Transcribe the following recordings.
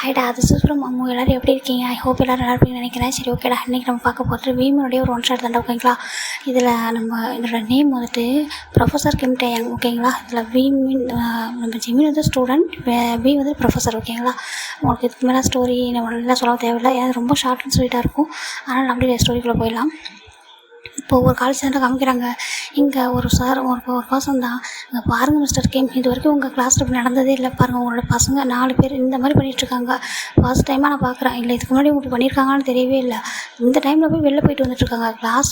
ஹாய்டா, this is from Ammu. எல்லோரும் எப்படி இருக்கீங்க? ஐ ஹோப் எல்லோரும் நல்லா இருப்பீங்கன்னு நினைக்கிறேன். சரி, ஓகேடா. இன்றைக்கி நம்ம பார்க்க போகிறது வீமனுடைய ஒரு ஒன் ஷாட் தாண்டா, ஓகேங்களா? இதில் இதோட நேம் வந்துட்டு ப்ரொஃபஸர் கிம் டேயாங், ஓகேங்களா? இதில் வி மீன் நம்ம ஜிமின் வந்து ஸ்டூடெண்ட், வி வந்து ப்ரொஃபஸர், ஓகேங்களா? உங்களுக்கு இதுக்கு மேலே ஸ்டோரி நம்ம நல்லா சொல்ல தேவையில்லை, ஏன்னா ரொம்ப ஷார்ட் அண்ட் ஸ்வீட்டாக இருக்கும். அதனால் நம்மளே ஸ்டோரிக்குள்ளே போயிடலாம். இப்போது ஒரு காலேஜ் சென்டர் காமிக்கிறாங்க. இங்கே ஒரு சார் ஒரு பர்சன் தான், இங்கே பாருங்கள் மிஸ்டர் கிம், இது வரைக்கும் உங்கள் கிளாஸில் இப்படி நடந்ததே இல்லை பாருங்கள். உங்களோட பசங்க 4 பேர் இந்த மாதிரி பண்ணிகிட்ருக்காங்க. ஃபர்ஸ்ட் டைமாக நான் பார்க்குறேன். இல்லை, இதுக்கு முன்னாடி உங்களுக்கு பண்ணியிருக்காங்கன்னு தெரியவே இல்லை. இந்த டைமில் போய் வெளில போயிட்டு வந்துட்டுருக்காங்க. கிளாஸ்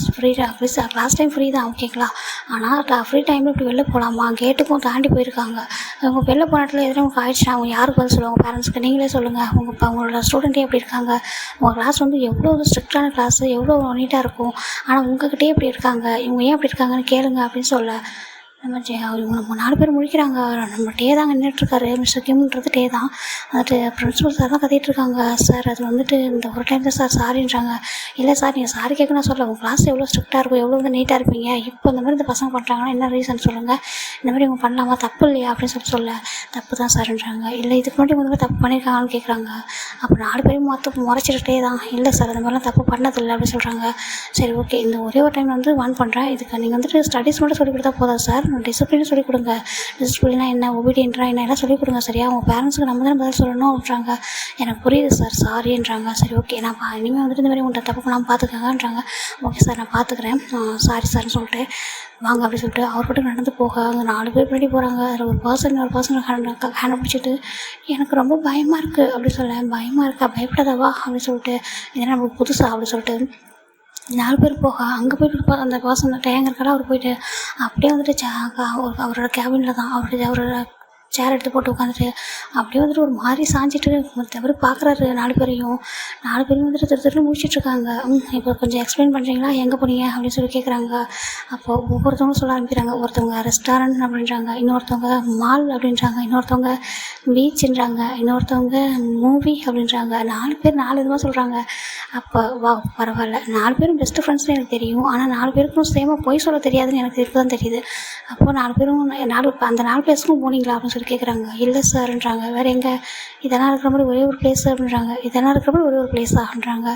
கிளாஸ் டைம் ஃப்ரீ தான், ஓகேங்களா? ஆனால் ஃப்ரீ டைமில் இப்படி வெளில போகலாமா? கேட்டுக்கும் தாண்டி போயிருக்காங்க. அவங்க வெளில போன இடத்துல எதுவும் உங்களுக்கு ஆயிடுச்சுன்னா அவங்க யாருக்கு பதில் சொல்லுவாங்க? பேரண்ட்ஸ்க்கு நீங்களே சொல்லுங்கள். உங்களோட ஸ்டூடெண்ட்டே எப்படி இருக்காங்க? உங்கள் கிளாஸ் வந்து எவ்வளோ ஸ்ட்ரிக்டான கிளாஸு, எவ்வளோ நீட்டாக இருக்கும், ஆனால் உங்கள்கிட்டே இப்படி இருக்காங்க, இவங்க ஏன் அப்படி இருக்காங்கன்னு கேளுங்க அப்படின்னு சொல்ல, நம்ம 4 பேர் முழிக்கிறாங்க. நம்ம டே தாங்க நின்றுட்டுருக்காரு, மிஸ்டர் கிம்ன்றது டே தான். வந்துட்டு பிரின்ஸிபல் சார் தான் கத்திட்டு இருக்காங்க. சார் அது வந்துட்டு இந்த ஒரு டைம் தான் சார் சாரின்றாங்க. இல்லை சார், நீங்கள் சாரி கேட்க நான் சொல்ல, உங்கள் கிளாஸ் எவ்வளோ ஸ்ட்ரிக்டாக இருக்கும், எவ்வளோ வந்து நீட்டாக இருப்பீங்க, இப்போ இந்த மாதிரி இந்த பசங்க பண்ணுறாங்கன்னா என்ன ரீசன் சொல்லுங்கள், இந்த மாதிரி இவங்க பண்ணலாமா, தப்பு இல்லையா அப்படின்னு சொல்ல, தப்பு தான் சார்ன்றாங்க. இல்லை, இதுக்கு முன்னாடி வந்து தப்பு பண்ணியிருக்காங்கன்னு கேட்குறாங்க. அப்போ 4 பேரும் முறைச்சிட்டே தான், இல்லை சார் அந்த மாதிரிலாம் தப்பு பண்ணதில்லை அப்படின்னு சொல்கிறாங்க. சரி, ஓகே, இந்த ஒரே ஒரு டைம் வந்து வான் பண்ணுறேன், இதுக்கு நீங்கள் வந்துட்டு ஸ்டடீஸ் மட்டும் சொல்லிக் கொடுத்தா போதா சார், டிசிப்ளினும் சொல்லிக் கொடுங்க. டிசிப்ளினா என்ன, ஒபீடியன்ட்ரா என்ன, எல்லாம் சொல்லிக் கொடுங்க. சரியா? அவங்க பேரண்ட்ஸுக்கு நம்ம தான் பதில் சொல்லணும் அப்படின்றாங்க. எனக்கு புரியுது சார், சாரின்றாங்க. சரி, ஓகே, நான் இனிமேல் வந்துட்டு இந்த மாதிரி உங்கள்கிட்ட தப்பு பண்ணாமல் பார்த்துக்கங்கன்றாங்க. ஓகே சார், நான் பார்த்துக்கிறேன், சாரி சார்னு சொல்லிட்டு வாங்க அப்படின்னு சொல்லிட்டு அவர்கிட்ட நடந்து போக, அங்கே 4 பேர் பின்னாடி போகிறாங்க. அதில் ஒரு பர்சன் ஹேண்டை பிடிச்சிட்டு, எனக்கு ரொம்ப பயமாக இருக்குது அப்படின்னு சொல்ல, பயமாக இருக்கா, பயப்படாதவா அப்படின்னு சொல்லிட்டு, இதெல்லாம் நம்மளுக்கு புதுசா அப்படின்னு சொல்லிட்டு 4 பேர் போக, அங்கே போய்ட்டு அந்த பர்சன் டேங்க் இருக்கால, அவர் போயிட்டு அப்படியே வந்துட்டு அவரோட கேபினில் தான் அவரோட சேர் எடுத்து போட்டு உட்காந்துட்டு அப்படியே வந்துட்டு ஒரு மாதிரி சாஞ்சிட்டு மற்றபடி பார்க்குறாரு. 4 பேரையும் வந்துட்டு திருட்டு முடிச்சிட்ருக்காங்க. இப்போ கொஞ்சம் எக்ஸ்பிளைன் பண்ணுறீங்களா, எங்கே போனீங்க அப்படின்னு சொல்லி கேட்குறாங்க. அப்போது ஒவ்வொருத்தவங்களும் சொல்ல ஆரம்பிக்கிறாங்க. ஒருத்தவங்க ரெஸ்டாரண்ட் அப்படின்றாங்க, இன்னொருத்தவங்க மால் அப்படின்றாங்க, இன்னொருத்தவங்க பீச்சுன்றாங்க, இன்னொருத்தவங்க மூவி அப்படின்றாங்க. 4 பேர் 4 விதமாக சொல்கிறாங்க. அப்போ வா, பரவாயில்ல, 4 பேரும் பெஸ்ட் ஃப்ரெண்ட்ஸ்னு எனக்கு தெரியும், ஆனால் 4 பேருக்கும் சேமாக பொய் சொல்ல தெரியாதுன்னு எனக்கு இப்போ தான் தெரியுது. அப்போது 4 பேரும் அந்த 4 பிளேஸுக்கும் போனீங்களா அப்படின்னு சொல்லி கேட்குறாங்க. இல்லை சார்ன்றாங்க. வேறு எங்கே? இதெல்லாம் இருக்கிற மாதிரி ஒரே ஒரு பிளேஸ் அப்படின்றாங்க. இதெல்லாம் இருக்கிற மாதிரி ஒரே ஒரு பிளேஸ் ஆகுன்றாங்க.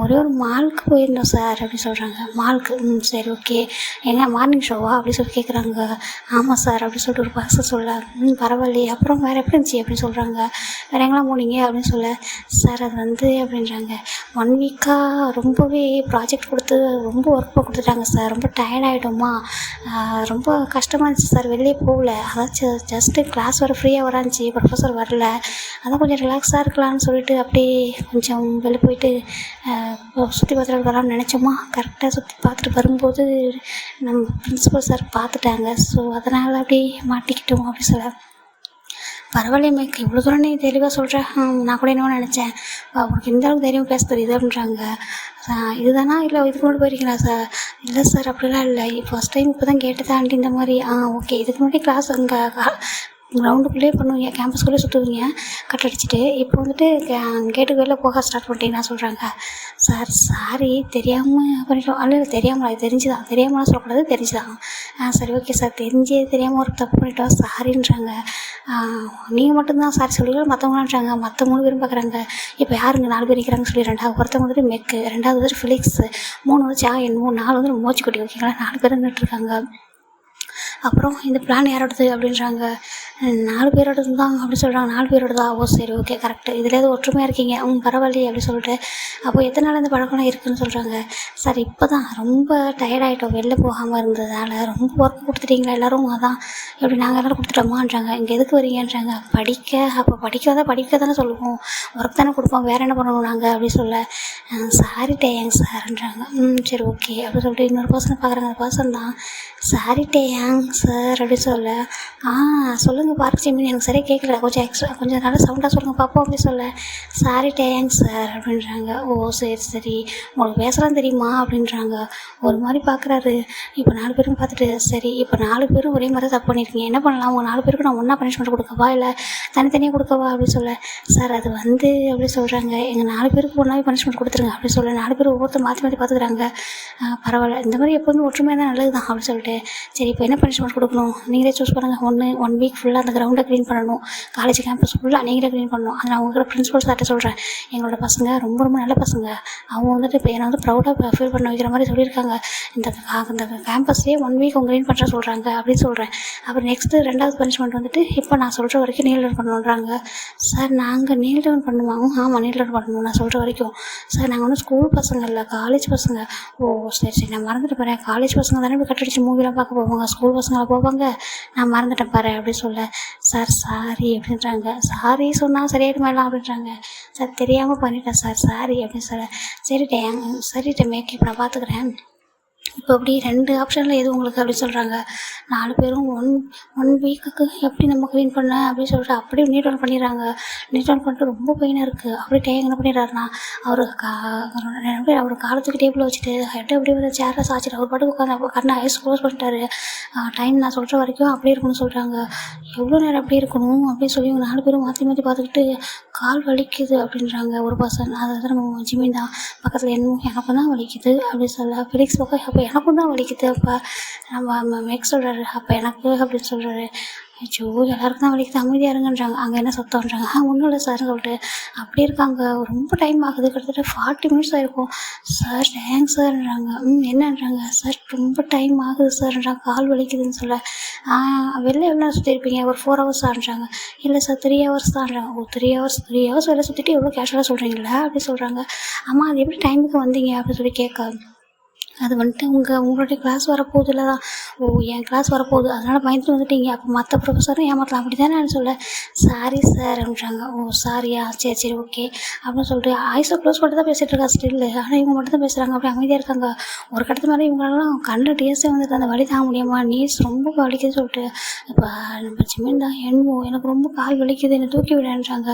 ஒரே ஒரு மாலுக்கு போயிருந்தோம் சார் அப்படின்னு சொல்கிறாங்க. மாலுக்கு? சரி, ஓகே, எங்க மார்னிங் ஷோவா அப்படின்னு சொல்லி கேட்குறாங்க. ஆமாம் சார் அப்படின்னு சொல்லிட்டு ஒரு பர்சன் சொல்ல, பரவாயில்லையே, அப்புறம் வேறு எப்படி இருந்துச்சு அப்படின்னு சொல்கிறாங்க. வேறு எங்கெல்லாம் போனீங்க அப்படின்னு சொல்ல, சார் அது வந்து அப்படின்றாங்க, 1 வீக்காக ரொம்பவே ப்ராஜெக்ட் கொடுத்து ரொம்ப ஒர்க் கொடுத்துட்டாங்க சார், ரொம்ப டயர்ட் ஆகிட்டோமா, ரொம்ப கஷ்டமாக இருந்துச்சு சார், வெளியே போகல, அதாச்சும் ஜஸ்ட்டு கிளாஸ் வர ஃப்ரீயாக வராந்துச்சு, ப்ரொஃபஸர் வரல, அதான் கொஞ்சம் ரிலாக்ஸாக இருக்கலாம்னு சொல்லிட்டு அப்படியே கொஞ்சம் வெளில போயிட்டு சுற்றி பார்த்துட்டு வரலாம்னு நினச்சோமா, கரெக்டாக சுற்றி பார்த்துட்டு வரும்போது நம்ம பிரின்ஸிபல் சார் பார்த்துட்டாங்க. ஸோ அதனால் அப்படியே மாட்டிக்கிட்டோம் அப்படி சொல்ல, பரவாயில்லையே மேக், இவ்வளோ தூரம் நீ தெளிவாக சொல்கிறேன், நான் கூட என்னவோ நினச்சேன், உனக்கு இந்த அளவுக்கு தைரியம் பேச தெரியுது அப்படின்றாங்க. இதுதானா, இல்லை இதுக்கு முன்னாடி போயிருக்கீங்களா சார்? இல்லை சார், அப்படிலாம் இல்லை, ஃபர்ஸ்ட் டைம் இப்போ தான் கேட்டு தாண்டி இந்த மாதிரி. ஓகே, இதுக்கு முன்னாடி கிளாஸ் அங்கே கிரவுண்டுக்குள்ளேயே பண்ணுவீங்க, கேம்பஸ்குள்ளேயே சுற்றுவீங்க கட் அடிச்சுட்டு, இப்போ வந்துட்டு கேட்டுக்கு வெளில போக ஸ்டார்ட் பண்ணிட்டீங்கன்னா சொல்கிறாங்க. சார் சாரி, தெரியாமல் பண்ணிட்டோம். இல்லை தெரியாமல், அது தெரியாமலாம் சொல்லக்கூடாது, தெரிஞ்சுதான். சரி, ஓகே சார், தெரியாமல் ஒரு தப்பு பண்ணிட்டோம், சாரின்றாங்க. நீங்கள் மட்டும்தான் சாரி சொல்லிக்கலாம், மற்றவங்களான்றாங்க. மற்ற 3 பேரும் பார்க்குறாங்க. இப்போ யாருங்க 4 பேர் இருக்கிறாங்கன்னு சொல்லிடுறாங்க. ஒருத்தவங்க வந்துட்டு மெக்கு, 2வது வந்துட்டு ஃபிலிக்ஸ், 3 வந்து சாயன், 4 வந்து மோச்சிக்குட்டி, ஓகேங்களா? 4 பேர் நின்றுட்டுருக்காங்க. அப்புறம் இந்த பிளான் யாரோடது அப்படின்றாங்க. 4 பேரோடது தான் அப்படி சொல்கிறாங்க. 4 பேரோட தான். ஓ சரி, ஓகே, கரெக்டு, இதில் எது ஒற்றுமையாக இருக்கீங்க, பரவாயில்லையே அப்படி சொல்லிட்டு, அப்போ எத்தனை நாள் இந்த பழக்கம்லாம் இருக்குதுன்னு சொல்கிறாங்க. சார், இப்போ தான் ரொம்ப டயர்டாகிட்டோம், வெளில போகாமல் இருந்ததுனால ரொம்ப ஒர்க் கொடுத்துட்டீங்களா எல்லோரும், அதான் எப்படி நாங்கள் எல்லோரும் கொடுத்துட்டோமான்றாங்க. இங்கே எதுக்கு வரீங்கன்றாங்க. படிக்க. அப்போ படிக்க தானே சொல்லுவோம், ஒர்க் தானே கொடுப்போம், வேறு என்ன பண்ணணும் நாங்கள் அப்படி சொல்ல, சாரி டேயாங் சார்ன்றாங்க. சரி, ஓகே அப்படி சொல்லிட்டு இன்னொரு பர்சனை பார்க்குறாங்க. அந்த பர்சன் தான், சாரி டேயாங் சார் அப்படி சொல்ல, சொல்லுங்கள் பார்க் ஜிமின், எனக்கு சரியாக கேட்கல, கொஞ்சம் நல்லா சவுண்டாக சொல்லுங்கள் பார்ப்போம் அப்படி சொல்ல, சாரி டேயாங் சார் அப்படின்றாங்க. ஓ சரி, உங்களுக்கு பேசலாம் தெரியுமா அப்படின்றாங்க. ஒரு மாதிரி பார்க்குறாரு. இப்போ 4 பேரும் பார்த்துட்டு, சரி, இப்போ 4 பேரும் ஒரே மாதிரி தப்பு பண்ணியிருக்கீங்க, என்ன பண்ணலாம், உங்கள் 4 பேருக்கு நான் ஒன்றா பனிஷ்மெண்ட் கொடுக்கவா, இல்லை தனித்தனியாக கொடுக்கவா அப்படி சொல்ல, சார் அது வந்து அப்படி சொல்கிறாங்க, எங்கள் 4 பேருக்கு ஒன்றாவே பனிஷ்மெண்ட் கொடுத்துருங்க அப்படி சொல்ல, 4 பேர் ஒவ்வொருத்தர் மாற்றி பார்த்துக்கிறாங்க. பரவாயில்ல, இந்த மாதிரி எப்போதுமே ஒற்றுமையாக தான் நல்லது தான் அப்படி சொல்லிட்டு, சரி இப்போ என்ன பனிஷ்மெண்ட் பனிஷ்மெண்ட் கொடுக்கணும், நீங்களே சூஸ் பண்ணுங்கள். 1 வீக் ஃபுல்லாக அந்த கிரவுண்டை க்ளீன் பண்ணணும், காலேஜ் கேம்பஸ் ஃபுல்லாக நீங்களே க்ளீன் பண்ணணும். அதை நான் உங்களோட பிரின்சிபல் சார்கிட்ட சொல்கிறேன். எங்களோட பசங்க ரொம்ப ரொம்ப நல்ல பசங்க, அவங்க வந்துட்டு இப்போ என்னை வந்து ப்ரௌடாக ஃபீல் பண்ண வைக்கிற மாதிரி சொல்லியிருக்காங்க. இந்த கேம்பஸ்லேயே 1 வீக் அவங்க க்ளீன் பண்ணுற சொல்கிறாங்க அப்படின்னு சொல்கிறேன். அப்புறம் நெக்ஸ்ட்டு 2வது பனிஷ்மெண்ட் வந்துட்டு இப்போ நான் சொல்கிற வரைக்கும் நீல் டவுன் பண்ணணுன்றாங்க. சார் நாங்கள் நீல் டவுன் பண்ணுவாங்க. ஆமாம், நீல் டவுன் பண்ணணும் நான் சொல்கிற வரைக்கும். சார் நாங்கள் வந்து ஸ்கூல் பசங்க இல்லை, காலேஜ் பசங்க. ஓ சரி சரி, நான் மறந்துட்டு போகிறேன். காலேஜ் பசங்க தானே இப்படி கட்டடிச்சு மூவிலாம் பார்க்க போவாங்க, ஸ்கூல் பசங்களாம் போவாங்க, நான் மறந்துட்டேன் பாரு அப்படின்னு சொல்ல. சார் சாரி அப்படின்றாங்க. சாரி சொன்னால் சரியாயிடுமாலாம் அப்படின்றாங்க. சார் தெரியாமல் பண்ணிட்டேன் சார், சாரி அப்படின்னு சொல்ல. சரிட்டே மேக்கே இப்போ நான் பார்த்துக்கிறேன். இப்போ அப்படி 2 ஆப்ஷனில் எது உங்களுக்கு அப்படி சொல்கிறாங்க. 4 பேரும் ஒன் வீக்குக்கு எப்படி நம்ம க்ளீன் பண்ண அப்படின்னு சொல்லிட்டு அப்படியே நீட் டவுன் பண்ணிடுறாங்க. நீட் டவுன் பண்ணிட்டு ரொம்ப பெயினாக இருக்குது. அப்படியே டேங் என்ன பண்ணிடுறாருனா, அவர் காலத்துக்கு டேபிளில் வச்சுட்டு ஹெட்டை அப்படியே வந்து சேரில் சாய்ச்சிட்டு அவர் பாட்டுக்கு உட்காந்து கண்ணை ஐஸ் க்ளோஸ் பண்ணிட்டாரு. டைம் நான் சொல்கிற வரைக்கும் அப்படியே இருக்கணும்னு சொல்கிறாங்க. எவ்வளோ நேரம் அப்படியே இருக்கணும் அப்படின்னு சொல்லி 4 பேரும் மாற்றி மாற்றி பார்த்துக்கிட்டு கால் வலிக்குது அப்படின்றாங்க. ஒரு பர்சன், அதாவது நம்ம ஜிமின் தான் பக்கத்தில் எனக்கும் தான் வலிக்குது அப்படின்னு சொல்ல. ஃபிலிக்ஸ் பக்கம் அப்போ எனக்கும் தான் வலிக்குது. அப்போ நம்ம மேக் சொல்கிறாரு, அப்போ எனக்கு அப்படின்னு சொல்கிறாரு. ஐயோ எல்லாருக்கும் தான் வலிக்குது, அமைதியாக இருங்கன்றாங்க. அங்கே என்ன சத்தம்ன்றாங்க. ஒன்றும் இல்லை சார்னு சொல்லிட்டு அப்படி இருக்காங்க. ரொம்ப டைம் ஆகுது, கிட்டத்தட்ட 40 மினிட்ஸ் ஆகிருக்கும். சார் டேங்க் சார்ன்றாங்க. என்னன்றாங்க. சார் ரொம்ப டைம் ஆகுது சார்ன்றாங்க, கால் வலிக்குதுன்னு சொல்ல. வெளில எவ்வளோ சுற்றிருப்பீங்க, ஒரு 4 ஹவர்ஸ் ஆன்றாங்க. இல்லை சார் 3 ஹவர்ஸ் தான்றாங்க. ஓ 3 ஹவர்ஸ் வெளில சுற்றிட்டு எவ்வளோ கேஷுவலாக சொல்கிறீங்களா அப்படி சொல்கிறாங்க. ஆமாம், அது எப்படி டைமுக்கு வந்தீங்க அப்படின்னு சொல்லி கேட்க. அது வந்துட்டு உங்களுடைய கிளாஸ் வரப்போகுதுல தான். ஓ என் கிளாஸ் வரப்போகுது அதனால் பயந்துட்டு வந்துட்டீங்க, அப்போ மற்ற ப்ரொஃபஸரும் ஏமாற்றலாம் அப்படி தானே சொல்ல. சாரி சார் அப்படின்றாங்க. ஓ சாரியா, சரி சரி ஓகே அப்படின்னு சொல்லிட்டு ஐஸை க்ளோஸ் பண்ணிட்டு தான் பேசிகிட்டு இருக்கா ஸ்டில்லு. ஆனால் இவங்க மட்டும் தான் பேசுகிறாங்க, அப்படி அமைதியாக இருக்காங்க. ஒரு கட்டத்து மேலே இவங்களெல்லாம் கண்ணில் டேஸ்ட்டே வந்துட்டு அந்த வலி தாங்க முடியாமா, நீஸ் ரொம்ப வலிக்குதுன்னு சொல்லிட்டு இப்போ நம்ம ஜிமின் தான் எனக்கு ரொம்ப கால் வலிக்குது, என்னை தூக்கி விடுன்றாங்க.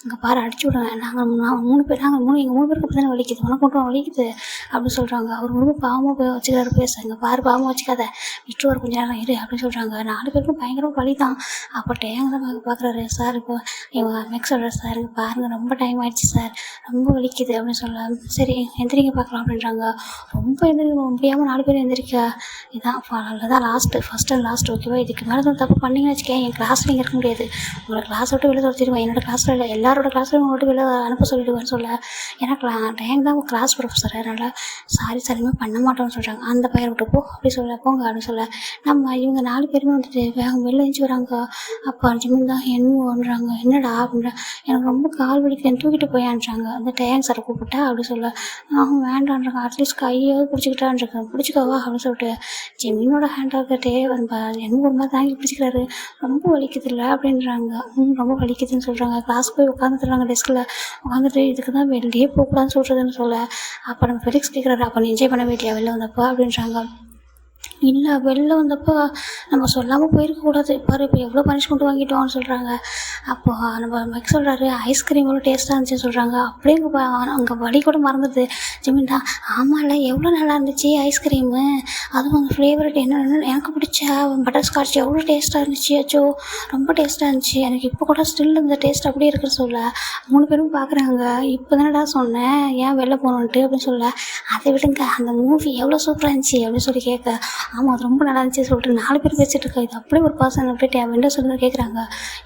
அங்கே பாரு அடிச்சு விடுவேன், நாங்கள் 3 பேர், எங்கள் 3 பேருக்கு அப்படி தானே வலிக்குது, உனக்கு மட்டும் வலிக்குது அப்படின்னு சொல்கிறாங்க. அவர் ரொம்ப பாவமாக போய் வச்சுக்கிறாரு பேசுங்க. பாரு பாவமாக வச்சுக்காத, விட்டுருவார் கொஞ்ச நேரம் இரு அப்படின்னு சொல்கிறாங்க. 4 பேருக்கும் பயங்கரமாக வலி தான். அப்போ டேங்க தான் பார்க்குறாரு. சார் இப்போ இவங்க மேக் சொல்கிறார். சார் இங்கே பாருங்கள் ரொம்ப டைம் ஆகிடுச்சு சார், ரொம்ப வலிக்குது அப்படின்னு சொல்ல. சரி எந்திரிக்க பார்க்கலாம் அப்படின்றாங்க. ரொம்ப எந்திரிக்க முடியாமல் 4 பேரும் எந்திரிக்க. இதான் ஃபஸ்ட் அண்ட் லாஸ்ட் ஓகேவா. இதுக்கு மேலே தான் தப்பு பண்ணிங்கன்னு வச்சுக்கேன், என் கிளாஸில் இங்கே இருக்க முடியாது, உங்களோட கிளாஸை விட்டு வெளியே துரத்திடுவேன். என்னோட கிளாஸில் இல்லை, எல்லாரோட கிளாஸ்லையும் உங்கள்கிட்ட வெளியே அனுப்ப சொல்லிடுவேன்னு சொல்ல. ஏன்னா டேங் தான் கிளாஸ் ப்ரொஃபஸர், அதனால் சாரி சாரியுமே பண்ண மாட்டோம்னு சொல்கிறாங்க. அந்த பையனை விட்டு போ அப்படி சொல்ல, போங்க அப்படின்னு சொல்ல. இவங்க 4 பேருமே வந்துட்டு வேகம் வெளில எழுந்து வராங்க. அப்போ ஜிமின் தான் என்னன்றாங்க. என்னடா அப்படின்ற, எனக்கு ரொம்ப கால் வலிக்குது, தூக்கிட்டு போயான்றாங்க. அந்த டேங் சாரை கூப்பிட்டா அப்படி சொல்ல. வேண்டான்றாங்க. அட்லீஸ்ட் கையாவது பிடிச்சிக்கிட்டான்றாங்க. பிடிச்சிக்கவா அப்படின்னு சொல்லிட்டு ஜிமினோட ஹேண்டாகிட்டே என்ன ஒரு மாதிரி தாங்கி பிடிச்சிக்கிறாரு. ரொம்ப வலிக்குது இல்லை அப்படின்றாங்க. ரொம்ப வலிக்குதுன்னு சொல்கிறாங்க. கிளாஸ்க்கு போய் உட்காந்துட்டுறாங்க டெஸ்கில். உட்காந்துட்டு இதுக்கு தான் வெளியே போகக்கூடாதுன்னு சொல்கிறதுன்னு சொல்ல. அப்போ நம்ம ஃபெலிக்ஸ் கேட்குறாரு, அப்போ நீ என்ஜாய் பண்ண வேண்டியா வெளில வந்தப்போ அப்படின்றாங்க. இல்லை வெளில வந்தப்போ நம்ம சொல்லாமல் போயிருக்கக்கூடாது, பாரு இப்போ எவ்வளோ பனிஷ்மெண்ட் வாங்கிட்டோம்னு சொல்கிறாங்க. அப்போது நம்ம மேக் சொல்கிறாரு, ஐஸ்கிரீம் எவ்வளோ டேஸ்ட்டாக இருந்துச்சுன்னு சொல்கிறாங்க. அப்படியே அங்கே வலி கூட மறந்துடுது. ஜிமின் தான், ஆமாம்ல எவ்வளோ நல்லா இருந்துச்சு ஐஸ்கிரீமு, அதுவும் உங்கள் ஃபேவரட் என்னென்னு எனக்கு பிடிச்ச பட்டர் ஸ்காட்ச் எவ்வளோ டேஸ்ட்டாக இருந்துச்சு. அச்சோ ரொம்ப டேஸ்ட்டாக இருந்துச்சு, எனக்கு இப்போ கூட ஸ்டில் இந்த டேஸ்ட் அப்படியே இருக்குன்னு சொல்ல. 3 பேரும் பார்க்குறாங்க. இப்போ தானடா சொன்னேன் ஏன் வெளில போகணுன்ட்டு அப்படின்னு சொல்ல. அதை விடுங்க, அந்த மூவி எவ்வளோ சூப்பராக இருந்துச்சு அப்படின்னு சொல்லி கேட்க. ஆமாம் அது ரொம்ப நல்லா இருந்துச்சு சொல்லிட்டு 4 பேர் பேசிகிட்டு இருக்கா. இது அப்படியே ஒரு பர்சன் அப்படியே விண்டோ சொல்லி கேட்குறாங்க.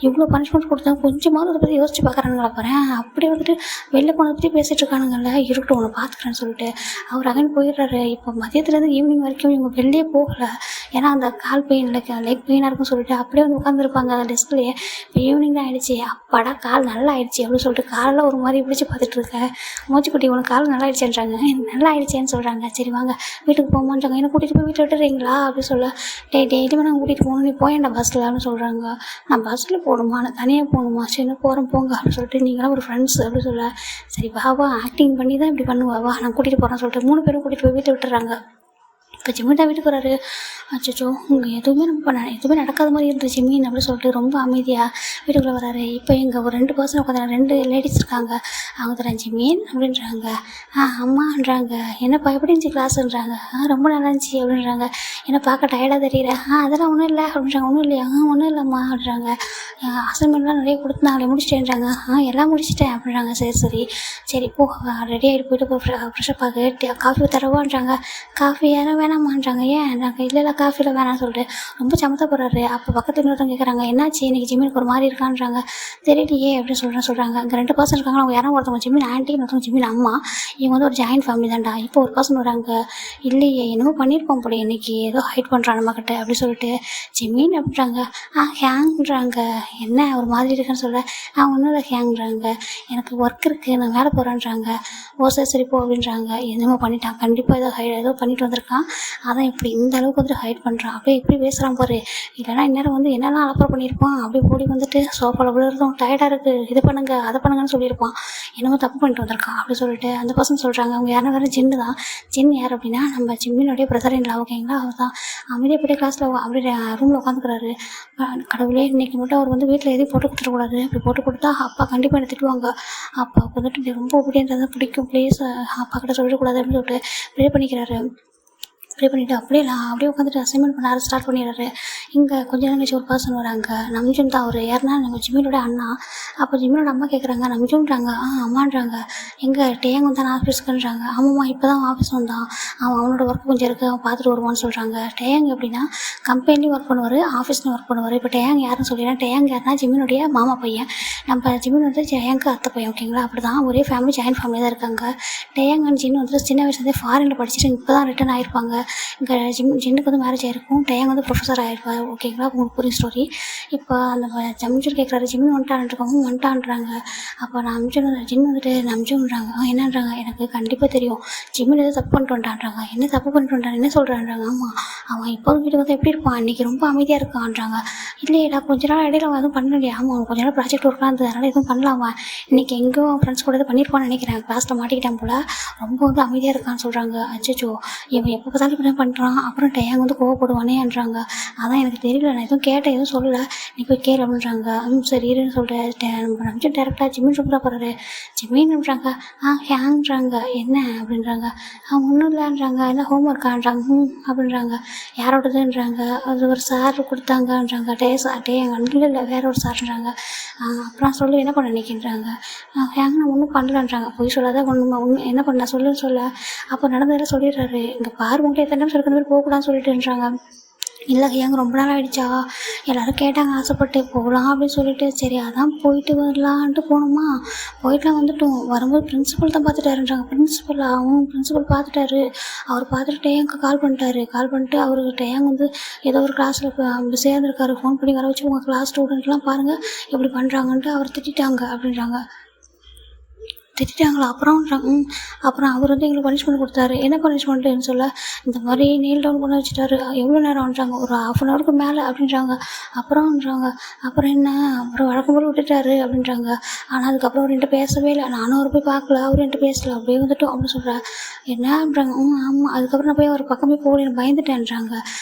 இவ்வளோ பனிஷ்மெண்ட் கொடுத்தா கொஞ்சமாவது அதை பற்றி யோசிச்சு பார்க்குறானுங்களா பாரு. அப்படியே வந்துட்டு வெளில போனதை பற்றி பேசிகிட்டு இருக்கானுங்கல்ல, இருக்கட்டும் உன்னை பார்த்துக்கிறேன்னு சொல்லிட்டு அவர் அகன் போயிடுறாரு. இப்போ மதியத்துலேருந்து ஈவினிங் வரைக்கும் இவங்க வெளியே போகலை. ஏன்னா அந்த கால் பெயின் லெக் பெயினாக இருக்குன்னு சொல்லிட்டு அப்படியே வந்து உட்காந்துருப்பாங்க அந்த டெஸ்க்லேயே. இப்போ ஈவினிங் தான் ஆகிடுச்சு. அப்பாடா கால் நல்லா ஆயிடுச்சு அப்படின்னு சொல்லிட்டு காலெல்லாம் ஒரு மாதிரி பிடிச்சி பார்த்துட்டு இருக்கேன். மூச்சுக்குட்டி உனக்கு கால் நல்லா ஆயிடுச்சுன்றாங்க. நல்லா ஆயிடுச்சேன்னு சொல்கிறாங்க. சரி வாங்க வீட்டுக்கு போமான்றாங்க. என்ன கூட்டிகிட்டு போய் வீட்டில் விட்டுறீங்களா அப்படின்னு சொல்ல. டெய்லியுமே நான் கூட்டிகிட்டு போகணும், நீ போயேன்டா பஸ்ஸில் அப்படின்னு சொல்கிறாங்க. நான் பஸ்ஸில் போகணுமா, நான் தனியாக போகணுமா, சரி நான் போகிறேன் போங்க அப்படின்னு சொல்லிட்டு நீங்களாம் ஒரு ஃப்ரெண்ட்ஸ் அப்படின்னு சொல்ல. சரி வா ஆக்டிங் பண்ணி தான் இப்படி பண்ணுவா, வா நான் கூட்டிகிட்டு போகிறேன்னு சொல்லிட்டு 3 பேரும் கூட்டிகிட்டு போய் வீட்டை விட்டுறாங்க. இப்போ ஜிமின் வீட்டுக்கு வராரு. அச்சோ இங்கே எதுவுமே நடக்காத மாதிரி இருந்துச்சு ஜிமின் அப்படின்னு சொல்லிட்டு ரொம்ப அமைதியாக வீட்டுக்குள்ளே வராரு. இப்போ இங்கே ஒரு 2 பர்சன் உட்காந்து 2 லேடிஸ் இருக்காங்க. அவங்க தரேன் ஜிமின் அப்படின்றாங்க. அம்மான்றாங்க. என்னப்பா எப்படி இருந்துச்சு கிளாஸ்ன்றாங்க. ரொம்ப நல்லா இருந்துச்சு அப்படின்றாங்க. என்ன பார்க்க டயர்டாக தெரியல. அதெல்லாம் ஒன்றும் இல்லை அப்படின்றாங்க. ஒன்றும் இல்லையா, ஒன்றும் இல்லைம்மா அப்படின்றாங்க. அசைன்மெண்ட்லாம் நிறைய கொடுத்துனாங்களே முடிச்சிட்டேன்றாங்க. எல்லாம் முடிச்சிட்டேன் அப்படின்றாங்க. சரி போ ரெடி ஆகிட்டு போயிட்டு ஃப்ரெஷ்ஷப் ஆகிட்டு காஃபி தரவான்றாங்க. காஃபி யாரும் வேணாம் வேணாமான்றாங்க. ஏன்றாங்க. இல்லை காஃபியில் வேணாம்னு சொல்லிட்டு ரொம்ப சமத்த போகிறாரு. அப்போ பக்கத்தில் இன்னொருத்தவங்க கேட்குறாங்க, என்னாச்சு இன்னைக்கு ஜிம்மினுக்கு ஒரு மாதிரி இருக்கான்றாங்க. தெரியலையே அப்படின்னு சொல்கிறாங்க. அங்கே 2 பர்சன் இருக்காங்க. அவங்க யாரும் ஒருத்தவங்க ஜிம்மின் ஆன்ட்டி, ஒருத்தவங்க ஜிம்மின் அம்மா. இவங்க வந்து ஒரு ஜாயின்ட் ஃபேமிலி தான்டா. இப்போ ஒரு பர்சன் வராங்க, இல்லையே என்னமோ பண்ணியிருப்போம் போல இன்னைக்கு, ஏதோ ஹைட் பண்ணுறான் நம்மக்கிட்ட அப்படி சொல்லிட்டு ஜிம்மின் அப்படின்றாங்க. ஹேங்கிறாங்க. என்ன ஒரு மாதிரி இருக்குன்னு சொல்ல, ஒன்றும் இல்லை ஹேங்கிறாங்க. எனக்கு ஒர்க் இருக்குது, நான் வேலை போகிறேன்றாங்க. ஓ சரி போ அப்படின்றாங்க. என்னமோ பண்ணிட்டான், கண்டிப்பாக ஏதோ பண்ணிட்டு வந்திருக்கான், அதான் இப்படி இந்த அளவுக்கு வந்துட்டு ஹைட் பண்ணுறான். அப்படியே இப்படி பேசுகிறான் பாரு, இல்லைனா இந்நேரம் வந்து என்னெல்லாம் அலப்பறை பண்ணியிருப்பான். அப்படியே கூடி வந்துட்டு சோஃபாவில் விழுறதும், டயர்டாக இருக்குது, இது பண்ணுங்க அதை பண்ணுங்கன்னு சொல்லியிருப்பான். என்னமோ தப்பு பண்ணிட்டு வந்திருக்கான் அப்படி சொல்லிட்டு அந்த பர்சன் சொல்கிறாங்க. அவங்க யாரும் வேறு ஜின்னு தான். ஜின் யார் அப்படின்னா நம்ம ஜிம்மினுடைய பிரதர் இல்லை, ஓகேங்களா. அவர் தான் அமைதியப்படியே கிளாஸில் அப்படியே ரூமில் உட்காந்துக்கிறாரு. கடவுளே இன்னைக்கு மட்டும் அவர் வந்து வீட்டில் எதையும் போட்டு கொடுத்துடக்கூடாது, அப்படி போட்டு கொடுத்தா அப்பா கண்டிப்பாக என்ன திட்டுவாங்க, அப்பாவுக்கு வந்துட்டு ரொம்ப அப்படின்றது பிடிக்கும், ப்ளீஸ் அப்பா கிட்ட சொல்லிடக்கூடாது அப்படின்னு சொல்லிட்டு ப்ரே பண்ணிக்கிறாரு. ப்ரே பண்ணிவிட்டு அப்படியே உட்காந்துட்டு அசைன்மெண்ட் பண்ண ஸ்டார்ட் பண்ணிடுறாரு. இங்கே கொஞ்ச நேரம் கழிச்சு ஒரு பர்சன் வராங்க. நம்ஜுன் தான் அவர். யாருன்னா நம்ம ஜிம்மினோட அண்ணா. அப்போ ஜிம்மினோட அம்மா கேட்குறாங்க, நம்ஜுன்றாங்க. அம்மான்றாங்க. எங்கே டேங் வந்தான் ஆஃபீஸ்க்குன்றாங்க. ஆமாம்மா இப்போ தான் ஆஃபீஸ் வந்தான், அவனோட ஒர்க் கொஞ்சம் இருக்குது, அவன் பார்த்துட்டு வருவான்னு சொல்கிறாங்க. டேங் எப்படின்னா கம்பெனிலையும் ஒர்க் பண்ணுவார், ஆஃபீஸ்லையும் ஒர்க் பண்ணுவார். இப்போ டேங் யாருன்னு சொல்லிடுறேன். டேங் யாருன்னா ஜிம்மினுடைய மாமா பையன். நம்ம ஜிம்மின் வந்து ஜெயங்க்கு அத்தை பையன், ஓகேங்களா. அப்படி தான் ஒரே ஃபேமிலி, ஜாயின்ட் ஃபேமிலி தான் இருக்காங்க. டேங் அண்ட் ஜின்னு வந்து சின்ன வயசுலேருந்தே ஃபாரினில் படிச்சுட்டு இப்போ தான் ரிட்டர்ன் ஆகிருப்பாங்க. இங்கே ஜின்னுக்கு வந்து மேரேஜ் ஆகிருக்கும், டேங் வந்து ப்ரொஃபஸர் ஆகிருப்பார், ஓகேங்களா. உங்களுக்கு புரியும் ஸ்டோரி. இப்போ அந்த நம்ஜுன் கேட்குறாரு, ஜிம்மின் வந்துட்டான்றாங்க. அப்போ ஜின் வந்துட்டு நம்ஜுன்றாங்க. என்னன்றாங்க, எனக்கு கண்டிப்பாக தெரியும் ஜிம்மின் எதாவது தப்பு பண்ணிட்டு வந்துட்டான்றாங்க. என்ன தப்பு பண்ணிட்டு வந்துட்டான், என்ன சொல்கிறான்றாங்க. ஆமாம், அவன் இப்போ வீட்டுக்கு வந்து எப்படி இருப்பான், இன்றைக்கி ரொம்ப அமைதியாக இருக்கான்றாங்க. இல்லையடா கொஞ்ச நாள் இடையில அவன் எதுவும் பண்ணலையா. ஆமாம், அவன் கொஞ்ச நாள் ப்ராஜெக்ட் ஒர்க்லாம் இருந்தது, அதனால் எதுவும் பண்ணலாமா, இன்றைக்கி எங்கேயும் அவன் ஃப்ரெண்ட்ஸ் கூட எதுவும் பண்ணியிருப்பான்னு நினைக்கிறேன், கிளாஸில் மாட்டிக்கிட்டான் போல், ரொம்ப வந்து அமைதியாக இருக்கான்னு சொல்கிறாங்க. அச்சோ, இவன் எப்போ பார்த்தாலும் இப்படி பண்ணுறான், அப்புறம் டேங் வந்து கோவப்படுவானேன்றாங்க. அதான் எனக்கு தெரியல, நான் எதுவும் கேட்டேன், எதுவும் சொல்லலை, நீ போய் கேளு அப்படின்றாங்க. சரி இருன்னு சொல்லிட்டு நம்ம டேரெக்டாக ஜிம்மின் ரூம் தான் போகிறாரு. ஜிம்மின்றாங்க. ஹேங்கிறாங்க. என்ன அப்படின்றாங்க. ஒன்றும் இல்லைன்றாங்க. என்ன ஹோம் ஒர்க்கான்றாங்க. அப்படின்றாங்க. யாரோடதுன்றாங்க. அது ஒரு சார் கொடுத்தாங்கன்றாங்க. டேங் இல்லை வேற ஒரு சார்ன்றாங்க. அப்புறம் சொல்லி என்ன பண்ண நினைக்கின்றாங்க. ஹேங் நான் ஒன்றும் பண்ணலன்றாங்க. போய் சொல்லாத ஒன்று என்ன பண்ண சொல்லுன்னு சொல்ல. அப்போ நடந்ததெல்லாம் சொல்லிடுறாரு. இங்கே பாரு உங்கள்கிட்ட எத்தனை நிமிஷம் இருக்கிற மாதிரி போகக்கூடாதுன்னு சொல்லிட்டுன்றாங்க. இல்லை ஏங்க ரொம்ப நாள் ஆகிடுச்சா, எல்லோரும் கேட்டாங்க, ஆசைப்பட்டு போகலாம் அப்படின்னு சொல்லிட்டு, சரி அதான் போயிட்டு வரலான்ட்டு போனோமா. போயிட்டுலாம் வந்துட்டோம். வரும்போது பிரின்சிபல் தான் பார்த்துட்டாருன்றாங்க. பிரின்சிபல் பார்த்துட்டாரு. அவர் பார்த்துட்டு டேங்க்கு கால் பண்ணிட்டு அவருக்கு டேங் வந்து ஏதோ ஒரு கிளாஸில் பிஸியாக இருந்திருக்காரு. ஃபோன் பண்ணி வர வச்சு உங்கள் கிளாஸ் ஸ்டூடெண்ட்லாம் பாருங்கள் எப்படி பண்ணுறாங்கன்ட்டு அவர் திட்டாங்க அப்படின்றாங்க. திட்டாங்களா. அப்புறம் அவர் வந்து எங்களுக்கு பனிஷ்மெண்ட் கொடுத்தாரு. என்ன பனிஷ்மெண்ட்டுன்னு சொல்ல, இந்த மாதிரி நீல் டவுன் பண்ண வச்சுட்டாரு. எவ்வளோ நேரம்ன்றாங்க. ஒரு 1/2 hour மேலே அப்படின்றாங்க. அப்புறம் என்ன, அப்புறம் வழக்கம் போல் விட்டுட்டாரு அப்படின்றாங்க. ஆனால் அதுக்கப்புறம் அவர் என்கிட்ட பேசவே இல்லை. நானும் அவர் போய் பார்க்கல, அவர் என்கிட்ட பேசல, அப்படியே வந்துட்டோம் அப்படின்னு சொல்கிறேன். என்ன அப்படின்றாங்க. ஆமாம், அதுக்கப்புறம் நான் போய் அவர் பக்கமே போகல, எனக்கு பயந்துட்டேன்றாங்க.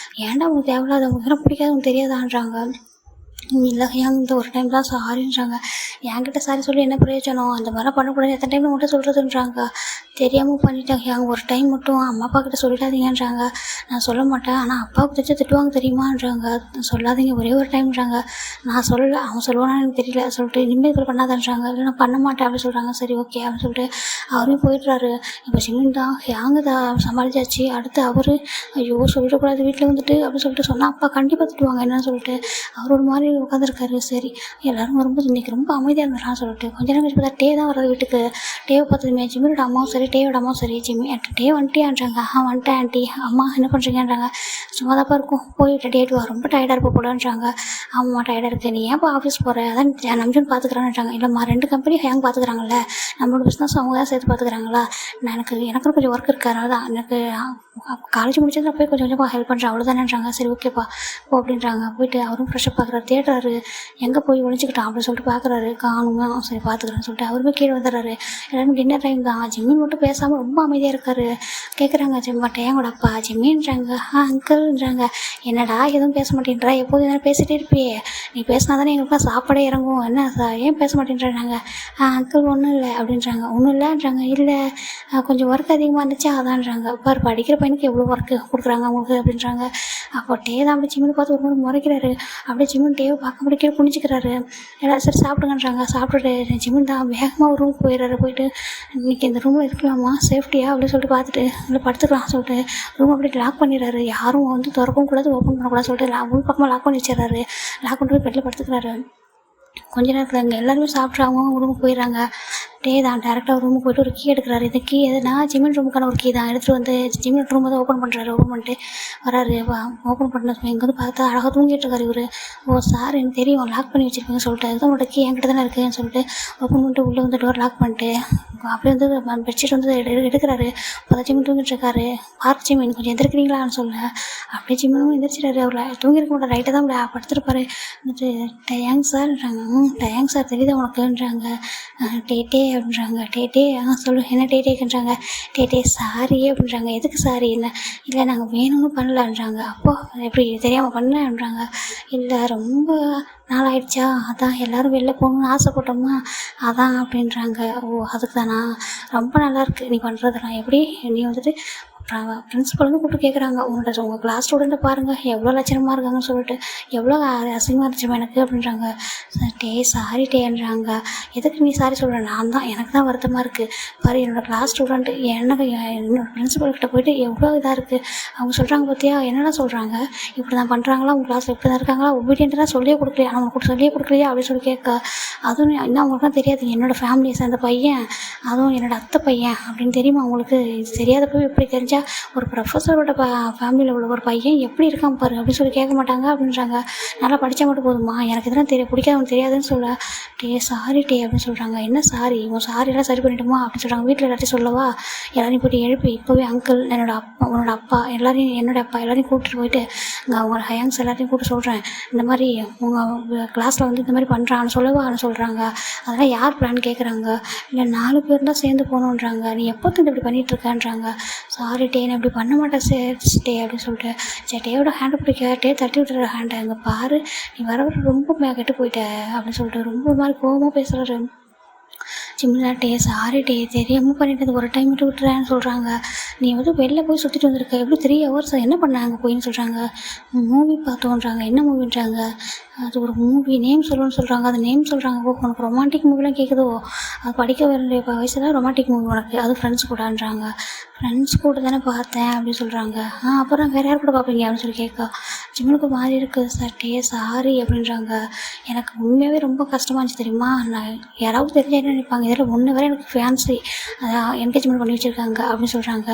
ஏன்டா உங்களுக்கு தேவையில்லாத, உங்களுக்கு பிடிக்காது, உங்களுக்கு தெரியாதான்றாங்க. இல்லை இந்த ஒரு டைம் தான் சாரின்றாங்க. என்கிட்ட சாரி சொல்லி என்ன பிரயோஜனம், அந்த மாதிரிலாம் பண்ணக்கூடாது, எத்தனை டைம் மட்டும் சொல்கிறதுன்றாங்க. தெரியாமல் பண்ணிட்டாங்க. ஒரு டைம் மட்டும் அம்மா அப்பா கிட்ட சொல்லிடாதீங்கன்றாங்க. நான் சொல்ல மாட்டேன், ஆனால் அப்பாவுக்கு தெரிஞ்சா திட்டுவாங்க தெரியுமான்றாங்க. சொல்லாதீங்க ஒரே ஒரு டைம்ன்றாங்க. நான் சொல்லலை, அவன் சொல்லுவானா எனக்கு தெரியல சொல்லிட்டு இனிமேல் இதில் பண்ணாதான்றாங்க. இல்லை நான் பண்ண மாட்டேன் அப்படின்னு சொல்கிறாங்க. சரி ஓகே அப்படின்னு சொல்லிட்டு அவரும் போயிடுறாரு. இப்போ சிவன் தான் ஹேங்கு தான் சமாளிச்சாச்சு. அடுத்து அவர் ஐயோ சொல்லிடக்கூடாது வீட்டில் வந்துட்டு அப்படின்னு சொல்லிட்டு சொன்னால் அப்பா கண்டிப்பாக திட்டுவாங்க என்னன்னு சொல்லிட்டு அவர் ஒரு மாதிரி உட்காந்துருக்காரு. சரி எல்லோரும் வரும்போது இன்றைக்கி ரொம்ப அமைதியாக இருந்தான்னு சொல்லிட்டு கொஞ்ச நேரம் கழிச்சு பார்த்தா டே தான் வர்றது வீட்டுக்கு. டேவை பார்த்ததுமே ஜிம்மியோட அம்மாவும் சரி டேவோட அம்மாவும் சரி, டே வந்துட்டியான்றாங்க. வந்துட்டேன் ஆண்டி. அம்மா என்ன பண்ணுறீங்கன்றாங்க. சும்மா தான்ப்பா இருக்கும், போய் டேட் வா, ரொம்ப டயர்டாக இருப்ப போலன்றாங்க. ஆமாம் டயர்டாக இருக்குது, நீ ஏன்ப்பா ஆஃபீஸ் போகிற, அதான் நம்ஜுன் பார்த்துக்கிறான்றாங்க. இல்லைம்மா 2 கம்பெனி ஹேங் பார்த்துக்கிறாங்கல்ல, நம்மளோட பிஸ்னஸ் அவங்க தான் சேர்த்து பார்த்துக்கிறாங்களா, எனக்கும் கொஞ்சம் ஒர்க் இருக்கு, அதனால தான் எனக்கு காலேஜ் முடிச்சதில் போய் கொஞ்சம் கொஞ்சமாக ஹெல்ப் பண்ணுறேன் அவ்வளோதானேன்றாங்க. சரி ஓகேப்பா போ அப்படின்றாங்க. போயிட்டு அவரும் ஃப்ரெஷ்ஷாக பார்க்குறாரு, தேடுறாரு எங்கே போய் ஒழிஞ்சிக்கிட்டான் அப்படின்னு சொல்லிட்டு பார்க்குறாரு. காணுமா, சரி பார்த்துக்கிறேன்னு சொல்லிட்டு அவருமே கீழே வந்துடுறாரு. எல்லாரும் டின்னர் டைம் தான். ஜிம்மின் மட்டும் பேசாமல் ரொம்ப அமைதியாக இருக்காரு. கேட்குறாங்க ஜிம்மாட்டையங்கூட அப்பா ஜிம்மின்றாங்க. அங்கிள்ன்றாங்க. என்னடா எதுவும் பேச மாட்டேன்றா, எப்போதும் எதனா பேசிகிட்டே இருப்பியே, நீ பேசினா தானே எங்களுக்குலாம் சாப்பாடே இறங்கும், என்ன ஏன் பேச மாட்டேன்றாங்க. அங்கிள் ஒன்றும் இல்லை அப்படின்றாங்க. ஒன்றும் இல்லைன்றாங்க. இல்லை கொஞ்சம் ஒர்க் அதிகமாக இருந்துச்சு அதான்றாங்க. பாரு படிக்கிற பையனுக்கு எவ்வளோ ஒர்க்கு கொடுக்குறாங்க அவங்களுக்கு அப்படின்றாங்க. அப்போ டே தான் அப்படி ஜிம்மின்னு பார்த்து ஒரு மாதிரி முறைக்கிறாரு. அப்படியே ஜிம்மின் டேவை பார்க்க முடிக்கிற குனிச்சிக்கிறாரு. எல்லோரும் சரி சாப்பிடுங்கன்றாங்க. சாப்பிட்டுட்டு ஜிம்மின் தான் வேகமாக ஒரு ரூமுக்கு போயிடுறாரு. போயிட்டு இன்றைக்கி இந்த ரூமில் இருக்கலாமா சேஃப்டியா அப்படின்னு சொல்லிட்டு பார்த்துட்டு இல்லை படுத்துக்கலாம் சொல்லிட்டு ரூம் அப்படியே லாக் பண்ணிடுறாரு. யாரும் வந்து திறக்கவும் கூடாது ஓப்பன் பண்ணக்கூடாது சொல்லிட்டு உள் பக்கமாக லாக் பண்ணி வச்சிடறாரு. லாக் பண்ணிட்டு போய் பெட்டில் படுத்துக்கிறாரு. கொஞ்ச நேரத்தில் இங்கே எல்லாருமே சாப்பிட்டு அவங்க ரூமுக்கு போயிடுறாங்க. டே தான் டேரெக்டாக ஒரு ரூமுக்கு போய்ட்டு ஒரு கீ எடுக்கிறாரு. இந்த கீ எதுனா ஜிம்மின் ரூமுக்கான ஒரு கீ தான் எடுத்துகிட்டு வந்து ஜிம்மின் ரூம் தான் ஓப்பன் பண்ணுறாரு. ஓப்பன் பண்ணிட்டு வராரு. ஓப்பன் பண்ண இங்கே வந்து பார்த்தா அழகாக தூங்கிட்டு இருக்காரு இவர். ஓ சார் எனக்கு தெரியும் லாக் பண்ணி வச்சுருப்பீங்கன்னு சொல்லிட்டு அதுதான் உங்களோட கீ என்கிட்ட தானே இருக்குதுன்னு சொல்லிட்டு ஓப்பன் பண்ணிட்டு உள்ளே வந்து டோர் லாக் பண்ணிட்டு அப்படியே வந்து பெட்ஷீட் வந்து எடுக்கிறாரு. அப்போ ஜிம்மின் தூங்கிட்டு இருக்காரு. பார்க் ஜிம்மின் கொஞ்சம் எந்திரிக்கிறீங்களான்னு சொல்ல அப்படியே ஜிம்மினும் எந்திரிச்சிட்டாரு. அவர் தூங்கிருக்க மாட்டார் ரைட்டாக தான் படுத்துருப்பாரு. வந்துட்டு டேங் சார்ன்றாங்க. டேங் சார் தெரியுதா உனக்குன்றாங்க. டே அப்படின்றாங்க. டே சொல்லு என்ன டேக்குன்றாங்க. டே சாரி அப்படின்றாங்க. எதுக்கு சாரி இல்லை நாங்கள் வேணும்னு பண்ணலான்றாங்க. அப்போ எப்படி தெரியாமல் பண்ணலன்றாங்க. இல்லை ரொம்ப நாளாயிடுச்சா அதான் எல்லோரும் வெளில போகணுன்னு ஆசைப்பட்டோமா அதான் அப்படின்றாங்க. ஓ அதுக்கு தானா ரொம்ப நல்லாயிருக்கு நீ பண்ணுறதுலாம் எப்படி நீ வந்துட்டு பிரின்ஸிபல் வந்து கூப்பிட்டு கேட்குறாங்க. உங்கள் கிளாஸ் ஸ்டூடெண்ட்டை பாருங்கள் எவ்வளோ லட்சணமாக இருக்காங்கன்னு சொல்லிட்டு எவ்வளோ அசிங்கமாக இருந்துச்சு எனக்கு அப்படின்றாங்க. சாரி டேன்றாங்க. எதுக்கு நீ சாரி சொல்கிற நான் தான் எனக்கு தான் வருத்தமாக இருக்குது பாரு என்னோடய கிளாஸ் ஸ்டூடெண்ட்டு என்னோடய பிரின்ஸிபல்கிட்ட போயிட்டு எவ்வளோ இதாக இருக்குது அவங்க சொல்கிறாங்க பார்த்தியா என்னென்ன சொல்கிறாங்க இப்படி தான் பண்ணுறாங்களா உங்கள் கிளாஸில் இப்படி தான் இருக்காங்களா ஒபீடியன்ட்டாக சொல்லியே கொடுக்கலையா அவங்களுக்கு சொல்லியே கொடுக்கலையா அப்படின்னு சொல்லி கேட்க அதுவும் இன்னும் அவங்களுக்குலாம் தெரியாது என்னோடய ஃபேமிலியை சேர்ந்த பையன் அதுவும் என்னோடய அத்தை பையன் அப்படின்னு தெரியுமா அவங்களுக்கு தெரியாதப்போ எப்படி தெரிஞ்சால் ஒரு ப்ரொஃபஸரோட ஃபேமிலியில் உள்ள ஒரு பையன் எப்படி இருக்கான் பாரு அப்படின்னு சொல்லி கேட்க மாட்டாங்க அப்படின்றாங்க. நல்லா படித்தா மட்டும் போதுமா எனக்கு இதெல்லாம் பிடிக்காதவங்க தெரியாதுன்னு சொல்ல சாரி அப்படின்னு சொல்கிறாங்க. என்ன சாரி உன் சாரியெல்லாம் சரி பண்ணிட்டோமா அப்படின்னு சொல்கிறாங்க. வீட்டில் எல்லாத்தையும் சொல்லவா எல்லாரையும் போய்ட்டு எழுப்பி இப்போவே அங்கிள் உன்னோட அப்பா எல்லாரையும் என்னோடய அப்பா எல்லாரையும் கூப்பிட்டு போயிட்டு அவங்க ஹயாங்ஸ் எல்லாத்தையும் கூப்பிட்டு சொல்கிறேன் இந்த மாதிரி உங்கள் கிளாஸில் வந்து இந்த மாதிரி பண்ணுறான்னு சொல்லவான்னு சொல்கிறாங்க. அதெல்லாம் யார் பிளான் கேட்குறாங்க. இல்லை 4 பேர் தான் சேர்ந்து போகணுன்றாங்க. நீ எப்போ இப்படி பண்ணிகிட்டு இருக்கேன்றாங்க. சாரி நான் இப்படி பண்ண மாட்டேன் டே அப்படின்னு சொல்லிட்டு சரி டேயோட ஹேண்டை பிடிக்க டே தட்டி விட்டுற ஹேண்டை அங்கே பாரு நீ வர ரொம்ப கெட்டு போயிட்ட அப்படின்னு சொல்லிட்டு ரொம்ப மாதிரி கோபமாக பேசுகிறாரு. சிம்மிலாட்டே சாரி தெரியாமல் பண்ணிட்டு ஒரு டைம் விட்டு விட்டுறேன்னு சொல்கிறாங்க. நீ வந்து வெளில போய் சுற்றிட்டு வந்திருக்க எப்படி 3 ஹவர்ஸ் என்ன பண்ணாங்க போயின்னு சொல்கிறாங்க. மூவி பார்த்தோன்றாங்க. என்ன மூவின்றாங்க. அது ஒரு மூவி நேம் சொல்லணும்னு சொல்கிறாங்க. அது நேம் சொல்கிறாங்க. ஓ உனக்கு ரொமான்டிக் மூவிலாம் கேட்குதோ அது படிக்க வேண்டிய வயசில் ரொமான்டிக் மூவி உனக்கு அது ஃப்ரெண்ட்ஸ் கூடன்றாங்க. ஃப்ரெண்ட்ஸ் கூட தானே பார்த்தேன் அப்படின்னு சொல்கிறாங்க. அப்புறம் வேறு யார் கூட பார்ப்பீங்க அப்படின்னு சொல்லி கேட்க ஜிம்முக்கு மாறி இருக்குது சார் சாரி அப்படின்றாங்க. எனக்கு உண்மையாகவே ரொம்ப கஷ்டமாக இருந்துச்சு தெரியுமா. நான் யாராவது தெரிஞ்ச என்ன நினைப்பாங்க இதில் ஒன்று வரை எனக்கு ஃபேன்ஸி என்கேஜ்மெண்ட் பண்ணி வச்சுருக்காங்க அப்படின்னு சொல்கிறாங்க.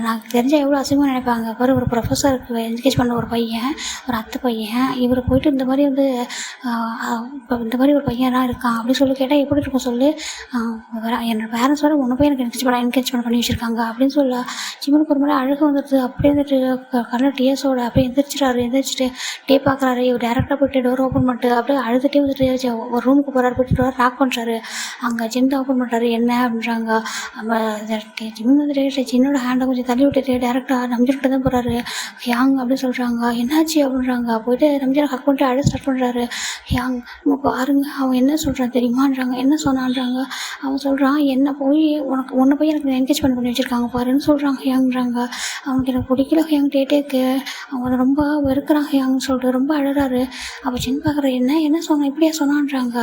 நான் தெரிஞ்சால் எவ்வளோ அசிங்கமாக நினைப்பாங்க. அப்புறம் ஒரு ப்ரொஃபஸருக்கு என்கேஜ் பண்ண ஒரு பையன் ஒரு அத்தை பையன் இவர் போயிட்டு இந்த மாதிரி வந்து இப்போ இந்த மாதிரி ஒரு பையனாக இருக்கான் அப்படின்னு சொல்லி கேட்டால் எப்படி இருக்கும் சொல்லு. என்னோடய பேரண்ட்ஸ் வர ஒன்று போய் எனக்கு என்கேஜ்மெண்ட் பண்ணி வச்சுருக்காங்க அப்படின்னு சொல்ல ஜிம்முக்கு ஒரு மாதிரி அழகாக வந்துடுது. அப்படியே வந்துட்டு கண்ணில் டிஎஸோட அப்படியே எந்திரிச்சிட்டு டே பார்க்குறாரு. இவர் டேரெக்டாக போய்ட்டு டோர் ஓப்பன் பண்ணிட்டு அப்படியே அழுதுகிட்டே வந்துட்டு ஒரு ரூமுக்கு போகிறாரு. போய்ட்டு டோர் லாக் பண்ணுறாரு. அங்கே ஜிம் ஓப்பன் பண்ணுறாரு. என்ன அப்படின்றாங்க. ஜிம் வந்துட்டு ஜின்னோட ஹேண்டை கொஞ்சம் தள்ளி விட்டுட்டு டேரெக்டாக நம்பிக்கிட்ட தான் போகிறாரு. யாங் அப்படின்னு சொல்கிறாங்க. என்னாச்சு அப்படின்றாங்க. போய்ட்டு நம்பிக்கை ஹக் பண்ணிட்டு அழகு ஸ்டார்ட் பண்ணுறாரு. யாங் பாருங்க அவன் என்ன சொல்கிறான் தெரியுமான்றாங்க. என்ன சொன்னான்றாங்க. அவன் சொல்கிறான் என்ன போய் உன்னை போய் எனக்கு என்கேஜ்மெண்ட் பண்ணி வச்சுருக்காங்க பாருன்னு சொல்கிறாங்க. ஹியாங்கிறாங்க. அவனுக்கு எனக்கு பிடிக்கல ஹியாங் டேக்கு அவனை ரொம்ப வெறுக்கிறான் ஹியாங்னு சொல்லிட்டு ரொம்ப அழுறாரு. அப்போ சின்ன பார்க்குற என்ன சொன்னான் இப்படியா சொன்னான்றாங்க.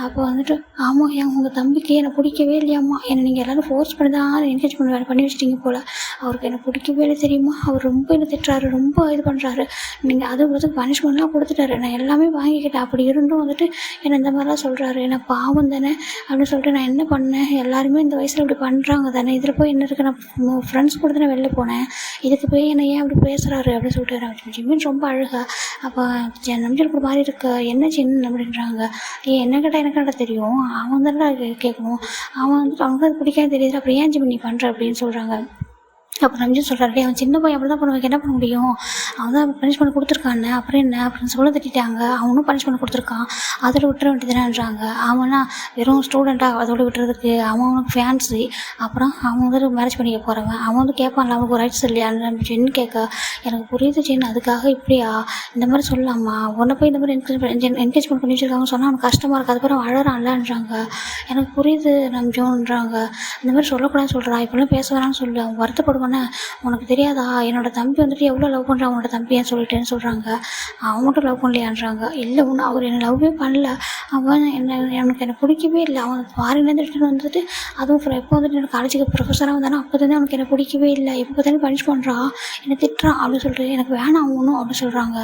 அப்போ வந்துட்டு ஆமாம் ஹியாங் உங்கள் தம்பிக்கு என்னை பிடிக்கவே இல்லையாம்மா என்னை நீங்கள் எல்லோரும் ஃபோர்ஸ் பண்ணி தான் என்கேஜ்மெண்ட் பண்ணி வச்சிட்டிங்க போல். அவருக்கு என்னை பிடிக்கவே இல்லை தெரியுமா. அவர் ரொம்ப என்ன திட்டுறாரு ரொம்ப இது பண்ணுறாரு. நீங்கள் அது வந்து பனிஷ்மெண்ட்லாம் கொடுத்துட்டாரு. நான் எல்லாமே வாங்கிக்கிட்டேன். அப்படி இருந்தும் வந்துட்டு என்னை இந்த மாதிரிலாம் சொல்கிறாரு. என்ன பாவம் தானே அப்படின்னு சொல்லிட்டு நான் என்ன பண்ணேன். எல்லாருமே இந்த வயசில் இப்படி பண்ணுறாங்க தானே இதில் போய் என்ன இருக்குது. நான் ஃப்ரெண்ட்ஸ் கூட தானே வெளில போனேன். இதுக்கு போய் என்னை ஏன் அப்படி பேசுகிறாரு அப்படின்னு சொல்லிட்டு ஜிம்மின் ரொம்ப அழுகா. அப்போ நம்பிக்கை ஒரு மாதிரி இருக்கு. என்ன சின்ன அப்படின்றாங்க. என்ன கேட்டால் எனக்கு தெரியும் அவன் தானே கேட்கணும். அவன் வந்துட்டு அவனுக்கு அது பிடிக்காது தெரியுது. அப்படி ஏன் ஜிம்மி நீ பண்ணுற அப்படின்னு சொல்கிறாங்க. அப்புறம் ரம்ஜன் சொல்கிறாரு அவன் சின்ன பையன் அப்படி தான் பண்ணுவாங்க என்ன பண்ண முடியும். அவன் தான் பனிஷ்மெண்ட் கொடுத்துருக்கான்னு அப்புறம் என்ன அப்படின்னு சொல்ல திட்டாங்க. அவனும் பனிஷ்மெண்ட் கொடுத்துருக்கான் அதில் விட்டுற வேண்டியதுனான்றாங்க. அவனா வெறும் ஸ்டூடெண்ட்டாக அதோட விட்டுறதுக்கு அவனுக்கு ஃபேன்ஸு. அப்புறம் அவன் வந்து மேரேஜ் பண்ணிக்க போகிறவன் அவன் வந்து கேட்பான்ல அவனுக்கு ஒரு ரைட்ஸ் இல்லையான்னு ஜென் கேட்க எனக்கு புரியுது ஜென் அதுக்காக இப்படியா இந்த மாதிரி சொல்லலாமா உன்னை போய் இந்த மாதிரி என்கேஜ்மெண்ட் பண்ணி வச்சுருக்காங்கன்னு சொன்னால் அவனுக்கு கஷ்டமாக இருக்குது. அதுக்கப்புறம் அழறான்லன்றாங்க. எனக்கு புரியுது ரம்ஜோன்றாங்க. இந்த மாதிரி சொல்லக்கூடாதுன்னு சொல்கிறான் இப்போலாம் பேச வேணான்னு சொல்லு அவன் வருத்தப்படுவான் சொன்னோன்னே, உனக்கு தெரியாதா என்னோட தம்பி வந்துட்டு எவ்வளோ லவ் பண்ணுறான் உன்னோட தம்பின்னு சொல்லிட்டேன்னு சொல்கிறாங்க. அவன் மட்டும் லவ் பண்ணலையான்றாங்க. இல்லை ஒன்று அவர் என்னை லவ்வே பண்ணல, அவன் எனக்கு பிடிக்கவே இல்லை. அவன் ஃபாரின்லேருந்து ரிட்டர்ன் வந்துட்டு அதுவும் எப்போ வந்துட்டு எனக்கு காலேஜுக்கு ப்ரொஃபஸராக வந்தானோ அப்போ தானே அவனுக்கு என்னை பிடிக்கவே இல்லை, எப்போ தானே பனிஷ் பண்ணுறான், என்னை திட்டுறான் அப்படின்னு சொல்லிட்டு எனக்கு வேணாம் ஒன்றும் அப்படின்னு சொல்கிறாங்க.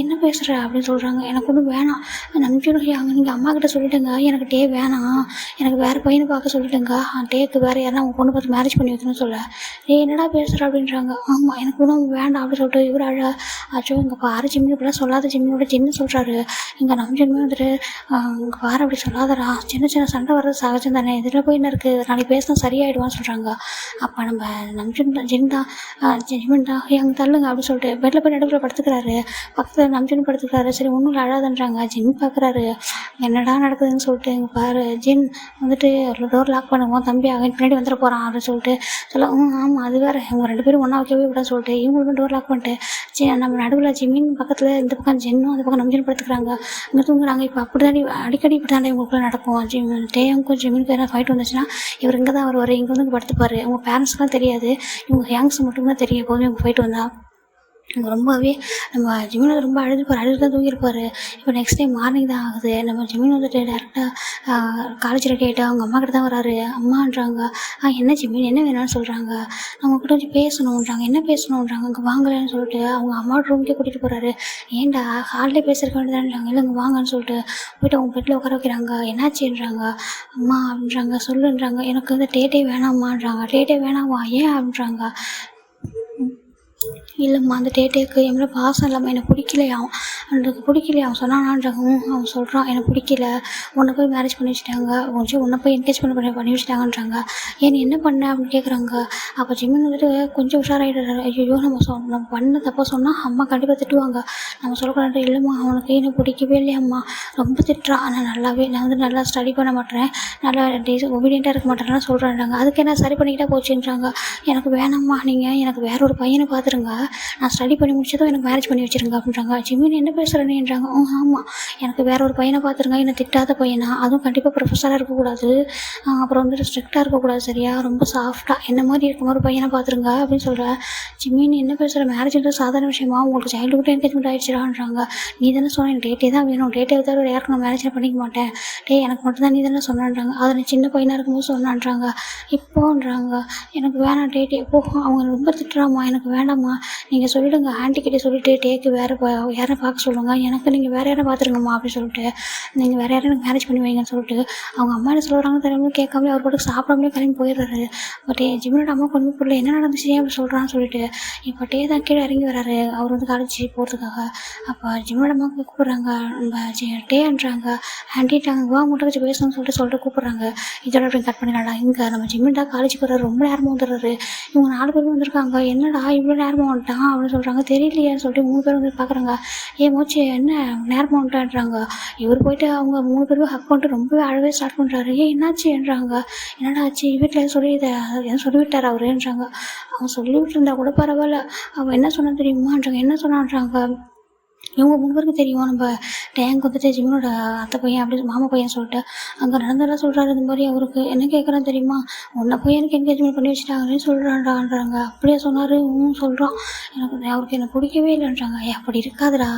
என்ன பேசுகிற அப்படின்னு சொல்கிறாங்க. எனக்கு ஒன்றும் வேணாம், நம்பிக்கை அங்கே நீங்கள் அம்மா கிட்ட சொல்லிட்டுங்க எனக்கு டே வேணாம், எனக்கு வேறு பையனை பார்க்க சொல்லிட்டுங்க, டேக்கு வேறு யாரா அவங்க பொண்ணு பார்த்து மேரேஜ் பண்ணி வைக்கணும்னு சொல்ல. என்னடா பேசுகிற அப்படின்றாங்க. ஆமாம் எனக்கு ஒன்றும் வேண்டாம் அப்படின்னு சொல்லிட்டு இவர் ஆச்சோ இங்கே பாரு ஜிம்னு இப்படிலாம் சொல்லாத, ஜிம்னோட ஜிம்னு சொல்கிறாரு. இங்கே நம்ம ஜிம்மே வந்துட்டு இங்கே பாரு அப்படி சொல்லாதடா, சின்ன சின்ன சண்டை வர்றது சகஜம் தானே, இதில் போய் என்ன இருக்குது, நாளைக்கு பேசினா சரியாயிடுவான்னு சொல்கிறாங்க. அப்போ நம்ம ஜிம் தான் அங்கே தள்ளுங்க அப்படின்னு சொல்லிட்டு பெட்டில் போய் நடுவில் படுத்துக்கிறாரு. பக்கத்தில் நம்ம படுத்துக்கிறாரு. சரி ஒன்றும் அழாதுன்றாங்க. ஜிம் பார்க்குறாரு, என்னடா நடக்குதுன்னு சொல்லிட்டு இங்கே பாரு ஜிம் வந்துட்டு டோர் லாக் பண்ணுவோம், தம்பி அவன் பின்னாடி வந்துட போகிறான் அப்படின்னு சொல்லிட்டு சொல்ல. ஆமாம் அது வேறு, இவங்க 2 பேரும் ஒன்றா வைக்கவே விடான்னு சொல்லிட்டு இவங்களுமே டோர் லாக் பண்ணிட்டு நம்ம நடுவில் ஜிம்மின் பக்கத்தில் இந்த பக்கம் ஜென்னும் அந்த பக்கம் நம்ம படுத்துக்கிறாங்க. அங்கே தூங்குறாங்க. இப்போ அப்படி தாண்டி அடிக்கடி இப்படி தாண்டி இவங்களுக்குள்ள நடக்கும். டேயாவுக்கும் ஜிம்மினுக்கு எதாவது ஃபைட் வந்துச்சுன்னா இவர் இங்கே தான் வருவார், இங்கே வந்து படுத்துப்பார். அவங்க பேரண்ட்ஸ்லாம் தெரியாது, இவங்க யங்ஸ் மட்டும்தான் தெரியும் எப்போதுமே இவங்க ஃபைட் வந்தால். இங்கே ரொம்பவே நம்ம ஜிமின் ரொம்ப அழுது தான் தூங்கியிருப்பார். இப்போ நெக்ஸ்ட் டைம் மார்னிங் தான் ஆகுது. நம்ம ஜிமின் வந்துட்டு டேரெக்டாக காலேஜ் ரெடி ஆகிட்டு அவங்க அம்மா கிட்ட தான் வராரு. அம்மான்றாங்க. என்ன ஜிமின் என்ன வேணாம்னு சொல்கிறாங்க. நம்ம கிட்ட கொஞ்சம் பேசணுன்றாங்க. என்ன பேசணுன்றாங்க. அங்கே வாங்கலைன்னு சொல்லிட்டு அவங்க அம்மாவோட ரூமுக்கே கூட்டிகிட்டு போகிறாரு. ஏன்டா ஹாலிலே பேசுகிறக்க வேண்டியதான்றாங்க. இல்லை இங்கே வாங்கன்னு சொல்லிட்டு போய்ட்டு அவங்க பெட்டில் உட்கார வைக்கிறாங்க. என்னாச்சுன்றாங்க. அம்மா அப்படின்றாங்க. சொல்லுன்றாங்க. எனக்கு வந்து டேட்டே வேணாம்மான்றாங்க. டேட்டே வேணாமா ஏன் அப்படின்றாங்க. இல்லைம்மா அந்த டேட்டேக்கு என் மேலே பாசம் இல்லாமல் எனக்கு பிடிக்கலையாம், அவனுக்கு பிடிக்கலையா அவன் சொன்னானான்றாங்க. அவன் சொல்கிறான் எனக்கு பிடிக்கல, உன்னை போய் மேரேஜ் பண்ணி வச்சுட்டாங்க, கொஞ்சம் உன்னை போய் என்கேஜ் பண்ணி வச்சுட்டாங்கன்றாங்க. ஏன் என்ன பண்ண அப்படின்னு கேட்குறாங்க. அப்போ ஜிமின் வந்துட்டு கொஞ்சம் உஷாராகிடுறாரு. ஐயோ நம்ம பண்ண தப்பாக சொன்னால் அம்மா கண்டிப்பாக திட்டுவாங்க, நம்ம சொல்லக்கூடாது. இல்லைம்மா அவனுக்கு என்ன பிடிக்கவே இல்லையம்மா, ரொம்ப திட்டுறான், நான் வந்து நல்லா ஸ்டடி பண்ண மாட்டேன், நல்லா ஒபீடியண்ட்டாக இருக்க மாட்டேன்னா சொல்கிறாங்க. அதுக்கு என்ன சரி பண்ணிக்கிட்டா போச்சுன்றாங்க. எனக்கு வேணாம்மா, நீங்கள் எனக்கு வேற ஒரு பையனை பார்த்துருங்க, நான் ஸ்டடி பண்ணி முடிச்சதும் எனக்கு மேரேஜ் பண்ணி வச்சுருங்க அப்படின்றாங்க. ஜிமின் என்ன பேசுகிறேன்னுன்றாங்க. ஆமாம் எனக்கு வேற ஒரு பையனை பார்த்துருங்க, என்னை திட்டாத பையனா, அதுவும் கண்டிப்பாக ப்ரொஃபஸராக இருக்கக்கூடாது, அப்புறம் வந்துட்டு ஸ்ட்ரிக்டாக இருக்கக்கூடாது, சரியா, ரொம்ப சாஃப்டாக என்ன மாதிரி இருக்க மாதிரி பையனை பார்த்துருங்க அப்படின்னு சொல்கிறேன். ஜிமின் என்ன பேசுகிற, மேரேஜ்ன்றது சாதாரண விஷயமா, உங்களுக்கு சைல்டுஹுட் என்கேஜ்மெண்ட் ஆகிடுச்சிடான்றாங்க. நீ தானே சொன்ன எனக்கு டேட்டே தான் வேணும், டேட்டே தவிர யாருக்கும் நான் மேரேஜ் பண்ணிக்க மாட்டேன், எனக்கு மட்டும் தான் நீ தானே சொன்னான்றாங்க. அதை நீ சின்ன பையனாக இருக்கும்போது சொன்னான்றாங்க. இப்போன்றாங்க எனக்கு வேணாம் டேட்டே போ, அவங்க ரொம்ப திட்டுறாம்மா, எனக்கு வேண்டாம்மா, நீங்கள் சொல்லிவிடுங்க ஆன்ட்டிக்கிட்டே சொல்லிவிட்டு டேக்கு வேறு யாரை பார்க்க சொல்லுங்கள், எனக்கு நீங்கள் வேறு யாரை பார்த்துருங்கம்மா அப்படின்னு சொல்லிட்டு நீங்கள் வேறு யாரும் எனக்கு மேரேஜ் பண்ணி வைங்கன்னு சொல்லிட்டு அவங்க அம்மா என்ன சொல்கிறாங்க தெரியாமல் கேட்காமலே அவர் பாட்டுக்கு சாப்பிடாமலே கிளம்பி போயிடுறாரு. பட் ஜிமினோட அம்மா கொண்டு போய் என்ன நடந்துச்சு அப்படி சொல்கிறான்னு சொல்லிட்டு இப்போ டே தான் கீழே இறங்கி வராரு அவர் வந்து காலேஜ் போகிறதுக்காக. அப்போ ஜிமினோட அம்மா கூப்பிட்றாங்க. நம்ம டேன்றாங்க ஆன்ட்டிட்டாங்க, வா முட்டை வச்சு பேசணும்னு சொல்லிட்டு கூப்பிட்றாங்க. இதோட அப்படி கட் பண்ணிடலாம். இங்கே நம்ம ஜிமின் தான் காலேஜ் போகிறாரு, ரொம்ப நேரமாக வந்துடுறாரு. இவங்க 4 பேரும் வந்திருக்காங்க. என்னடா இவ்வளோ நேரமாக வந்துட்டான் அப்படின்னு சொல்கிறாங்க. தெரியலையான்னு சொல்லிட்டு 3 பேர் வந்து பார்க்குறாங்க. மூச்சு என்ன நேரமாக வந்துட்டான்றாங்க. இவர் போயிட்டு அவங்க 3 பேரும் ஹக் பண்ணிட்டு ரொம்பவே அழவே ஸ்டார்ட் பண்ணுறாரு. என்னாச்சுன்றாங்க. என்னடா ஆச்சு வீட்டில் சொல்லி எதுவும் சொல்லிவிட்டார் அவருன்றாங்க. அவன் சொல்லிவிட்டு இருந்தா கூட பரவாயில்ல, அவன் என்ன சொன்னா தெரியுமான்றாங்க. என்ன சொன்னான்றாங்க. இவங்க 3 பேருக்கு தெரியும் நம்ம டேங்க் வந்துட்டு ஜிமினோட அத்தை பையன் அப்படி மாமா பையன் சொல்லிட்டு அங்கே நடந்தெல்லாம் சொல்கிறாரு. இந்த மாதிரி அவருக்கு என்ன கேட்குறான்னு தெரியுமா, உன்னை பையனுக்கு என்கேஜ்மெண்ட் பண்ணி வச்சுட்டாங்கன்னு சொல்கிறான்றாங்க. அப்படியே சொன்னார். சொல்கிறான் அவருக்கு என்னை பிடிக்கவே இல்லைன்றாங்க. அப்படி இருக்காதுடா,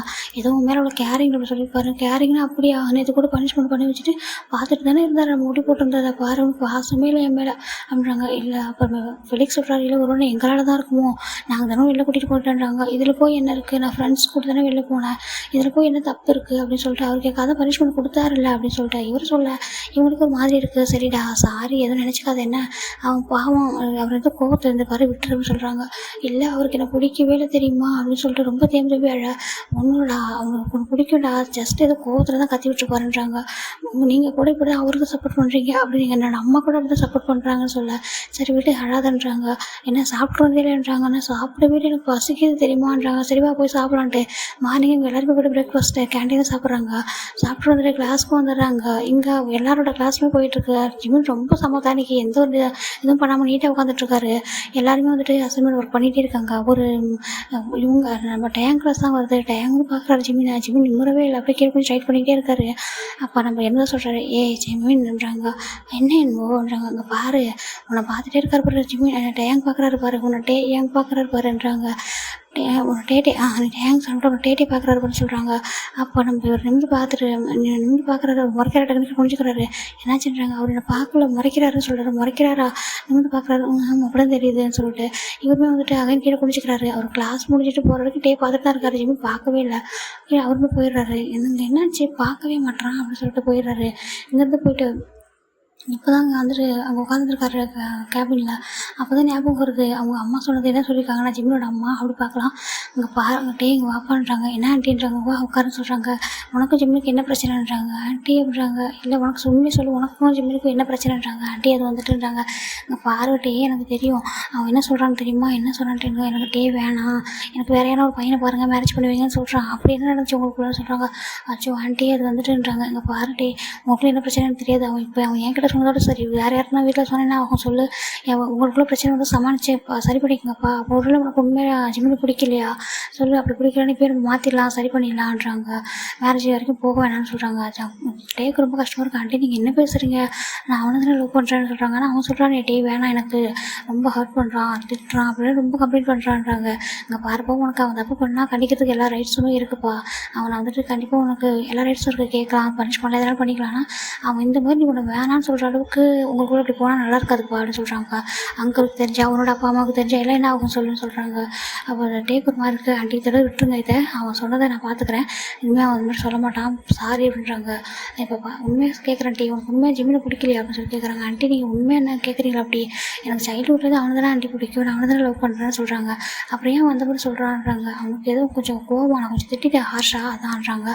ஏதோ உன் மேலே அவ்வளோ கேரிங் அப்படி சொல்லியிருப்பாரு. கேரிங்னா அப்படியா, நேற்று கூட பனிஷ்மெண்ட் பண்ணி வச்சுட்டு பார்த்துட்டு தானே இருந்தார், நம்ம முடி போட்டுருந்ததை பாரு, அவனுக்கு வாசமே இல்லை என் மேலே அப்படின்றாங்க. இல்லை அப்புறம் ஃபெலிக்ஸ் சொல்கிறாரு, இல்லை ஒரு ஒன்று எங்களால் தான் இருக்குமோ, நாங்கள் தானே வெளில கூட்டிகிட்டு போயிட்டேன்றாங்க. இதில் போய் என்ன இருக்குது, நான் ஃப்ரெண்ட்ஸ் கூட தானே வெளில போனேன், இதில் போய் என்ன தப்பு இருக்குது அப்படின்னு சொல்லிட்டு அவர் கேட்காத பனிஷ்மெண்ட் கொடுத்தாருல்ல அப்படின்னு சொல்லிட்டு இவர் சொல்ல. இவங்களுக்கு ஒரு மாதிரி இருக்குது. சரிடா சாரி எதுவும் நினச்சிக்காத, என்ன அவன் பாவம் அவர் வந்து கோவத்தில் இருந்துக்காரு விட்டுருன்னு சொல்கிறாங்க. இல்லை அவருக்கு என்ன பிடிக்கவே இல்லை தெரியுமா அப்படின்னு சொல்லிட்டு ரொம்ப தேம்பி அழ. ஒன்றும்டா அவங்களுக்கு ஒன்று பிடிக்கும்டா, ஜஸ்ட் ஏதோ கோவத்தில் தான் கத்தி விட்டுருப்பாருன்றாங்க. நீங்கள் கூட இப்படி தான் அவருக்கு சப்போர்ட் பண்ணுறீங்க அப்படி நீங்கள் என்னோட அம்மா கூட அப்படி தான் சப்போர்ட் பண்ணுறாங்கன்னு சொல்ல. சரி வீட்டு அழாதன்றாங்க. என்ன சாப்பிட்டு வந்தேன்றாங்க. நான் சாப்பிடவே எனக்கு பசிக்குது தெரியுமான்றாங்க. சரிவா போய் சாப்பிடலான்ட்டு மார்னிங் மார்னிங் இங்கே எல்லாருமே போய்ட்டு பிரேக்ஃபாஸ்ட்டு கேண்டீனில் சாப்பிட்றாங்க. சாப்பிட்டு வந்துட்டு கிளாஸ்க்கும் வந்துடுறாங்க. இங்கே எல்லாரோட கிளாஸுமே போயிட்டுருக்கு. ஜிமின் ரொம்ப சமத்தா இன்னைக்கு எந்த ஒரு இதுவும் பண்ணாமல் நீட்டாக உட்காந்துட்ருக்காரு. எல்லாருமே வந்துட்டு அசைன்மெண்ட் ஒர்க் பண்ணிகிட்டே இருக்காங்க. இவங்க நம்ம டேங்க் கிளாஸ் தான் வருது. டேங்க்னு பார்க்குறாரு ஜிமின். ஜிமின் நிம்மறவே இல்லை, அப்படியே கீழே கொஞ்சம் ட்ரைட் பண்ணிகிட்டே இருக்காரு. அப்போ நம்ம என்ன சொல்கிறாரு, ஜிமின்ன்றாங்க. என்ன என்னவோன்றாங்க. அங்கே பாரு, உன்னை பார்த்துட்டே இருக்காரு பாரு ஜிமின். டேங்க் பார்க்குறாரு பாரு, உன்னை ஏன் பார்க்குறாரு பாருன்றாங்க. ஒரு டேங்க் சொல்லிட்டு ஒரு டேட்டே பார்க்குறாருன்னு சொல்கிறாங்க. அப்போ நம்ம இவர் நிமிந்து பார்க்குறாரு. முறைக்கிற டக்குனு குனிஞ்சுக்கிறாரு. என்னாச்சுன்றாங்க. அவர் என்னை பார்க்கல, முறைக்கிறாருன்னு சொல்கிறாரு. முறைக்கிறாரா? நிமிந்து பார்க்குறாரு. அப்படிதான் தெரியுதுன்னு சொல்லிட்டு இவருமே வந்துட்டு அகைன் கீழே குனிஞ்சுக்கிறாரு. அவர் கிளாஸ் முடிச்சுட்டு போகிற வரைக்கும் பார்த்துட்டு தான் இருக்காரு. ஜிமின் பார்க்கவே இல்லை. அவருமே போயிடுறாரு. என்னாச்சு பார்க்கவே மாட்டான் அப்படின்னு சொல்லிட்டு போயிடுறாரு. இங்கேருந்து போயிட்டு இப்போ தான் அங்கே வந்துட்டு அங்கே உட்காந்துருக்காரு கேபினில். அப்போ தான் ஞாபகம் வருது, அவங்க அம்மா சொன்னது என்ன சொல்லியிருக்காங்கன்னா, ஜிம்மினோட அம்மா. அப்படி பார்க்கலாம். அங்கே இங்கே வாப்பான்றாங்க. என்ன ஆண்டின்றாங்க. வா உட்காருன்னு சொல்கிறாங்க. உனக்கும் ஜிம்மினுக்கு என்ன பிரச்சனைன்றாங்க. ஆண்டி அப்படின்றாங்க. இல்லை உனக்கு உண்மையை சொல்லு, உனக்கும் ஜிம்மினுக்கும் என்ன பிரச்சனைன்றாங்க. ஆண்டி அது வந்துட்டுன்றாங்க. இங்கே பாருட்டே எனக்கு தெரியும், அவன் என்ன சொல்கிறான்னு தெரியுமா, என்ன சொல்கிறான்ட்டு. எனக்கு வேணாம், எனக்கு வேற யாரும் ஒரு பையனை பாருங்கள், மேரேஜ் பண்ணுவீங்கன்னு சொல்கிறான். அப்படி என்ன நடந்துச்சு உங்களுக்குள்ள சொல்கிறாங்க. அச்சோ ஆண்டி அது வந்துட்டுன்றாங்க. இங்கே பாருட்டே உங்களுக்கு என்ன பிரச்சனைன்னு தெரியாது. அவன் என்கிட்ட சொன்னதோட சரி, வேறு யாருக்குன்னா வீட்டில் சொன்னேன்னா அவங்க சொல்லு, உங்களுக்குள்ள பிரச்சனை வந்து சமாளிச்சு சரி பண்ணிக்கங்கப்பா. ஒரு உனக்கு உண்மையாக ஜிம்மினுக்கு பிடிக்கலையா சொல்லு, அப்படி பிடிக்கலன்னு பேர் மாற்றிடலாம், சரி பண்ணிடலான்றாங்க. மேரேஜ் வரைக்கும் போக வேணாம்னு சொல்கிறாங்க. டேக்கு ரொம்ப கஷ்டமாக இருக்கு. ஆண்டி நீங்கள் என்ன பேசுகிறீங்க, நான் அவனை தானே லவ் பண்ணுறேன்னு சொல்கிறாங்க. ஆனால் அவன் சொல்கிறான் டே வேணாம், எனக்கு ரொம்ப ஹர்ட் பண்ணுறான், திட்டுறான், அப்படின்னு ரொம்ப கம்ப்ளைண்ட் பண்ணுறான்றாங்க. இங்கே பாருப்பா, உனக்கு அவன் தப்பு பண்ணால் கண்டிக்கிறதுக்கு எல்லா ரைட்ஸுமே இருக்குப்பா. அவனை வந்துட்டு கண்டிப்பாக உனக்கு எல்லா ரைட்ஸும் இருக்குது, கேட்கலாம், பனிஷ் பண்ணலாம், எதனாலும் பண்ணிக்கலாம்னா அவன் இந்த மாதிரி நீ உனக்கு வேணான்னு சொல்கிற அளவுக்கு உங்களுக்குள்ள இப்படி போனால் நல்லா இருக்காதுப்பா அப்படின்னு சொல்கிறாங்க. அங்கிளுக்கு தெரிஞ்சா, அவனோட அப்பா அம்மாவுக்கு தெரிஞ்சா எல்லாம் என்ன ஆகும் சொல்லுன்னு சொல்கிறாங்க. அப்போ டேக் ஒரு மாதிரி இருக்குது. ஆண்டி தடவை விட்டுருங்க, இதை அவன் சொன்னதை நான் பார்த்துக்கிறேன், இனிமேல் அவன் இந்த மாதிரி சொல்ல மாட்டான், சாரி அப்படின்றாங்க. இப்போ உண்மையாக கேட்குறேன் டீ, உனக்கு உண்மையாக ஜிம்மினை பிடிக்கலையா அப்படின்னு சொல்லி கேட்குறாங்க. ஆண்டி நீங்கள் உண்மையாக என்ன கேட்குறீங்களா? அப்படி எனக்கு சைல்டுஹுட்லேருந்து அவனை தானே ஆண்டி பிடிக்கும், நான் அவனை தானே லவ் பண்ணுறேன்னு சொல்கிறாங்க. அப்புறம் ஏன் வந்த மாதிரி சொல்கிறான்றாங்க. அவனுக்கு எதுவும் கொஞ்சம் கோவம், நான் கொஞ்சம் திட்டிட்டேன் ஹார்ஷா, அதான்றாங்க.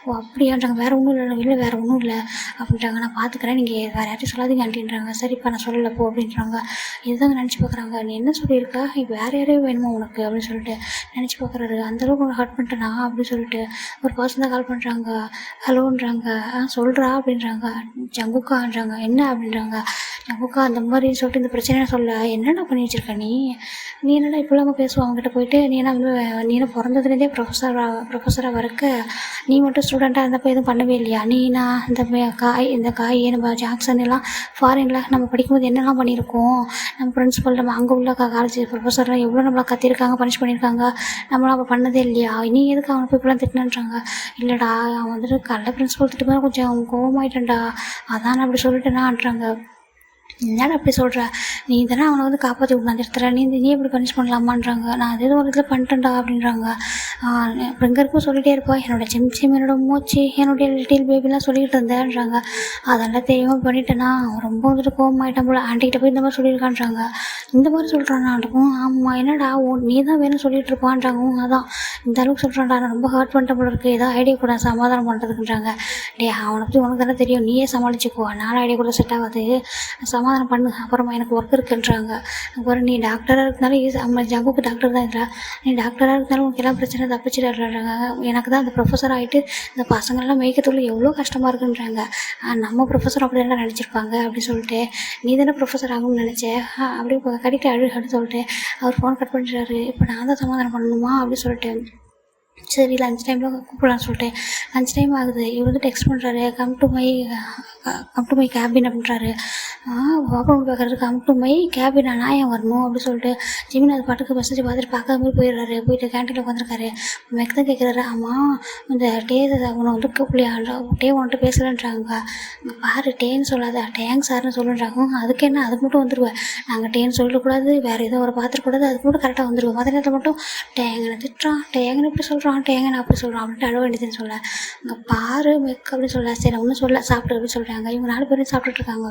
ஓ அப்படியான்றாங்க. வேறு ஒன்றும் இல்லை வேறு ஒன்றும் இல்லை அப்படின்றாங்க. நான் பார்த்துக்கிறேன், நீங்கள் வேறு யார்ட்டையும் சொல்லாதீங்க ஆண்டின்றாங்க. சரிப்பா நான் சொல்லலை போ அப்படின்றாங்க. இதுதாங்க நினச்சி பார்க்குறாங்க. நீ என்ன சொல்லியிருக்கா, வேறு யாரையும் வேணுமா உனக்கு அப்படின்னு சொல்லிட்டு நினச்சி பார்க்குறாரு. அந்தளவுக்கு உனக்கு ஹர்ட் பண்ணிட்டேனா அப்படின்னு சொல்லிட்டு ஒரு பர்சன் தான் கால் பண்ணுறாங்க. ஹலோன்றாங்க. சொல்கிறா அப்படின்றாங்க. ஜங்குக்கான்றாங்க. என்ன அப்படின்றாங்க. ஜங்குக்கா அந்த மாதிரி சொல்லிட்டு இந்த பிரச்சனையை சொல்ல என்னடா பண்ணி வச்சுருக்க நீ என்னடா இப்போ இல்லாமல் பேசுவோம் அவங்ககிட்ட போயிட்டு, நீ என்ன பிறந்ததுலேருந்தே ப்ரொஃபஸராக வரக்க நீ மட்டும் ஸ்டூடெண்ட்டாக இருந்தப்போ எதுவும் பண்ணவே இல்லையா? நான் இந்த காய் நம்ம ஜாக்சன் எல்லாம் ஃபாரினில் நம்ம படிக்கும்போது என்னெல்லாம் பண்ணியிருக்கோம், நம்ம பிரின்ஸிபல் நம்ம அங்கே உள்ள காலேஜ் ப்ரொஃபஸர்லாம் எவ்வளோ நம்மளை கத்திருக்காங்க, பனிஷ் பண்ணியிருக்காங்க, நம்மளாம் அப்போ பண்ணதே இல்லையா? நீ எதுக்கு அவனை போய் இப்பெல்லாம் திட்டினான்றாங்க. இல்லைடா அவன் வந்துட்டு கடலை பிரின்ஸிபல் திட்டுமே கொஞ்சம் கோவமாயிட்டேன்டா, அதான் அப்படி சொல்லிட்டேனான்றாங்க. என்னடா அப்படி சொல்கிற, நீ தானே அவனை வந்து காப்பாற்றி விடலாம் இடத்துல, நீ எப்படி பனிஷ் பண்ணலாமான்றாங்க. நான் அதே ஒரு இதில் பண்ணிட்டேன்டா அப்படின்றாங்க. அப்புறம் இங்கே இருக்கும் சொல்லிகிட்டே இருப்பா, என்னோடய சிம் என்னோட மூச்சு, என்னுடைய லிட்டில் பேபிலாம் சொல்லிக்கிட்டு இருந்தேன்றாங்க. அதெல்லாம் தெரியாமல் பண்ணிட்டேன்னா ரொம்ப வந்துட்டு கோவமாயிட்டான் போல, ஆண்டிகிட்ட போய் இந்த மாதிரி சொல்லியிருக்கான்றாங்க. இந்த மாதிரி சொல்கிறான் ஆண்டுக்கும். ஆமாம் என்னடா நீ தான் வேணும் சொல்லிகிட்டு இருப்பான்றாங்க. அதான் இந்த அளவுக்கு சொல்கிறான்டா, நான் ரொம்ப ஹர்ட் பண்ணிட்ட போல இருக்குது, ஏதோ ஐடியா கூட சமாதானம் பண்ணுறதுக்குன்றாங்க. அவனை பற்றி உனக்கு தானே தெரியும், நீயே சமாளிச்சுக்கோ, நானும் ஐடியா கூட செட் ஆகாது, சமாதானம் பண்ணு, அப்புறமா எனக்கு ஒர்க் இருக்குன்றாங்க. அப்புறம் நீ டாக்டராக இருந்தாலும் நம்ம ஜங்குக்கு டாக்டர் தான் இருக்கா, நீ டாக்டராக இருந்தாலும் உனக்கு எல்லாம் பிரச்சனை தப்பிச்சிடுறாங்க. எனக்கு தான் அந்த ப்ரொஃபஸர் ஆகிட்டு இந்த பசங்களெல்லாம் மேய்க்கிறதுக்குள்ள எவ்வளோ கஷ்டமாக இருக்குன்றாங்க. நம்ம ப்ரொஃபஸர் அப்படி தானே நினச்சிருப்பாங்க அப்படின்னு சொல்லிட்டு, நீ தானே ப்ரொஃபஸர் ஆகும்னு நினச்சேன் அப்படி கடிட்டு அப்படின்னு சொல்லிட்டு அவர் ஃபோன் கட் பண்ணிடுறாரு. இப்போ நான் தான் சமாதானம் பண்ணணுமா அப்படின்னு சொல்லிட்டு சரி லஞ்ச் டைமில் கூப்பிடலான்னு சொல்லிட்டு லஞ்ச் டைம் ஆகுது. இவர் வந்து டெக்ஸ்ட் பண்ணுறாரு, கம் டு மை கேபின் அப்படின்றாரு. ஓப்பன் பார்க்குறது கம் டு மை கேபின், நான் ஏன் வரணும் அப்படின்னு சொல்லிட்டு ஜிமின் அது பாட்டுக்கு மெசேஜ் பார்த்துட்டு பார்க்காத மாதிரி போயிடுறாரு. போயிட்டு கேன்டீனில் உட்காந்துருக்காரு. மெக் தான் கேட்குறாரு, ஆமாம் இந்த அவனை வந்து கூப்பிடலையான்றா, உன்கிட்ட பேசலன்றாங்க. பாரு டேன்னு சொல்லாத, டேங்க் சார்னு சொல்லுன்றாங்க. அதுக்கு என்ன, அதுக்கு மட்டும் வந்துடுவேன், நாங்கள் டேன்னு சொல்லக்கூடாது, வேறு ஏதோ ஒரு பார்த்துக்கூடாது, அதுக்கு மட்டும் கரெக்டாக வந்துடுவோம். மற்ற நேரத்தில் மட்டும் டேங்கனை திட்டுறான், டேங்கன்னு இப்படி சொல்கிறான், டேங்கன்னு அப்படி சொல்கிறான் அப்படின்ட்டு அழ வேண்டியதுன்னு சொல்ல. இங்கே பாரு மெக் அப்படின்னு சொல்ல. சரி ஒன்றும் சொல்ல, சாப்பிட்டு அப்படின்னு சொல்கிறாங்க. இவங்க 4 பேரும் சாப்பிட்டுட்ருக்காங்க.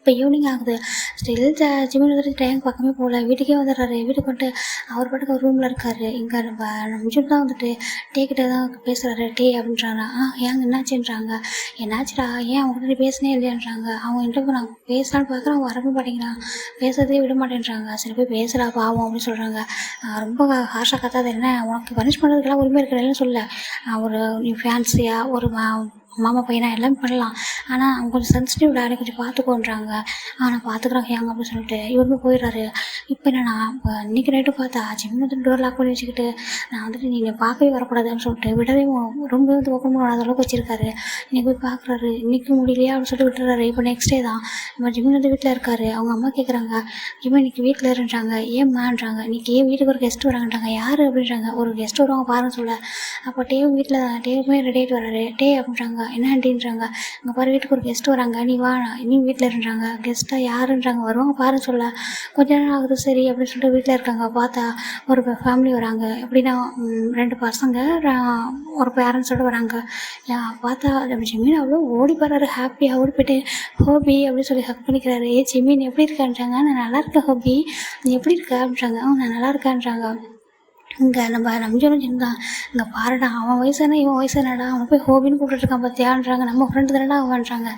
இப்போ ஈவினிங் ஆகுது. ஸ்டில் ஜிம்மின் வந்துட்டு டேங்க் பக்கமே போகல. வீட்டுக்கே வந்துடுறாரு. வீட்டுக்கு வந்துட்டு அவர் பாட்டுக்கு ஒரு ரூமில் இருக்காரு. இங்கே நம்ம மிஜுன் தான் வந்துட்டு டே கிட்ட தான் பேசுகிறாரு. டே அப்படின்றாங்க. ஏங்க என்னாச்சுன்றாங்க. என்னாச்சுடா, ஏன் அவங்க கிட்ட பேசினே இல்லையான்றாங்க. அவங்க என்கிட்ட நான் பேசலான்னு பார்க்குறேன், அவன் வரவே மாட்டேங்கிறான், பேசுறதே விட மாட்டேன்றாங்க. சரி போய் பேசுகிறா பாவம் அப்படின்னு சொல்கிறாங்க. ரொம்ப ஹார்ஷாக கத்தாது, என்ன உனக்கு பனிஷ் பண்ணுறதுக்கெல்லாம் உரிமை இருக்கிறதுன்னு சொல்ல, ஒரு நீ ஃபேன்சியாக ஒரு மாமா பையனா எல்லாமே பண்ணலாம், ஆனால் அவங்க கொஞ்சம் சென்சிட்டிவ் டாடி, கொஞ்சம் பார்த்துக்கோன்றாங்க. நான் பார்த்துக்குறேன் ஹேங் அப்படின்னு சொல்லிட்டு இவருமே போயிடுறாரு. இப்போ என்னன்னா, இப்போ இன்றைக்கி நைட்டு பார்த்தா ஜிம்மில் வந்துட்டு டோர் லாக் பண்ணி வச்சுக்கிட்டு நான் வந்துட்டு நீங்கள் பார்க்கவே வரக்கூடாதுன்னு சொல்லிட்டு விடவே ரொம்ப வந்து ஓப்பன் பண்ணாத அளவுக்கு வச்சுருக்காரு. இன்றைக்கி போய் பார்க்குறாரு. இன்றைக்கி முடியலையா அப்படின்னு சொல்லிட்டு விட்டுறாரு. இப்போ நெக்ஸ்ட் டே தான் நம்ம ஜிம்மில் வந்து வீட்டில் இருக்காரு. அவங்க அம்மா கேட்குறாங்க, ஜிம்மில் இன்றைக்கி வீட்டில் இருன்றாங்க. ஏம்மான்றாங்க. இன்றைக்கி ஏன் வீட்டுக்கு ஒரு கெஸ்ட் வராங்கன்றாங்க. யார் அப்படின்றாங்க. ஒரு கெஸ்ட் வருவாங்க பாருன்னு சொல்ல. அப்போ டேவும் வீட்டில் டேவுமே ரெடி ஆகிட்டு வராரு. டே அப்படின்றாங்க. என்ன ஆண்டின்றாங்க. இங்கே பாரு வீட்டுக்கு ஒரு கெஸ்ட்டு வராங்க, நீ வா, நீ வீட்டில் இருன்றாங்க. கெஸ்ட்டாக யாருன்றாங்க. வருவாங்க பாருன்னு சொல்ல. கொஞ்ச நேரம் ஆகுது சரி அப்படின்னு சொல்லிட்டு வீட்டில் இருக்காங்க. பார்த்தா ஒரு ஃபேமிலி வராங்க. எப்படின்னா 2 பசங்க, ஒரு பேரண்ட்ஸோடு வராங்க. பார்த்தா நம்ம ஜிம்மின் அவ்வளோ ஓடி போகிறாரு. ஹாப்பியாக ஓடி போய்ட்டு ஹோபி அப்படின்னு சொல்லி ஹக் பண்ணிக்கிறாரு. ஜிம்மின் எப்படி இருக்கான்றாங்க. நான் நல்லா இருக்கேன் ஹோபி, நீ எப்படி இருக்க அப்படின்றாங்க. நான் நல்லா இருக்கேன்றாங்க. இங்கே நம்ம நம்பிச்சோன்னு தான், இங்கே பாருடா, அவன் வயசு என்ன இவன் வயசு என்னடா, அவன் போய் ஹோபின்னு கூப்பிட்டுருக்கான் பார்த்தியான்றாங்க. நம்ம ஃப்ரெண்டு தானடா அவன்றாங்க.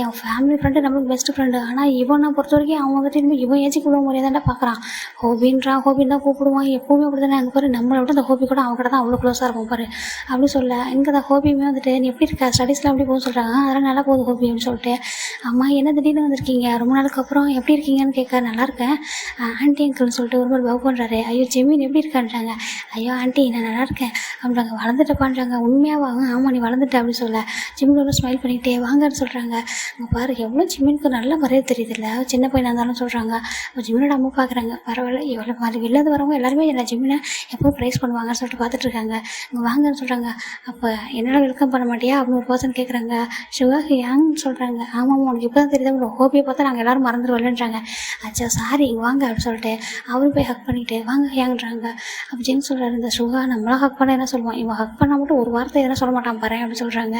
என் ஃபேமிலி ஃப்ரெண்டு, நம்மளுக்கு பெஸ்ட்டு ஃப்ரெண்டு. ஆனால் இவனை பொறுத்த வரைக்கும் அவன் வந்துட்டு இனிமேல் இவன் ஏச்சு கூப்பிட முடியாதாண்டா பார்க்குறான். ஹோபின்றான், ஹோபின்னு தான் கூப்பிடுவான் எப்போவுமே. அப்படி தானே. அங்கே பாரு, நம்மளை விட அந்த ஹோபி கூட அவன் கூட தான் அவ்வளோ க்ளோஸாக இருக்கும் பாரு அப்படி சொல்ல. இங்கே தான் ஹோபியுமே வந்துட்டு நீ எப்படி இருக்கா, ஸ்டடீஸ்லாம் எப்படி போகுன்னு சொல்கிறாங்க. அதெல்லாம் நல்லா போகுது ஹோபி அப்படின்னு சொல்லிட்டு. அம்மா என்ன திடீர்னு வந்திருக்கீங்க, ரொம்ப நாளுக்கு அப்புறம் எப்படி இருக்கீங்கன்னு கேட்க. நல்லா இருக்கேன் ஆண்டி அங்கிள்னு சொல்லிட்டு ஒரு மாதிரி பவ் பண்ணுறாரு. ஐயோ ஜிம்மின் எப்படி இருக்கான்றாங்க. ஐயோ ஆண்டி நான் நல்லா இருக்கேன் அப்படின்றாங்க. வளர்ந்துட்டப்பான்றாங்க. உண்மையாக வாங்க, ஆமாம் நீ வளர்ந்துட்ட அப்படின்னு சொல்ல. ஜிம்மின் ஸ்மைல் பண்ணிக்கிட்டே வாங்கன்னு சொல்கிறாங்க. அங்கே பாரு எவ்வளோ ஜிம்மினுக்கு நல்ல மரியாதை தெரியுதுல்ல, சின்ன பையனாக இருந்தாலும் சொல்கிறாங்க. ஜிம்மினோட அம்மா பார்க்குறாங்க. பரவாயில்ல, எவ்வளோ மாதிரி வெளில வரவங்க எல்லாருமே என்ன ஜிம்மினை எப்போ ப்ரைஸ் பண்ணுவாங்கன்னு சொல்லிட்டு பார்த்துட்ருக்காங்க. இங்கே வாங்கன்னு சொல்கிறாங்க. அப்போ என்னடா வெல்கம் பண்ண மாட்டியா அப்படின்னு ஒரு பர்சன் கேட்குறாங்க. சிவா யாங்கன்னு சொல்கிறாங்க. ஆமாம் உனக்கு இப்போ தான் தெரியுது, உங்களோட ஹோபியை பார்த்தா நாங்கள் எல்லோரும் மறந்துடுவோம்ன்றாங்க. அச்சா சாரி இங்கே வாங்க அப்படின்னு சொல்லிட்டு அவரும் போய் ஹக் பண்ணிவிட்டு வாங்க ஏங்கன்றாங்க. அப்போ ஜிம் சொல்கிறாரு, இந்த சுகா நம்மளாம் ஹக் பண்ண என்ன சொல்லுவான், இவன் ஹக் பண்ணால் மட்டும் ஒரு வார்த்தை எதனா சொல்ல மாட்டான் பாரு அப்படின்னு சொல்கிறாங்க.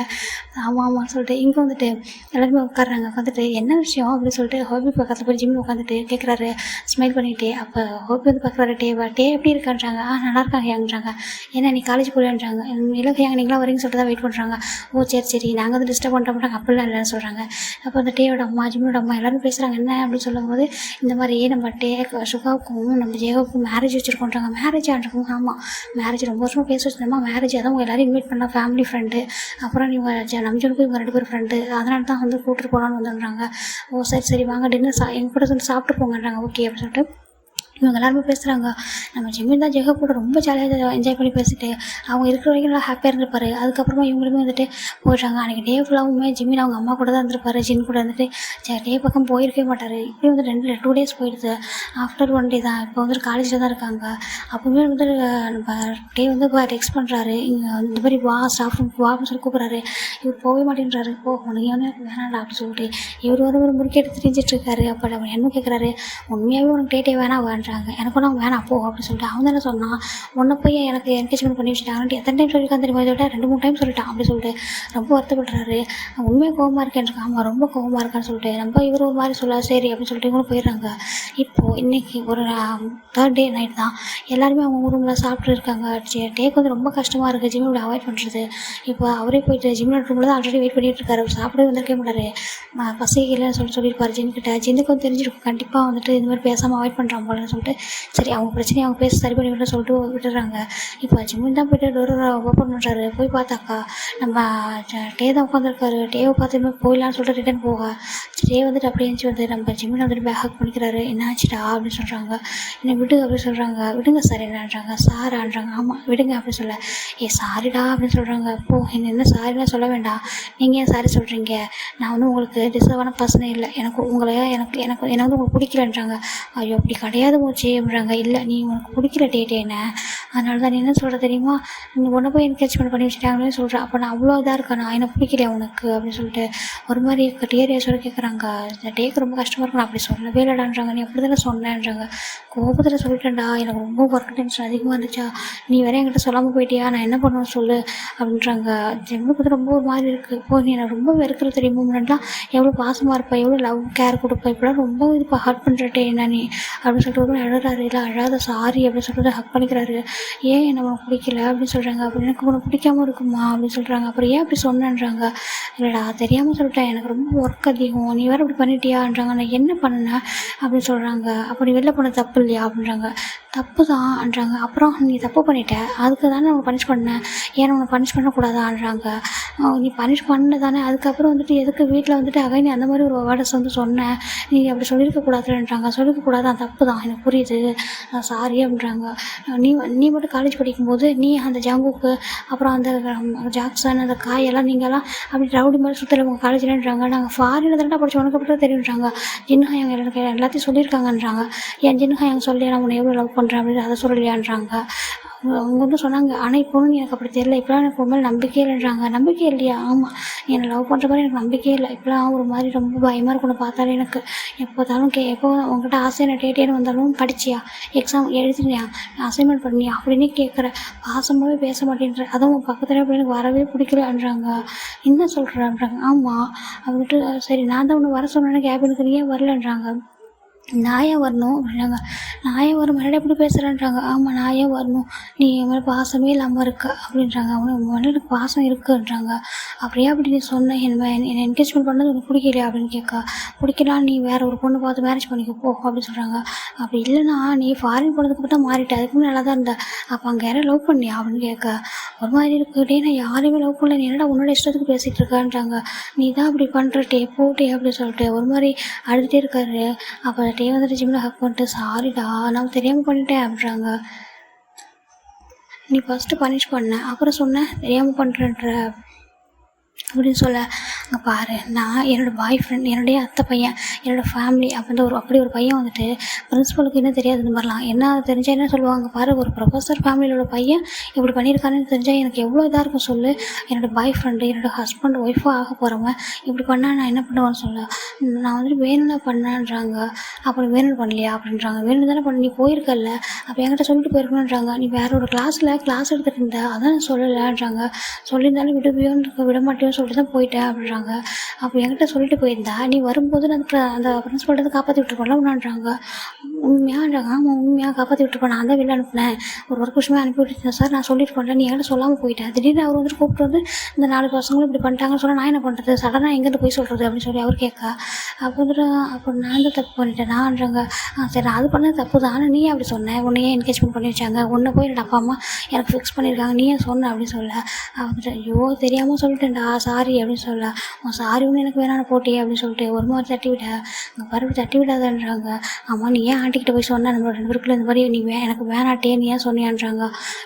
ஆமாம்னு சொல்லிட்டு இங்கே வந்துட்டு எல்லாருமே உட்காடுறாங்க. உட்காந்துட்டு என்ன விஷயம் அப்படின்னு சொல்லிட்டு ஹோபி பக்கத்தில் போய் ஜிம்மில் உட்காந்துட்டு கேட்குறாரு ஸ்மைல் பண்ணிவிட்டு. அப்போ ஹோபி வந்து பார்க்குறாரு டேவா. டே எப்படி இருக்கான்றாங்க. நல்லா இருக்காங்க ஏங்கன்றாங்க. ஏன்னா நீ காலேஜ் போகலான்றாங்க. இல்லை ஏங்க நீங்களாம் வரீங்கன்னு சொல்லிட்டு தான் வெயிட் பண்ணுறாங்க. ஓ சரி சரி, நாங்கள் வந்து டிஸ்டர்ப் பண்ணுற மாட்டாங்க அப்படிலாம் இல்லைன்னு சொல்கிறாங்க. அப்போ அந்த டேயோட அம்மா ஜிம்மியோட அம்மா எல்லோரும் பேசுகிறாங்க. என்ன அப்படின்னு சொல்லும்போது இந்த மாதிரி நம்ம டே சுகாவுக்கும் நம்ம ஜேகாவுக்கும் மேரேஜ் வச்சுருக்கோன்றாங்க. மேரேஜ் ஆன்றாங்க. ஆமாம் மேரேஜ் ரொம்ப வருஷமாக பேச வச்சுருந்தோமா, மேரேஜ் அதான் உங்கள் எல்லோரும் இன்வைட் பண்ணலாம், ஃபேமிலி ஃப்ரெண்டு, அப்புறம் நீங்கள் நம்பிச்சனுக்கும் இவங்க 2 பேர் ஃப்ரெண்டு, அதனால தான் வந்து கூப்பிட்டு போகலான்னு வந்துடுறாங்க. ஓ சரி சரி வாங்க டின்னர் எங்கள் கூட வந்து சாப்பிட்டு போங்கன்றாங்க. ஓகே அப்படின்னு சொல்லிட்டு இவங்க எல்லாருமே பேசுகிறாங்க. நம்ம ஜிம்மின் தான் ஜெகா கூட ரொம்ப ஜாலியாக என்ஜாய் பண்ணி பேசிட்டு அவங்க இருக்கிற வரைக்கும் நல்லா ஹாப்பியாக இருந்திருப்பார். அதுக்கப்புறமா இவங்களுமே வந்துட்டு போயிடுறாங்க. அன்றைக்கி டே ஃபுல்லாகவுமே ஜிம்மின் அவங்க அம்மா கூட தான் இருந்திருப்பார். ஜின் கூட வந்துட்டு டே பக்கம் போயிருக்கவே மாட்டார். இப்படி வந்து 2 டேஸ் போயிடுது. ஆஃப்டர் 1 டே தான் இப்போ வந்துட்டு காலேஜில் தான் இருக்காங்க. அப்போவுமே வந்து நம்ம டே வந்து டெக்ஸ்ட் பண்ணுறாரு. இங்கே இந்த மாதிரி வா ஸ்டாஃப் ரூம் வா அப்படின்னு சொல்லி கூப்பிட்றாரு. இவர் போகவே மாட்டேன்றாரு. போ உனக்கு வந்து வேணாம்டா அப்படின்னு சொல்லிட்டு இவர் வந்து ஒரு முறுக்கி எடுத்து தெரிஞ்சிட்ருக்காரு. அப்போ நம்ம என்ன கேட்குறாரு, உண்மையாகவே உனக்கு டேட்டே வேணாம் வேண்டாம், எனக்கு ஒன்றும் வேணாம் போ அப்படின்னு சொல்லிட்டு. அவன் என்ன சொன்னான், உன்னை போய் எனக்கு என்கேஜ்மெண்ட் பண்ணி வச்சுட்டாங்க. எத்தனை டைம் சொல்லியிருக்கான் தெரியுமா, இதை விட 2-3 டைம் சொல்லிட்டான் அப்படின்னு சொல்லிட்டு ரொம்ப வருத்தப்படுறாரு. உண்மையாக கோவமாக இருக்கேன். ஆமாம் ரொம்ப கோவமாக இருக்கான்னு சொல்லிட்டு நம்ம இவர் ஒரு மாதிரி சொல்ல சரி அப்படின்னு சொல்லிட்டு இவங்களும் போயிடுறாங்க. இப்போது இன்றைக்கி ஒரு 3rd டே நைட் தான் எல்லாருமே அவங்க ரூமில் சாப்பிட்டு இருக்காங்க. டேக்கு வந்து ரொம்ப கஷ்டமாக இருக்குது ஜிம் இப்படி அவாய்ட் பண்ணுறது. இப்போ அவரே போயிட்டு ஜிம்மில் ரூமில் தான் ஆல்ரெடி வெயிட் பண்ணிகிட்டு இருக்காரு. அவர் சாப்பிடவே வந்திருக்கே மாட்டார். பசிக்கலன்னு சொல்லியிருப்பார் ஜின்கிட்ட. ஜின்னுக்கு வந்து தெரிஞ்சிருக்கும் கண்டிப்பாக வந்துட்டு இந்த மாதிரி பேசாமல் அவாய்ட் பண்ணுறான் போலன்னு சொல்லிட்டு சரி அவங்க பிரச்சனையை அவங்க பேச சரி பண்ணி விட சொல்லிட்டு விட்டுறாங்க. இப்போ ஜிம்மின் தான் போய்ட்டு டோரை ஓப்பன் பண்ணுறாரு. போய் பார்த்தாக்கா நம்ம டே தான் உட்காந்துருக்காரு. டேவை பார்த்துமே போயிடலான்னு சொல்லிட்டு ரிட்டன் போக டே வந்துட்டு அப்படியே இருந்துச்சு வந்து நம்ம ஜிம்மின் வந்துட்டு பேக் ஹக் பண்ணிக்கிறாரு. என்னாச்சுடா அப்படின்னு சொல்கிறாங்க. என்னை விடுங்க அப்படின்னு சொல்கிறாங்க. விடுங்க சார் என்னன்றாங்க. சாரான்றாங்க. ஆமாம் விடுங்க அப்படின்னு சொல்ல சாரிடா அப்படின்னு சொல்கிறாங்க. என்ன சாரிலாம் சொல்ல வேண்டாம், நீங்கள் ஏன் சாரி சொல்கிறீங்க, நான் வந்து உங்களுக்கு டிசர்வான பர்சனே இல்லை, எனக்கு உங்களை எனக்கு எனக்கு என்னை வந்து உங்களுக்கு பிடிக்கலன்றாங்க. ஐயோ அப்படி கிடையாது போச்சு அப்படின்றாங்க. இல்லை நீ உனக்கு பிடிக்கல என்ன, அதனால தான் நீ என்ன சொல்கிற தெரியுமா, நீ உன்னை போய் என்கேஜ்மெண்ட் பண்ணி வச்சுட்டாங்கன்னு சொல்கிறேன். அப்போ நான் அவ்வளோ இதாக இருக்கேன், நான் எனக்கு பிடிக்கலையா உனக்கு அப்படின்னு சொல்லிட்டு ஒரு மாதிரி டேரியாச்சோட கேட்குறாங்க. இந்த டேக்கு ரொம்ப கஷ்டமாக இருக்கும். நான் அப்படி சொல்லவே இல்லைடான்றாங்க. நீ அப்படி தானே சொன்னேன்றாங்க. கோபத்தில் சொல்லிட்டேன்டா, எனக்கு ரொம்ப ஒர்க் டென்ஷன் அதிகமாக இருந்துச்சா, நீ வேற என்கிட்ட சொல்லாமல் போயிட்டியா, நான் என்ன பண்ணணும்னு சொல்லு அப்படின்றாங்க. ஜெமினுக்கு வந்து ரொம்ப ஒரு மாதிரி இருக்குது. இப்போ நீ எனக்கு ரொம்ப வெறுக்கிற தெரியுமா, முன்னாடிலாம் எவ்வளோ பாசமாக இருப்பேன், எவ்வளோ லவ் கேர் கொடுப்பேன், இப்போலாம் ரொம்ப இது இப்போ ஹர்ட் பண்ணுறட்டே என்ன நீ அப்படின்னு சொல்லிட்டு ஒரு அழுறாரு. இல்லை அழாத சாரி அப்படின்னு சொல்லிட்டு ஹக் பண்ணிக்கிறாரு. ஏன் என்ன உனக்கு பிடிக்கல அப்படின்னு சொல்கிறாங்க. அப்படி எனக்கு உனக்கு பிடிக்காம இருக்குமா அப்படின்னு சொல்கிறாங்க. அப்புறம் ஏன் அப்படி சொன்னேன்றாங்க. இல்லைடா தெரியாமல் சொல்லிட்டேன், எனக்கு ரொம்ப ஒர்க் அதிகம், நீ வேறு அப்படி பண்ணிட்டியான்றாங்க. நான் என்ன பண்ணேன் அப்படின்னு சொல்கிறாங்க. அப்படி வெளில போன தப்பு இல்லையா அப்படின்றாங்க. தப்பு தான்ன்றாங்க. அப்புறம் நீ தப்பு பண்ணிட்ட, அதுக்கு தானே உனக்கு பனிஷ் பண்ணேன், ஏன்னா உனக்கு பனிஷ் பண்ணக்கூடாதான்றாங்க. நீ பனிஷ் பண்ண தானே, அதுக்கப்புறம் வந்துட்டு எதுக்கு வீட்டில் வந்துட்டு நீ அந்த மாதிரி ஒரு வேர்டஸ் வந்து சொன்னேன், நீ அப்படி சொல்லியிருக்கக்கூடாதுன்றாங்க. சொல்லியிருக்கக்கூடாது, தப்பு தான், எனக்கு புரியுது, சாரி அப்படின்றாங்க. நீ மட்டும் காலேஜ் படிக்கும்போது நீ அந்த ஜங்குக்கு அப்புறம் அந்த ஜாக்சன் அந்த காயெல்லாம் நீங்கள்லாம் அப்படி ரவுடி மாதிரி சுற்றல உங்கள் காலேஜ்லன்றாங்க. நாங்கள் ஃபாரினில் தானே படித்தோம், உனக்கு அப்படி தான் தெரியுன்றாங்க. ஜின்ஹாயாங் எனக்கு எல்லாத்தையும் சொல்லியிருக்காங்கன்றாங்க. என் ஜின்ஹாயாங் சொல்லி நான் உன்னை எவ்வளோ லவ் பண்ணுறேன் அப்படின்னு அதை சொல்லலையான்றாங்க. அவங்க வந்து சொன்னாங்க. ஆனால் இப்போ ஒன்றும் எனக்கு அப்படி தெரியல, இப்போலாம் எனக்கு ஒரு மாதிரி நம்பிக்கையே இல்லைன்றாங்க. நம்பிக்கை இல்லையா, ஆமாம், என்னை லவ் பண்ணுற மாதிரி எனக்கு நம்பிக்கையே இல்லை. இப்போலாம் ஒரு மாதிரி ரொம்ப பயமாக இருக்கணும் பார்த்தாலே எனக்கு. எப்போதாலும் எப்போ உங்கள்கிட்ட ஆசையான டேட்டேன்னு வந்தாலும் படிச்சியா, எக்ஸாம் எழுதினியா, அசைன்மெண்ட் பண்ணியா அப்படின்னு கேட்குற, பாசமாகவே பேச மாட்டேன்ற, அதுவும் பக்கத்தில் அப்படி எனக்கு வரவே பிடிக்கலன்றாங்க. என்ன சொல்கிறேன்றாங்க. ஆமாம் அப்படின்ட்டு சரி நான் தான் ஒன்று வர சொன்னேன்னு கேபினுக்கு நீ ஏன் வரலன்றாங்க. நான் ஏன் வரணும் அப்படின்றாங்க. நான் ஏன் வரும் மறுபடியும் எப்படி பேசுகிறேன்றாங்க. ஆமாம் நான் ஏன் வரணும், நீ என் மேலே பாசமே இல்லாமல் இருக்க அப்படின்றாங்க. அவனுக்கு மேலே எனக்கு பாசம் இருக்குன்றாங்க. அப்படியே அப்படி நீ சொன்ன என்னை என்கேஜ்மெண்ட் பண்ணது உனக்கு பிடிக்கலையா அப்படின்னு கேட்க, பிடிக்கலாம் நீ வேறு ஒரு பொண்ணு பார்த்து மேரேஜ் பண்ணிக்க போ அப்படின்னு சொல்கிறாங்க. அப்படி இல்லைனா நீ ஃபாரின் போனதுக்கு தான் மாறிட்ட, அதுக்கு நல்லா தான் இருந்த, அப்போ அங்கே யாரும் லவ் பண்ணியா அப்படின்னு கேட்க, ஒரு மாதிரி இருக்குட்டே நான் யாரையுமே லவ் பண்ணல, நீ என்னடா உன்னோட இஷ்டத்துக்கு பேசிகிட்டு இருக்கான்றாங்க. நீ தான் அப்படி பண்ணுறட்டே போட்டே அப்படின்னு சொல்லிட்டு ஒரு மாதிரி அழுதுகிட்டே இருக்காரு. அப்போ டே வந்துட்டு ஜிம்மில் ஹக் பண்ணிட்டு சாரிடா நான் தெரியாமல் பண்ணிட்டேன் அப்படின்றாங்க. நீ ஃபஸ்ட்டு பனிஷ் பண்ண, அப்புறம் சொன்னேன் தெரியாமல் பண்ணுறன்ற அப்படின்னு சொல்ல, அங்கே பாரு நான் என்னோடய பாய் ஃப்ரெண்ட், என்னுடைய அத்தை பையன், என்னோடய ஃபேமிலி அப்படின்ற அப்படி ஒரு பையன் வந்துட்டு பிரின்ஸிபலுக்கு என்ன தெரியாது இந்த மாதிரிலாம் என்ன தெரிஞ்சால் என்ன சொல்லுவாங்க பாரு, ஒரு ப்ரொஃபஸர் ஃபேமிலியோட பையன் இப்படி பண்ணியிருக்காருன்னு தெரிஞ்சால் எனக்கு எவ்வளோ இதாக இருக்கும் சொல்லு. என்னோடய பாய் ஃப்ரெண்டு, என்னோடய ஹஸ்பண்ட் ஒய்ஃபாக ஆக போகிறவன் இப்படி பண்ணால் நான் என்ன பண்ணுவேன்னு சொல்ல, நான் வந்துட்டு வேணும்னா பண்ணேன்றாங்க. அப்படி வேணும்னு பண்ணலையா அப்படின்றாங்க. வேணும் தானே பண்ண, நீ போயிருக்கல, அப்போ என்கிட்ட சொல்லிட்டு போயிருக்கணுன்றாங்க. நீ வேற ஒரு கிளாஸ் எடுத்துகிட்டு இருந்த, அதான் நான் சொல்லலைன்றாங்க. சொல்லியிருந்தாலும் விட மாட்டேன்னு சொல்லிட்டு தான் போயிட்டேன் அப்படின்றாங்க. அப்போ என்கிட்ட சொல்லிட்டு போயிருந்தா நீ வரும்போது நான் அந்த பிரின்ஸ்பல்கிட்ட காப்பாற்றி விட்டுருப்போம்ல உன்னான்றாங்க. உண்மையான்றாங்க. ஆமாம் உண்மையாக காப்பாற்றி விட்டுருப்பேன், நான் தான் வெளில அனுப்புனேன், ஒரு ஒர்க் விஷயமே அனுப்பி விட்டுருந்தேன் சார், நான் சொல்லிட்டு போனேன், நீ என்கிட்ட சொல்லாமல் போயிட்டேன். திடீர்னு அவர் வந்துட்டு கூப்பிட்டு வந்து இந்த 4 பசங்களும் இப்படி பண்ணிட்டாங்கன்னு சொன்னால் நான் என்ன பண்ணுறது, சடனாக எங்கேருந்து போய் சொல்கிறது அப்படின்னு சொல்லி அவர் கேட்க, அப்போ வந்துட்டு அப்போ நான் தான் தப்பு பண்ணிட்டேன் நான்றாங்க. சரி நான் அது பண்ணது தப்பு தான், ஆனால் நீ அப்படி சொன்னேன், உன்னையே என்கேஜ்மெண்ட் பண்ணி வச்சாங்க, உன்னை போய் என்னோட அப்பா அம்மா எனக்கு ஃபிக்ஸ் பண்ணியிருக்காங்க, நீ ஏன் சொன்ன அப்படின்னு சொல்ல, வந்துட்டு ஐயோ தெரியாமல் சொல்லிட்டேன்டா சாரி அப்படின்னு சொல்ல, சாரி ஒன்று எனக்கு வேணான்னு போட்டியே அப்படின்னு சொல்லிட்டு ஒரு மாதிரி தட்டி விட, அங்கே பரவாயில்ல தட்டி விடாதன்றாங்க. ஆமாம் நீ ஏன் ஆண்டிக்கிட்ட போய் சொன்ன, நம்மளோட 2 பேருக்குள்ள இந்த மாதிரி நீ எனக்கு வேணாட்டே நீ ஏன் சொன்னியான்றாங்க.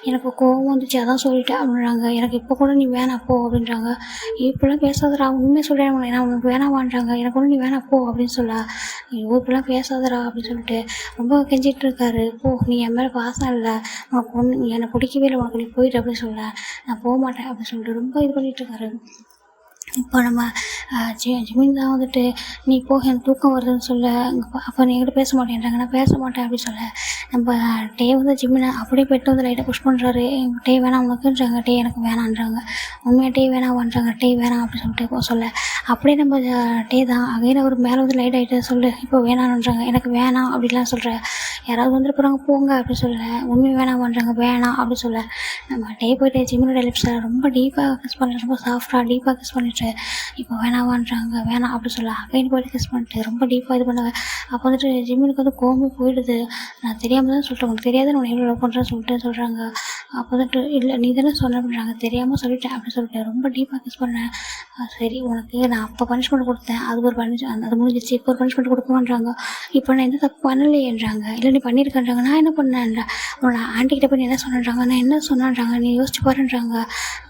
எனக்கு கோவம் வந்துச்சு அதான் சொல்லிட்டேன் அப்படின்றாங்க. எனக்கு இப்போ கூட நீ வேணாம் போ அப்படின்றாங்க. இப்படிலாம் பேசாதடா உண்மையை சொல்கிறேன், நான் உனக்கு வேணாமான்றாங்க. எனக்கு ஒன்று நீ வேணாம் போ அப்படின்னு சொல்ல, ஐயோ இப்படிலாம் பேசாதடா அப்படின்னு சொல்லிட்டு ரொம்ப கெஞ்சிட்டு இருக்காரு. போ நீ என் மேலே பாசம் இல்லை, உனக்கு ஒன்று எனக்கு பிடிக்கவே இல்லை, உனக்கு நீ போயிட்டு அப்படின்னு சொல்ல, நான் போக மாட்டேன் அப்படின்னு சொல்லிட்டு ரொம்ப இது பண்ணிகிட்டு இருக்காரு. இப்போ நம்ம ஜிமின் தான் வந்துட்டு நீ போக எனக்கு தூக்கம் வருதுன்னு சொல்ல, அப்போ நீ என்கிட்ட பேச மாட்டேன்றாங்க. நான் பேச மாட்டேன் அப்படின்னு சொல்ல, நம்ம டே வந்து ஜிம்மினை அப்படியே போய்ட்டு வந்து லைட்டாக புஷ் பண்ணுறாரு. டே வேணாம் உனக்குன்றாங்க, டே எனக்கு வேணான்றாங்க. உண்மையாக டே வேணாம்ன்றாங்க. டே வேணாம் அப்படின்னு சொல்லிட்டு சொல்ல, அப்படியே நம்ம டே தான் அகைன் அவர் மேலே வந்து லைட் ஆகிட்டு சொல்லு இப்போ வேணான்றாங்க. எனக்கு வேணாம் அப்படிலாம் சொல்கிற, யாராவது வந்துட்டு போகிறாங்க போங்க அப்படின்னு சொல்ல, உண்மையை வேணாம்ன்றாங்க. வேணாம் அப்படின்னு சொல்ல, நம்ம டே போய்ட்டு ஜிம்மினோட லிப்ஸை ரொம்ப டீப்பாக கிஸ் பண்ணிட்டு, ரொம்ப சாஃப்டாக டீப்பாக கிஸ் பண்ணிட்டு இப்போ வேணாவான்றாங்க. வேணாம் அப்படி சொல்ல, அகைன் போய்ட்டு கிஸ் பண்ணிட்டு ரொம்ப டீப்பாக இது பண்ணுவேன். அப்போ வந்துட்டு ஜிம்மினுக்கு வந்து கோவமே போயிடுது. நான் தெரியாமல் தான் சொல்லிட்டேன், உனக்கு தெரியாது நான் எவ்வளோ லவ் பண்ணுறேன்னு சொல்லிட்டு சொல்கிறாங்க. அப்போ வந்துட்டு இல்லை நீ தானே சொன்ன அப்படின்றாங்க. தெரியாமல் சொல்லிட்டேன் அப்படின்னு சொல்லிட்டு ரொம்ப டீப்பாக கிஸ் பண்ணேன். சரி உனக்கு நான் அப்போ பனிஷ்மெண்ட் கொடுத்தேன், அது ஒரு அது முடிஞ்சிச்சு, இப்போ ஒரு பனிஷ்மெண்ட் கொடுக்குமான்றாங்க. இப்போ நான் எந்த தப்பு பண்ணலையேன்றாங்க. இல்லை நீ பண்ணியிருக்கேன்றாங்க. நான் என்ன பண்ணேன்றா, உன்னோட ஆண்டிக்கிட்ட போய் நீ என்ன சொன்னன்றாங்க. நான் என்ன சொன்னான்றாங்க, நீ யோசிச்சு பாருன்றாங்க.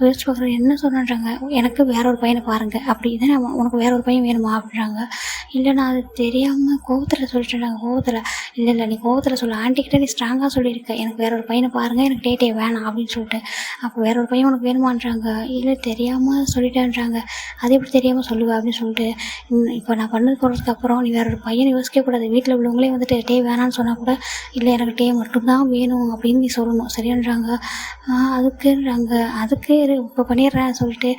யோசிச்சு பார்க்குறேன் என்ன சொன்னான்றாங்க. எனக்கு வேற ஒரு பையனை பாருங்க, அப்படி தானே உனக்கு வேற ஒரு பையன் வேணுமா அப்படின்றாங்க. இல்லை நான் அது தெரியாமல் கோவத்தில் சொல்லிட்டேன்றாங்க. கோவத்தில் இல்லை நீ கோவத்தில் சொல்ல, ஆண்டிக்கிட்ட நீ ஸ்ட்ராங்காக சொல்லியிருக்க எனக்கு வேற ஒரு பையனை பாருங்கள், எனக்கு டேட்டே வேணாம் அப்படின்னு சொல்லிட்டு. அப்போ வேற ஒரு பையன் உனக்கு வேணுமான்றாங்க. இல்லை தெரியாமல் சொல்லிட்டேன்றாங்க. அது எப்படி தெரியாமல் சொல்லுவேன் அப்படின்னு சொல்லிட்டு, இப்போ நான் பண்ணது போகிறதுக்கு அப்புறம் நீ வேற ஒரு பையனை யோசிக்கக்கூடாது. வீட்டில் உள்ளவங்களே வந்துட்டு டே வேணான்னு சொன்னால் கூட இல்லை எனக்கு டே மட்டும்தான் வேணும் அப்படின்னு நீ சொல்லணும் சரியான்றாங்க. அதுக்கு இப்போ பண்ணிடுறேன் சொல்லிட்டு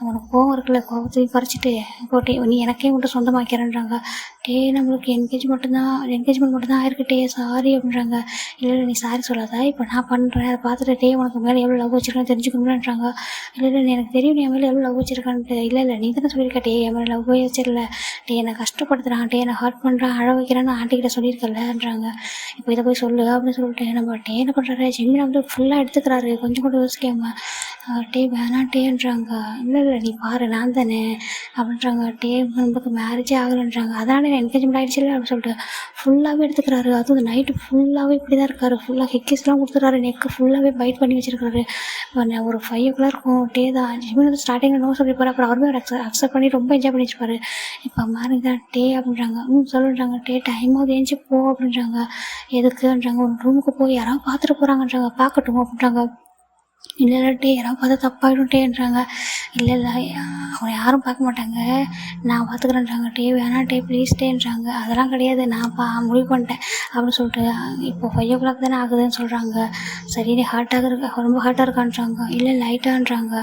உனக்கு கோவம் இருக்குல்ல, கோவத்தையும் குறைச்சிட்டு போட்டு நீ எனக்கே மட்டும் சொந்தமாக்கிறேன்றாங்க. டே நம்மளுக்கு என்கேஜ்மெண்ட் மட்டும்தான் ஆயிருக்குட்டே சாரி அப்படின்றாங்க. இல்லை நீ சாரி சொல்லாத, இப்போ நான் பண்ணுறேன் அதை பார்த்துட்டு டே உனக்கு மேலே எவ்வளோ லவ் வச்சிருக்கான்னு தெரிஞ்சுக்கணும்ன்றாங்க. இல்லை எனக்கு தெரியும் நீ என் மேலே எவ்வளோ லவ் வச்சிருக்கான்ட்டு. இல்லை நீ தானே சொல்லியிருக்க டே என் மேலே லவ் வச்சிடல, டே என்னை கஷ்டப்படுத்துகிறான், டே என்னை ஹர்ட் பண்ணுறான், அழ வைக்கிறான்னு ஆண்டிக்கிட்ட சொல்லியிருக்கலன்றாங்க. இப்போ இதை போய் சொல்லு அப்படின்னு சொல்லிட்டு நம்ம டே என்ன பண்ணுறாரு, ஜிம்மில் வந்து ஃபுல்லாக எடுத்துக்கிறாரு, கொஞ்சம் கூட யோசிக்காம. டே வேணாம் டேன்றாங்க. இல்லை நீ பாரு நான் தானே அப்படின்றாங்க. டே நமக்கு மேரேஜே ஆகலைன்றாங்க. அதனால் என்கேஜ்மெண்ட் ஆகிடுச்சு இல்லை அப்படின்னு சொல்லிட்டு ஃபுல்லாகவே எடுத்துக்கிறாரு. அதுவும் நைட்டு ஃபுல்லாகவே இப்படி தான் இருக்காரு. ஃபுல்லாக ஹிக்கிஸ்லாம் கொடுத்துறாரு, நெக்கு ஃபுல்லாகவே பைட் பண்ணி வச்சிருக்காரு. ஒரு 5 o'clock இருக்கும். டே தான் ஜிம்மில் வந்து ஸ்டார்டிங்கில் நோ சொல்லியிருப்பாரு, அப்புறம் அவருமே அக்செப்ட் பண்ணி ரொம்ப என்ஜாய் பண்ணி வச்சுப்பாரு. இப்போ மேரேஜ் தான் டே அப்படின்றாங்க. சொல்லுன்றாங்க. டே டைமாக ஏஞ்சி போ அப்படின்றாங்க. எதுக்குன்றாங்க. ஒரு ரூமுக்கு போய் யாராவது பார்த்துட்டு போகிறாங்கன்றாங்க, பார்க்கட்டும் அப்படின்றாங்க. இல்லை டே யாராவது பார்த்தா தப்பாகிடும்ட்டேன்றாங்க. இல்லை அவனை யாரும் பார்க்க மாட்டாங்க, நான் பார்த்துக்கிறேன்றாங்க. டே வேணாம் டே ப்ளீஸ் டேன்றாங்க. அதெல்லாம் கிடையாது, நான் முடிவு பண்ணிட்டேன் அப்படின்னு சொல்லிட்டு. இப்போ 5 o'clock தானே ஆகுதுன்னு சொல்கிறாங்க. சரி நீ ரொம்ப ஹார்ட்டாக இருக்கான்றாங்க. இல்லை லைட்டான்றாங்க.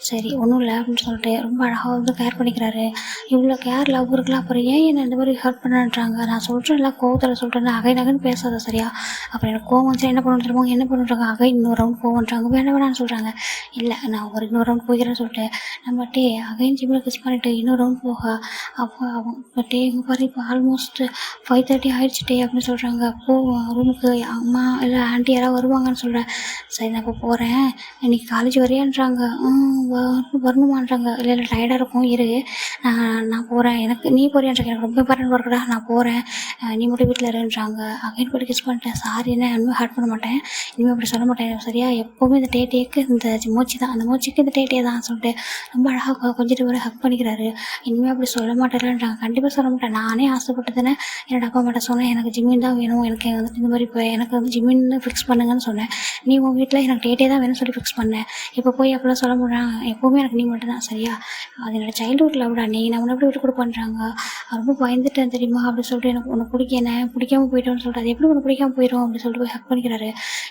சரி ஒன்றும் இல்லை அப்படின்னு சொல்லிட்டு ரொம்ப அழகாக வந்து கேர் பண்ணிக்கிறாரு. இவ்வளோ கேர் லவ் இருக்கலாம், அப்புறம் ஏன் என்னை இந்த மாதிரி ஹர்ட் பண்ணான்றாங்க. நான் சொல்கிறேன்ல கோவத்தில் சொல்கிறேன், நகன்னு பேசாத சரியா. அப்புறம் எனக்கு கோவம் வந்துச்சு என்ன பண்ண தெரியுமா, என்ன பண்ணுறாங்க இன்னொரு ரவுண்ட் போகன்றாங்க. வேணான்னு சொல்கிறாங்க. இல்லை நான் இன்னொரு ரவுண்ட் போய்க்கிறேன்னு சொல்லிட்டு நம்ம டே ஜிம்மில் கிஸ் பண்ணிவிட்டு இன்னொரு ரவுண்ட் போக. அப்போ அவங்க டே பாரு இப்போ ஆல்மோஸ்ட் 5:30 ஆகிடுச்சு டே அப்படின்னு சொல்கிறாங்க. ரூமுக்கு அம்மா இல்லை ஆண்டி யாராவது வருவாங்கன்னு சொல்கிறேன். சரி நான் இப்போ போகிறேன், இன்றைக்கி காலேஜ் வரையான்றாங்க. வரணுமான்றாங்க. இல்லை டயர்டாக இருக்கும் இரு, நான் போகிறேன், நீ போறியான்றாங்க. எனக்கு ரொம்ப இம்பார்ட்டன்ட் ஒர்க்கடா, நான் போகிறேன், நீ மட்டும் வீட்டில் இருன்றாங்க. அகைன் போய்ட்டு கிஸ் பண்ணிட்டேன். சாரி என்ன இனிமேல் ஹர்ட் பண்ண மாட்டேன், இனிமேல் அப்படி சொல்ல மாட்டேன் சரியா. எப்போவுமே இந்த டேக்கு இந்த மூச்சு தான், அந்த மூச்சுக்கு இந்த டேட்டே தான் சொல்லிட்டு ரொம்ப அழகாக கொஞ்சிட்டு வர ஹக் பண்ணிக்கிறாரு. இனிமேல் அப்படி சொல்ல மாட்டேன்றாங்க. கண்டிப்பாக சொல்ல மாட்டேன், நானே ஆசைப்பட்டு தானே என்னோட அப்பா அம்மாட்ட சொன்னேன் எனக்கு ஜிம்மின் தான் வேணும், எனக்கு வந்துட்டு இந்த மாதிரி இப்போ எனக்கு வந்து ஜிம்மின்னு ஃபிக்ஸ் பண்ணுங்கன்னு சொன்னேன். நீ உங்கள் வீட்டில் எனக்கு டேட்டே தான் வேணும்னு சொல்லி ஃபிக்ஸ் பண்ணேன். இப்போ போய் அப்படிலாம் சொல்ல முடியாங்க. எப்போவுமே எனக்கு நீ மட்டும் தான் சரியா, அது என்னோடய சைல்டுஹுட் லவ்டா, நீ நான் உன்னை எப்படி விட்டு கொடுப்பேன்றாங்க. ரொம்ப பயந்துட்டேன் தெரியுமா அப்படின்னு சொல்லிட்டு. எனக்கு உனக்கு பிடிக்காமல் போயிட்டோன்னு சொல்லிட்டு. அது எப்படி உனக்கு பிடிக்காமல் போயிடும் அப்படின்னு சொல்லிட்டு போய் ஹக் பண்ணிக்கிறாரு.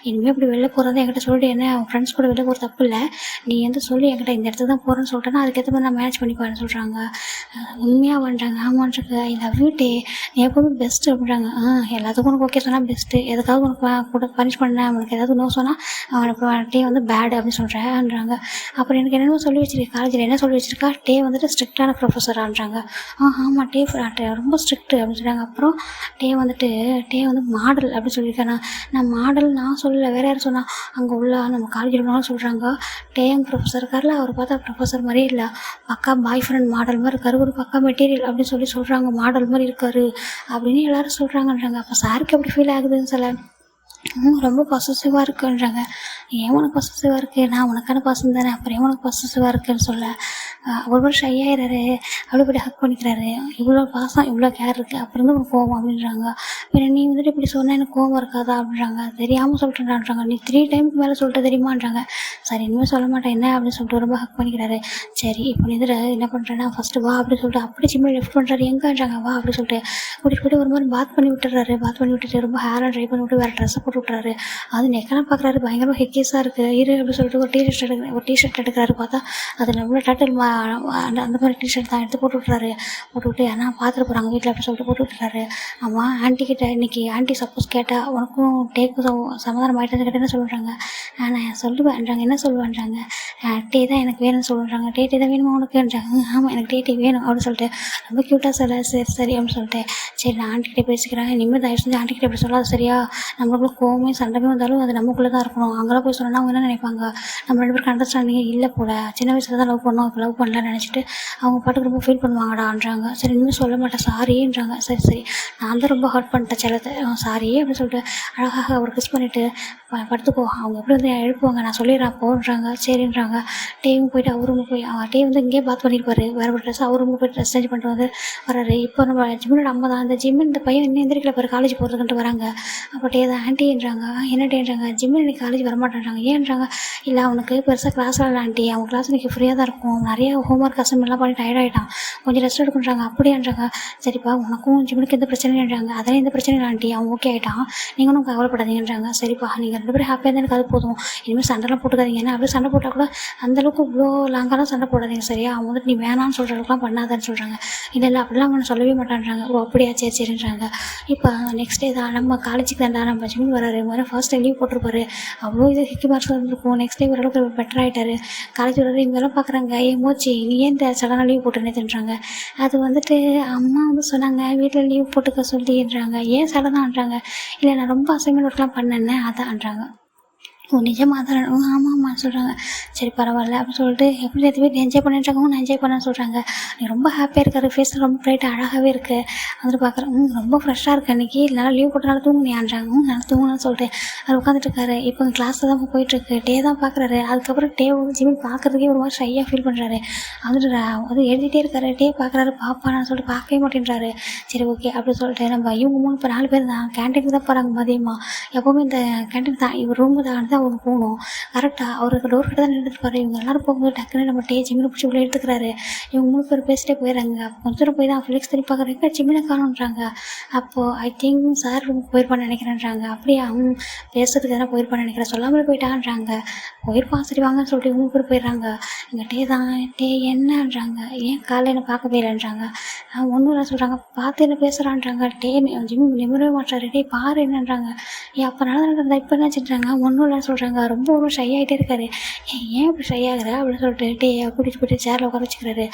இனிமேல் இப்படி வெளில போகிறத என்கிட்ட சொல்லிட்டு என்ன, அவன் ஃப்ரெண்ட்ஸ் கூட வெளில போகிற தப்பு இல்லை, நீ வந்து சொல்லி என்கிட்ட இந்த இடத்துக்கு தான் போகிறேன்னு சொல்லிட்டேன்னா அதுக்கேற்ற மாதிரி நான் மேனேஜ் பண்ணிக்குவேன்னு சொல்கிறாங்க. உண்மையாக பண்ணுறாங்க. ஆமான்றாங்க. ஐ லவ் யூ டே, நீ எப்போவுமே பெஸ்ட்டு அப்படின்றாங்க. எல்லாத்துக்கும் உனக்கு ஓகே சொன்னால் பெஸ்ட்டு, எதுக்காவது உனக்கு கூட பனிஷ் பண்ணேன், அவனுக்கு ஏதாவது நோ சொன்னால் அவனுக்கு டே வந்து பேடு அப்படின்னு சொல்கிறேன்றாங்க. அப்புறம் எனக்கு என்னென்னமோ சொல்லி வச்சிருக்கேன், காலேஜில் என்ன சொல்லி வச்சிருக்கா, டே வந்துட்டு ஸ்ட்ரிக்டான ப்ரொஃபஸரான்றாங்க. ஆமாம் டே ரொம்ப ஸ்ட்ரிக்ட்டு அப்படின்னு சொல்கிறாங்க. அப்புறம் டே வந்து மாடல் அப்படின்னு சொல்லியிருக்கேன். நான் மாடல் நான் சொல்லலை, வேறு யாரும் சொன்னால் அங்கே உள்ள நம்ம காலேஜில் உள்ளவங்க சொல்கிறாங்க. டேங் ப்ரொஃபஸர் இருக்கார்ல, அவர் பார்த்தா ப்ரொஃபஸர் மாதிரியே இல்லை, பக்கா பாய் ஃப்ரெண்ட் மாடல் மாதிரி இருக்காரு, ஒரு பக்கா மெட்டீரியல் அப்படின்னு சொல்கிறாங்க. மாடல் மாதிரி இருக்காரு அப்படின்னு எல்லோரும் சொல்கிறாங்கன்றாங்க. அப்போ சாருக்கு எப்படி ஃபீல் ஆகுதுன்னு சொல்ல, ரொம்ப பொசசிவாக இருக்குன்றாங்க. ஏன் உனக்கு பொசசிவாக இருக்குது, நான் உனக்கான பசங்க தானே, அப்புறம் ஏன் உனக்கு பொசசிவாக இருக்குன்னு சொல்ல. ஒரு வருஷம் ஐயாயிராரு, அவ்வளோ இப்படி ஹக் பண்ணிக்கிறாரு. இவ்வளோ பாசம் இவ்வளோ கேர் இருக்குது, அப்புறம் வந்து உனக்கு கோவம் அப்படின்றாங்க. பின்ன நீ வந்துட்டு இப்படி சொன்னால் எனக்கு கோவம் இருக்காதா அப்படின்றாங்க. தெரியாமல் சொல்லிட்டுன்றாங்க. நீ 3 டைமுக்கு மேலே சொல்லிட்டு தெரியுமான்றாங்க. சரி இனிமேல் சொல்ல மாட்டேன் என்ன அப்படின்னு சொல்லிட்டு ரொம்ப ஹக் பண்ணிக்கிறாரு. சரி இப்போ நீ என்ன பண்ணுறேன்னா ஃபஸ்ட்டு வா அப்படின்னு சொல்லிட்டு அப்படி சிம்மில் லிஃப்ட் பண்ணுறாரு. எங்கேன்றாங்க வா அப்படின்னு சொல்லிட்டு கூட்டிகிட்டு போய்ட்டு ஒரு மாதிரி பாத் பண்ணி விட்டுறாரு. பாத் பண்ணி விட்டுட்டு ரொம்ப ஹேராக ட்ரை பண்ணி விட்டு வேறு ட்ரெஸ்ஸை போட்டு விட்டுறாரு. அது நெக்கெல்லாம் பார்க்குறாரு, பயங்கரமாக ஹெக்கேஸாக இருக்குது. இரு அப்படின்னு சொல்லிட்டு ஒரு டிஷர்ட் எடுக்கிறாரு. பார்த்தா அது நம்மளோட டேட்டில் அந்த மாதிரி டிஷர்ட் தான் எடுத்து போட்டு விட்றாரு. போட்டு விட்டு ஏன்னா பார்த்துட்டு போகிறாங்க வீட்டில் அப்படின்னு சொல்லிட்டு போட்டு விட்டுறாரு. ஆமாம் ஆண்டிக்கிட்ட இன்றைக்கி ஆண்டி சப்போஸ் கேட்டால் உனக்கும் டேக்கு சமாதானம் ஆகிட்டு கேட்டேன்னு சொல்கிறாங்க. நான் சொல்லுவேன்றாங்க. என்ன சொல்லுவேன்றாங்க, டீ தான் எனக்கு வேணும்னு சொல்கிறாங்க. டீ தான் வேணுமா உனக்குன்றாங்க. ஆமாம் எனக்கு டீ வேணும் அப்படின்னு சொல்லிட்டு ரொம்ப க்யூட்டாக சொல்ல சரி சரி அப்படின்னு சொல்லிட்டு சரி நான் ஆண்டிக்கிட்டே பேசிக்கிறேன், இனிமேல் தயவு செஞ்சு ஆண்டிக்கிட்ட இப்படி சொல்லாது சரியா, நம்மளுக்குள்ள கோவமே சண்டைமே வந்தாலும் அது நமக்குள்ளே தான் இருக்கணும். அங்கெல்லாம் போய் சொன்னா அவங்க என்ன நினைப்பாங்க, நம்ம 2 பேருக்கு அண்டர்ஸ்டாண்டிங்கே இல்லை போல, சின்ன வயசில் தான் லவ் பண்ணோம் இப்போ லவ் பண்ணலன்னு நினச்சிட்டு அவங்க பாட்டுக்கு ரொம்ப ஃபீல் பண்ணுவாங்கடான்றாங்க. சரி இனிமேல் சொல்ல மாட்டேன் சாரின்றாங்க. சரி சரி நான் தான் ரொம்ப ஹர்ட் பண்ணிட்டேன் செல்லத்தை சாரி அப்படின்னு சொல்லிட்டு அழகாக அவர் கிஸ் பண்ணிவிட்டு படுத்துக்கோ, அவங்க எப்படி வந்து எழுப்புவாங்க நான் சொல்லிடுறேன் போன்றாங்க. சரின்றாங்க. டேவும் போயிட்டு அவர் ரூமுக்கு போய் டே வந்து இங்கேயே பாத் பண்ணியிருப்பாரு வேறு ஒரு ட்ரெஸ், அவர் ரூமுக்கு போய் ட்ரெஸ் சேஞ்ச் பண்ணிட்டு வந்து வராரு. இப்போ நம்ம ஜிம்மினோட அம்மா தான் அந்த ஜிம்மின் இந்த பையன் இன்னும் எந்திரிக்கல பாரு காலேஜ் போகிறதுன்ட்டு வராங்க. அப்போ டே தான் ஆண்டின்றாங்க. என்ன டேன்றாங்க, ஜிம்மின் இன்னைக்கு காலேஜ் வரமாட்டேன்றாங்க. ஏன்றாங்க, இல்லை அவனுக்கு பெருசாக கிளாஸ்லாம் இல்லை ஆண்டி, அவன் கிளாஸ் இன்னைக்கு ஃப்ரீயாக தான் இருக்கும், நிறைய ஹோம்ஒர்க் அசைன்மெண்ட்லாம் பண்ணி டயர்டாகிட்டான், கொஞ்சம் ரெஸ்ட் எடுக்குன்றாங்க. அப்படின்றாங்க. சரிப்பா உனக்கும் ஜிம்முக்கு எந்த பிரச்சனைன்றாங்க. அதெல்லாம் எந்த பிரச்சனையும் இல்லை ஆண்டி, அவன் ஓகே ஆகிட்டான், நீங்களும் கவலைப்படாதீங்கன்றாங்க. சரிப்பா நீங்கள் 2 பேரும் ஹாப்பியாக தான் எனக்கு அது போதும், இனிமேல் சண்டைலாம் போட்டுக்காதீங்க. ஏன்னா அப்படியே சண்டை போட்டால் கூட அந்தளவுக்கு இவ்வளோ லாங்காலாம் சண்டை போடாதீங்க சரியா, அவன் வந்துட்டு நீ வேணான்னு சொல்கிற அளவுக்குலாம் பண்ணாதான்னு சொல்கிறாங்க. இல்லை இல்லை அப்படிலாம் அவனை சொல்லவே மாட்டான்றாங்க. ஓ அப்படியா சரி சரின்றாங்க. இப்போ நெக்ஸ்ட் டே தான் நம்ம காலேஜுக்கு தாண்டா நம்ம ஜிம் வராரு, முதல்ல ஃபர்ஸ்ட் டே லீவ் போட்டிருப்பாரு, அவ்வளோ இது ஹிக்கி மார்க்ஸ் வந்துருக்கும். நெக்ஸ்ட் டே ஓரளவுக்கு பெட்டர் ஆகிட்டாரு, காலேஜ் வராரு. இவங்கெல்லாம் பார்க்குறாங்க மோச்சி நீ ஏன் சடனாக லீவ் போட்டுன்னு தின்றாங்க. அது வந்துட்டு அம்மா வந்து சொன்னாங்க வீட்டில் லீவ் போட்டுக்க சொல்லின்றாங்க. ஏன் சடனான்றாங்க. இல்லை நான் ரொம்ப அசைன்மெண்ட் ஒர்க்லாம் பண்ணேன்னு அதான்றாங்க. ஓ நிஜமாக தான் ஆமாம்மா சொல்கிறாங்க. சரி பரவாயில்ல அப்படின்னு சொல்லிட்டு எப்படி நேற்று வீட்டில் என்ஜாய் பண்ணிட்டுருக்காங்க, நான் என்ஜாய் பண்ணேன்னு சொல்கிறாங்க. நீ ரொம்ப ஹாப்பியாக இருக்காரு, ஃபேஸில் ரொம்ப ப்ரைட்டாக அழகாகவே இருக்குது வந்துட்டு பார்க்குறேன். ரொம்ப ஃப்ரெஷ்ஷாக இருக்கு அன்றைக்கி, இல்லைனா லீவ் போட்டனால தூங்குனியான்றாங்க. நல்லா தூங்கணும்னு சொல்லிட்டு அவர் உட்காந்துட்டு இருக்காரு. இப்போ கிளாஸில் தான் போயிட்டுருக்கு. டே தான் பார்க்குறாரு. அதுக்கப்புறம் டே வந்து ஜிம்மின் பார்க்குறதுக்கே ஒரு மாதிரி ஷையாக ஃபீல் பண்ணுறாரு. வந்துட்டு அது எழுதிட்டே இருக்காரு. டே பார்க்குறாரு பாப்பான்னு சொல்லிட்டு பார்க்கவே மாட்டேன்றாரு. சரி ஓகே அப்படின்னு சொல்லிட்டு நம்ம இவங்க 3 4 பேர் தான் கேன்டீனுக்கு தான் போகிறாங்க மதியமாக. எப்போவுமே இந்த கேன்டீன் தான் இவர் ரூமு தான் அவங்க போகணும். கரெக்டாக அவருக்கு டோர் கிட்ட தான் நின்றுட்டுருப்பாரு. இவங்க எல்லோரும் போகும்போது டக்குன்னு நம்ம டே ஜிம்மினை பிடிச்சி உள்ளே எடுத்துக்கிறாரு. இவங்க 3 பேர் பேசிட்டே போயிடுறாங்க. அப்போ கொஞ்சம் தூரம் போய் தான் ஃபிலிக்ஸ் திரும்பி பார்க்குறேன் ஜிம்மினை காணுன்றாங்க. அப்போது ஐ திங்க் சார் ரூமுக்கு போயிருப்பான்னு நினைக்கிறேன்றாங்க. அப்படியே அவங்க பேசுறதுக்கு எதனா போயிருப்பான்னு நினைக்கிறேன், சொல்லாமல் போயிட்டான்றாங்க. போயிருப்பான் சரி வாங்கன்னு சொல்லிட்டு இவங்க பேர் போயிடுறாங்க. இங்கே டே தான் டே என்னன்றாங்க, ஏன் காலையில் என்ன பார்க்கவே இல்லைன்றாங்க. ஒன்றும் இல்லை சொல்கிறாங்க. பார்த்து என்ன பேசுகிறான்றாங்க. டே ஜிம் நிமிரவே மாட்டாரு. டே பாரு என்னன்றாங்க. அப்போ நடந்தா இப்போ என்ன வச்சுட்டாங்க. ஒன்றும் இல்லை சொல்கிறாங்க. ரொம்ப ஒரு ஷை ஆகிட்டே இருக்காரு. ஏன் இப்படி ஷை ஆகுற அப்படின்னு சொல்லிட்டு டே கூட்டிகிட்டு போயிட்டு சேரில் உட்கார வச்சுக்கிறாரு.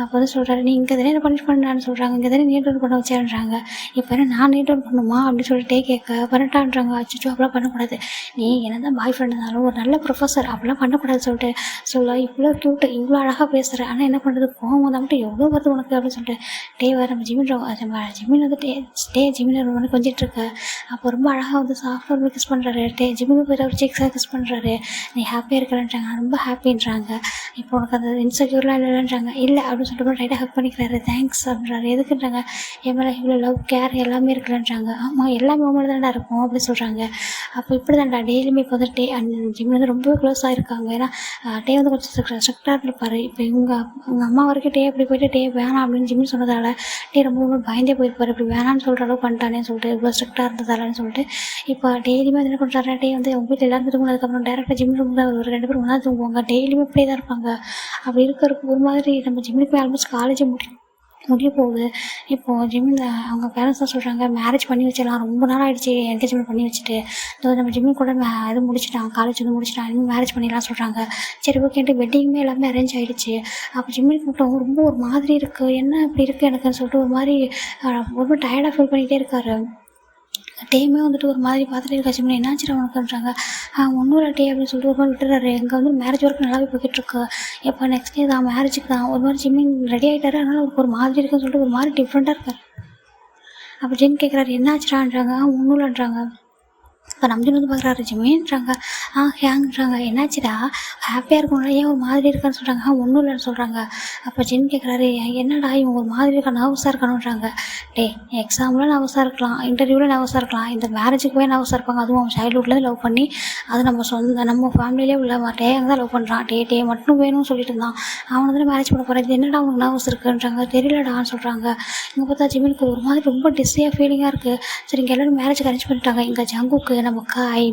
அப்போ வந்து சொல்கிறாரு நீ இங்கே தானே என்ன பனிஷ் பண்ணான்னு சொல்கிறாங்க. இங்கே தானே நீட் ஒர்க் பண்ண வச்சேன்றாங்க. இப்போ என்ன நான் நீட் ஒர்க் பண்ணுமா அப்படின்னு சொல்லிட்டு டே கேட்க பண்ணட்டான்றாங்க. அச்சோ அப்படிலாம் பண்ணக்கூடாது, நீ என்ன தான் பாய் ஃப்ரெண்ட் இருந்தாலும் ஒரு நல்ல ப்ரொஃபஸர், அப்படிலாம் பண்ணக்கூடாது சொல்லிட்டு சொல்ல இவ்வளோ க்யூட்டு இவ்வளோ அழகாக பேசுகிறேன், ஆனால் என்ன பண்ணுறது கோவம் தான் மட்டும் எவ்வளோ வருது உனக்கு அப்படின்னு சொல்லிட்டு டே வேறு நம்ம ஜிம்மின் வந்து டே ஜிம்மின் வந்து கொஞ்சிட்டு இருக்க. அப்போ ரொம்ப அழகாக வந்து சாஃப்டாக வந்து கிஸ் பண்ணுறாரு. டே ஜிம்முக்கு போய்ட்டு அவர் சிக்ஸாக கிஸ் பண்ணுறாரு. நீ ஹாப்பியாக இருக்கிறேன்றாங்க. ரொம்ப ஹாப்பின்றாங்க. இப்போ உனக்கு அந்த இன்செக்யூர்லாம் இல்லைன்றாங்க. இல்லை அப்படின்னு சொல்லிட்டு ரைட்டாக ஹக் பண்ணிக்கிறாரு. தேங்க்ஸ் அப்படின்றாரு. எதுக்குன்றாங்க. என் மேலே இவ்வளோ லவ் கேர் எல்லாமே இருக்குன்றாங்க. ஆமாம் எல்லாமே உங்களை தான்டா இருக்கும் அப்படின்னு சொல்கிறாங்க. அப்போ இப்படி தான்டா டெய்லியுமே இப்போ வந்து டே அண்ட் ஜிம் வந்து ரொம்பவே க்ளோஸாக இருக்காங்க. ஏன்னா டே வந்து கொஞ்சம் ஸ்ட்ரிக்டாக இருந்திருப்பாரு. இப்போ இவங்க அம்மா வரைக்கும் டே அப்படி போயிட்டு டே வேணாம் அப்படின்னு ஜிம்னு சொன்னதால் டே ரொம்ப பயந்தே போயிருப்பார். இப்படி வேணான்னு சொல்கிற அளவு பண்ணிட்டானேன்னு சொல்லிட்டு இவ்வளோ ஸ்ட்ரிக்டாக இருந்ததாலன்னு சொல்லிட்டு இப்போ டெய்லியுமே என்ன பண்ணுறாரு. டே வந்து அவங்க வீட்டில் எல்லாரும் தூங்கினதுக்கப்புறம் டேரெக்டாக ஜிம் ரூம் தான் ஒரு 2 பேரும் ஒன்றா தூங்குவாங்க. டெய்லியுமே இப்படியே தான் இருப்பாங்க. அப்படி இருக்கிறதுக்கு ஒரு மாதிரி நம்ம ஜிம்முக்கு ஆல்மோஸ்ட் காலேஜ் முடிய போகுது. இப்போது ஜிம்மில் அவங்க பேரண்ட்ஸ் தான் சொல்கிறாங்க மேரேஜ் பண்ணி வச்சிடலாம், ரொம்ப நாள் ஆகிடுச்சு என்கேஜ்மெண்ட் பண்ணி வச்சுட்டு, நம்ம ஜிம்மி கூட இது முடிச்சுட்டான், காலேஜ் வந்து முடிச்சுட்டான், இன்னும் மேரேஜ் பண்ணிடலாம் சொல்கிறாங்க. சரி ஓகேன்ட்டு வெட்டிங்குமே எல்லாமே அரேஞ்ச் ஆகிடுச்சு. அப்போ ஜிம்மி கூப்பிட்டோம் ரொம்ப ஒரு மாதிரி இருக்குது, என்ன இப்படி இருக்குது எனக்குன்னு சொல்லிட்டு ஒரு மாதிரி ரொம்ப டயர்டாக ஃபீல் பண்ணிகிட்டே இருக்காரு. டேமே வந்துட்டு ஒரு மாதிரி பார்த்துட்டே இருக்கா. ஜிம்மில் என்னாச்சுடா உனக்குன்றாங்க. ஒன்றும் இல்லை டே அப்படின்னு சொல்லிட்டு ஒரு மாதிரி விட்டுறாரு. இங்கே வந்து மேரேஜ் ஒர்க் நல்லாவே போய்கிட்டுருக்கு. எப்போ நெக்ஸ்ட் டே தான் மேரேஜுக்கு தான் ஒரு மாதிரி ஜிம்மிங் ரெடி ஆகிட்டாரு. அதனால் அவருக்கு ஒரு மாதிரி இருக்குன்னு சொல்லிட்டு ஒரு மாதிரி டிஃப்ரெண்ட்டாக இருக்கார். அப்போ ஜிம் கேட்குறாரு என்னாச்சுடான்றாங்க. ஒன்றும் இல்லைன்றாங்க. இப்போ நம்பின்னு வந்து பார்க்குறாரு ஜிம்மின்றாங்க. ஹேங்கிறாங்க. என்னாச்சுடா ஹாப்பியாக இருக்கணும்ல, ஏன் ஒரு மாதிரி இருக்கான்னு சொல்கிறாங்க. ஒன்றும் இல்லைன்னு சொல்கிறாங்க. அப்போ ஜிம் கேட்குறாரு என்னடா இவங்க ஒரு மாதிரி இருக்கா நர்வஸாக இருக்கணுன்றாங்க. டே எக்ஸாமில் நர்வஸாக இருக்கலாம், இன்டர்வியூவில் நர்வஸாக இருக்கலாம், இந்த மேரேஜுக்கு போய் நர்வஸாக இருப்பாங்க. அதுவும் அவன் சைல்ட்ஹுட்லேருந்து லவ் பண்ணி அது நம்ம ஃபேமிலியிலே உள்ள டேங்க தான் லவ் பண்ணுறான். டே மட்டும் வேணும்னு சொல்லிட்டு இருந்தான். அவனை வந்து மேரேஜ் பண்ண போகிறது என்னடா அவனுக்கு நர்வஸ் இருக்குன்றாங்க. தெரியலடான்னு சொல்கிறாங்க. இங்கே பார்த்தா ஜிம்மினுக்கு ஒரு மாதிரி ரொம்ப டிஸ்ஸியாக ஃபீலிங்காக இருக்குது. சரி இங்கே எல்லோரும் மேரேஜுக்கு அரேஞ்ச் பண்ணிட்டாங்க. இங்கே ஜங்குக்கு நம்ம நம்ம காய்